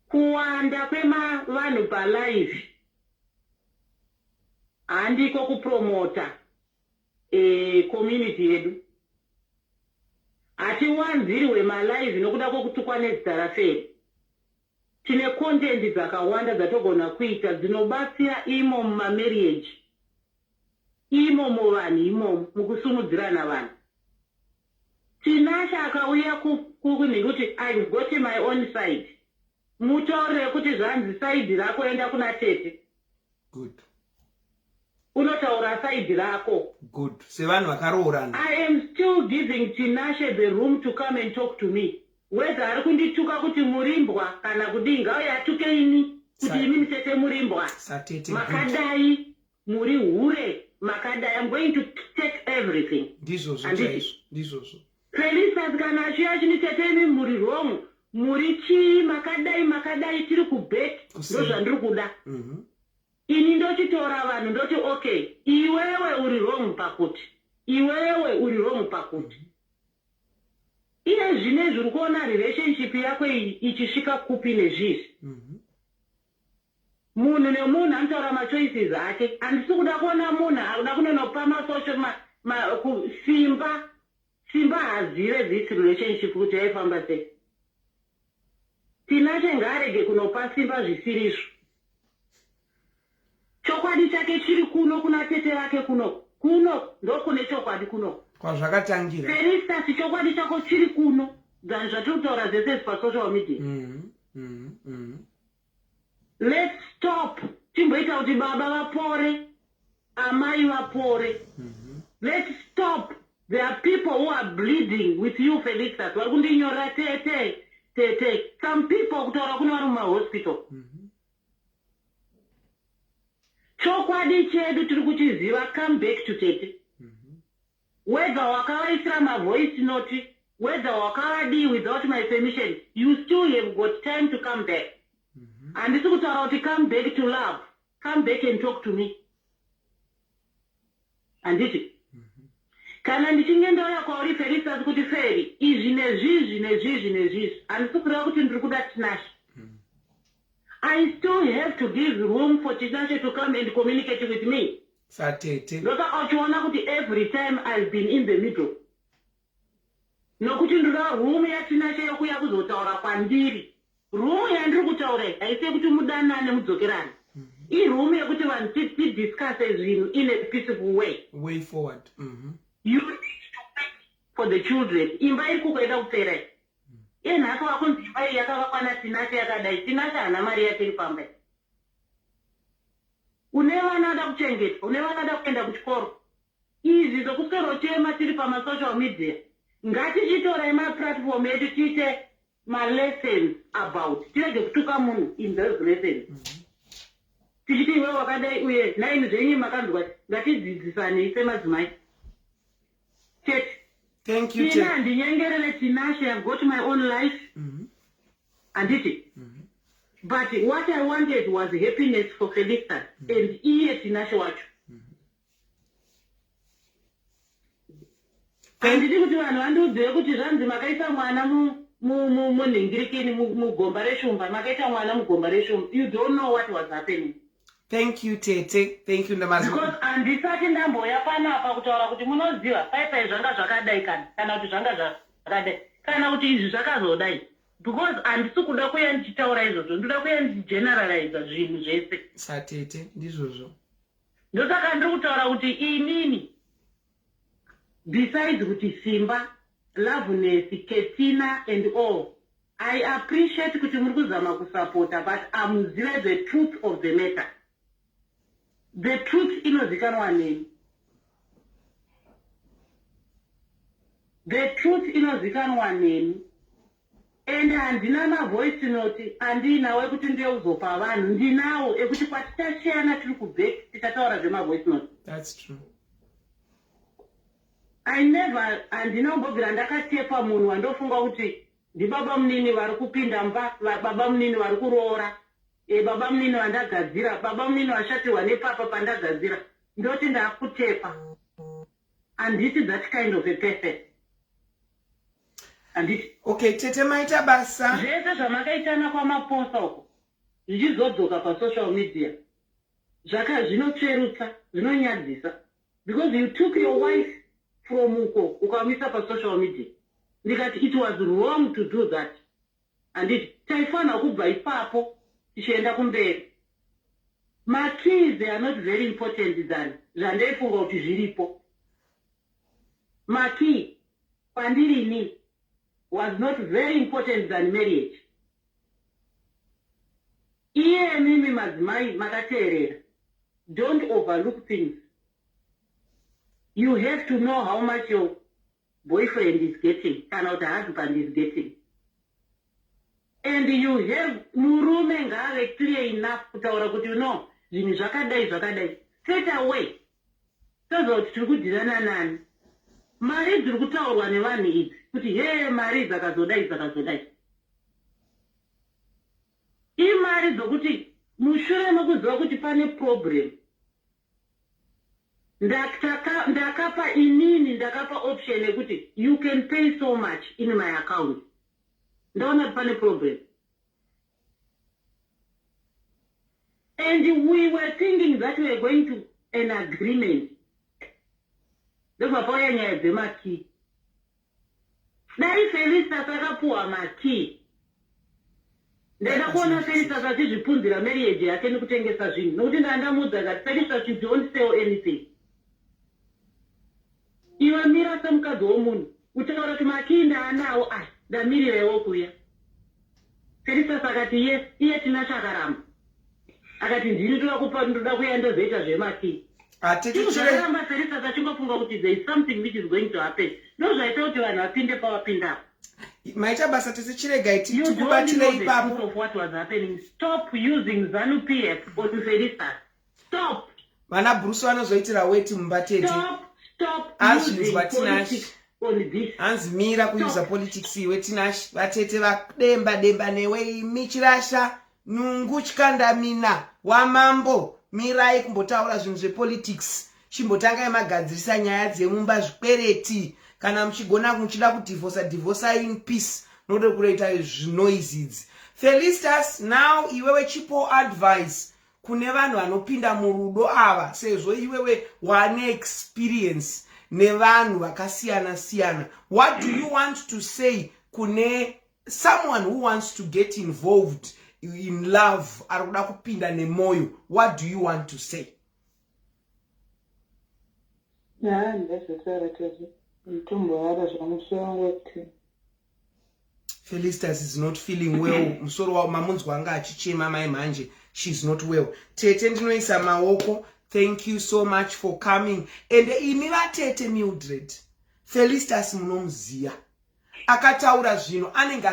Kuwanda kwemavanhu palive handiko kupromota community yedu. Hatiwanziriwe malive nokuda kwokutukwa nezita raferi. Tine content dzakawanda dzatogona kuita dzinobatsira imo mumamarriage, imo muvanhu, imo mukusumudzirana vanhu. Tinashe akauya kunekuti I've got my own side. Mutaurire kuti zvanzi side rako enda kuna Tete. Good. Unotaura side rako. Good. Sevanhu vakaroorana. I am still giving Tinashe the room to come and talk to me. Whether ari kundituka kuti murimbwa kana kudii, ngauye atuke ini kuti imi Tete murimbwa. Satete. Makadai muri hure. Makadai, I'm going to take everything. Ndizvozvo. Felicious kana achiya chini Tete imi muri wrong. Muri chii makadai tiri kubet. Ndo zvandiri kuda. Ini ndochitora vanhu ndoti okay, iwewe uri wrong pakuti. Iwewe uri wrong pakuti. Iye zvine zviri kuona relationship yako ichisvika kupi nezvizvi. Munhu nemunhu anotaura machoices ake. Handisi kuda kuona munhu akuda kunonopa masocial simba hazive this relationship kuti yaifamba sei. Tinashe ngaarege kunopa simba zvisirizvo. Chokwadi chake chiri kuno kuna Tete rake kuno ndokune chokwadi kuno. Kwazvakatangira. Felicious, chokwadi chako chiri kuno. Zvanhu zvatiri kutaura zvese pasocial media. Let's stop. Timboita kuti baba vapore, amai vapore. Let's stop. There are people who are bleeding with you, Felicious. Vari kundinyora Tete. Some people kutaura kuno vari mumahospital. Chokwadi chedu tiri kuchiziva, come back to Tete. Whether wakavaisira mavoice note, whether wakavadii without my permission, you still have got time to come back. Handisi kutaura kuti come back to love. Come back and talk to me. Handiti. Kana ndichinge ndauya kwauri Felicious kuti Feri, izvi nezvizvi. Handisi kureva kuti ndiri kuda Tinashe. I still have to give room for Tinashe to come and communicate with me. Satete. Ndoka achiona kuti every time I've been in the middle. Nokuti ndoda room yaTinashe yokuya kuzotaura kwandiri. Room yandiri kutaura haisi kuti mudanane mudzokerane. I room yekuti vanhu tidiscuss zvinhu in a peaceful way. Way forward. You need to pay for the children. Imba iri kukoenda kupera. Nhako vakunzi imba iyi yakavakwa naTinashe yakadai. Tinashe hana mari yake iri pamba. Une vana vada kuchengeta, une vana vada kuenda kuchikoro. Izvi zvokuswera tiri pamasocial media. Ngatichitorai maplatform edu tiite malessons about. Tirege kutuka munhu in those lessons. Tichiti iwe wakadai uye naini zvenyu makanzwa ngatidzidzisane semadzimai. Tete. Thank you, Tina ndinyengerere Tinashe, I've got my own life. Anditi. But what I wanted was happiness for Felicious and iye Tinashe wacho. handidi kuti vanhu vandiudziwe kuti zvanzi makaisa mwana munhingirikini mugomba reshumba, makaita mwana mugomba reshumba. You don't know what was happening. Thank you, Tete. Thank you, Ndamazi. Because handisati ndamboya panapa kutaura kuti munoziva paipai zvanga zvakadai kana kuti zvanga zvakadai kana kuti izvi zvakazodai. Because handisi kuda kuya ndichitaura izvozvo, ndoda kuya ndigeneralize zvinhu zvese. Satete, ndizvozvo. Ndosaka ndiri kutaura kuti inini, besides kuti Simba, Loveness, Ketina and all, I appreciate kuti muri kuzama kusupporta, but amuzive the truth of the matter. The truth inozikanwa nemi. The truth inozikanwa nemi. And handina mavoice note, handinawo ekuti ndiyeuzopa vanhu, ndinawo ekuti kwatitashiyana tiri kubve tichataura zvemavoice note. That's true. I never, handina kumbobvira ndakatepa munhu wandofunga kuti ndibaba munini vari kupinda mba, baba munini vari kuroora, baba munini vandagadzira, baba munini vashatirwa nepapa pandagadzira, ndoti ndakutepa. Handisi that kind of a person. Handisi. Okay, Tete maita basa. Zvese zvamakaitana kwamaposa uko, zvichizodzoka pasocial media, zvinotsverutsa, zvinonyadzisa. Because you took your wife from uko, ukamisa pasocial media. Ndikati it was wrong to do that. And taifana kubva ipapo, tichienda kumberi. Makeys, they are not very important than zvandaifunga kuti zviripo. Makey, pandirini, was not very important than marriage. Iye mimi madzimai makateerera. Don't overlook things. You have to know how much your boyfriend is getting, kana kuti husband is getting. And you have murume ngaave clear enough kutaura kuti zvinhu zvakadai. Straight away. Toza kuti tiri kudhirana nani. Mari dziri kutaurwa nevanhu idzi kuti mari dzakazodai. Imari dzokuti mushure mekuziva kuti pane problem. Ndakapa inini, ndakapa option yekuti you can pay so much in my account. Ndaona kuti pane problem. And we were thinking that we were going to an agreement. Ndopapauya nyaya dzemaki. Dai Felicitas akapuwa maki. Ndenda kuona Felicitas achizvipunzira marriage yake nekutengesa zvinhu. Nokuti ndandamudza kuti Felicitas, you don't sell anything. Iwe mira semukadzi womunhu. Utaura kuti maki ndaanawo, ndamirirewo kuya. Felicitas akati yes, iye Tinashe akaramba. Akati ndini ndoda kuya ndozoita zvemaki. Tichiramba Felicitas achingofunga kuti there is something which is going to happen. Ndozvaita kuti vanhu vapinde pavapinda. Maita basa tisichirega You don't know the truth of what was happening. Stop using ZANU-PF or Felicitas. Stop. Vana Bruce vanozoitira weti mumbatete. Stop using politics on this. Hanzi mira kuuza politics iwe Tinashe. Vatete vademba newe michirasha nungu chikandamina wamambo. Mirai kumbotaura zvinhu zvepolitics. Chimbotangai magadzirisa nyaya dzemumba zvikwereti. Kana muchigona muchida kudivhosa in peace. Node kureita zvinoizidzi. Felicitas, now iwewe chipo advice kune vanhu vanopinda murudo ava sezvo iwewe wane experience nevanhu vakasiyana. What do you want to say kune someone who wants to get involved in love, arikuda kupinda nemoyo? What do you want to say? Felicitas is not feeling well. Musoro wa mamunzwa anga achichema mai manje. She's not well. Tete ndinoisa maoko. Thank you so much for coming. And imi vatete Mildred. Felicitas munomziya. Akataura zvino anenge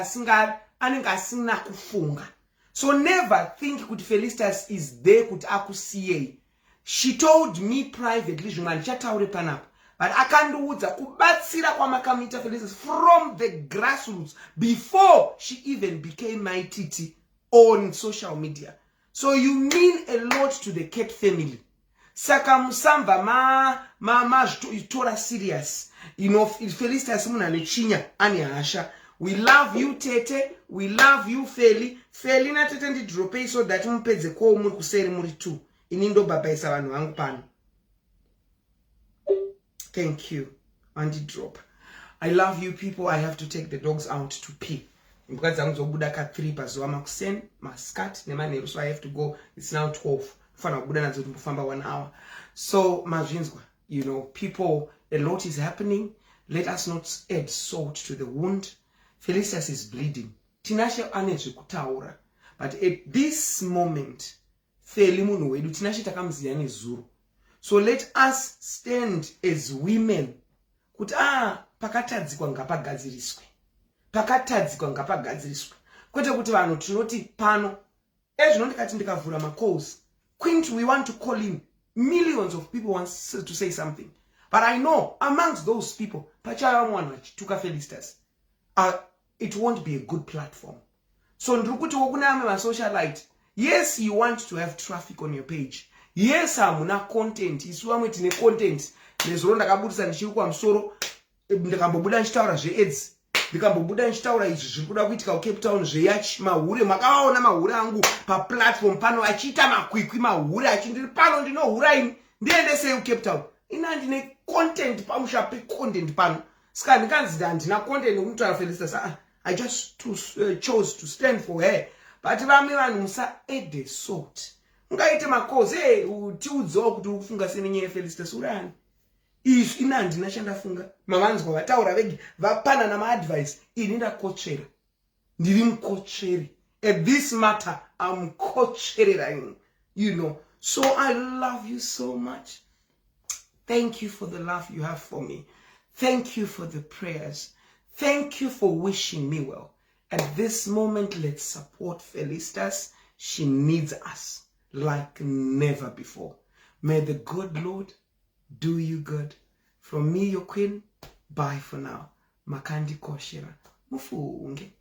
asina kufunga. So never think kuti Felicitas is there kuti akusiye. She told me privately zvimwe ndichataure panapa. But akandiudza kubatsira kwamakamita Felicitas from the grassroots before she even became Mai Titi on social media. So you mean a lot to the Cat family. Saka musamba ma tora serious. You know, Felicitas muna nechinya ani hasha. We love you, Tete. We love you, Feli. Feli na Tete ndi drope so that mpeze kwa umuri kuseri muri tu. Inindo baba isa wanu wangu pano. Thank you. Andi drop. I love you people. I have to take the dogs out to pee. Because I'm Buddha cat 3 pazoama kusen, maskat, nemaneru, so I have to go. It's now 12. Fana Buddha na zotu mufamba 1 hour. So, majinzwa, you know, people, a lot is happening. Let us not add salt to the wound. Felicitas is bleeding. Tinashe anezu kutaura. But at this moment, Felimu wedu Tinashe takamziyane zuru. So let us stand as women. Kuti pakatadzikwa ngapagadziriswe. Pakatadzikwa ngapagadziriswe. Kwete kuti vanhu tinoti pano. Ezvinondikati ndikavhura macalls. Quint, we want to call him. Millions of people want to say something. But I know amongst those people, Tuka Felicitas, it won't be a good platform. So ndrukuti wokuname ma socialite. Yes, you want to have traffic on your page. Yes, amuna content. Isuamwe tine content. Nezoro ndakabudisa ndichiri kwa msoro ndakambobuda nchitaura zveAIDS. Ndikambobuda nchitaura izvi zviri kuda kuitika ku Cape Town zveyachi mahure makaona mahure angu pa platform pano achiita makwikwi mahure achindiri pano ndinohura ini ndiendese ku Cape Town. Ina ndine content pamusha pe content pano. Ska ndikanzi ndina content kumutaura Felicitas. I just chose to stand for her. But vamwe vanhu musa add the salt. Ungaite makoze utiudzawo kuti ukufunga senenyaya Felicitas urani. If inandi nashandafunga mavanzwa vataura vegi vapana na advice ini ndakochera ndiri mkocheri at this matter I'm kochereraing, you know. So I love you so much. Thank you for the love you have for me. Thank you for the prayers. Thank you for wishing me well. At this moment, let's support Felicitas. She needs us like never before. May the good Lord do you good. From me, your queen, bye for now. Makandi koshera. Mufunge.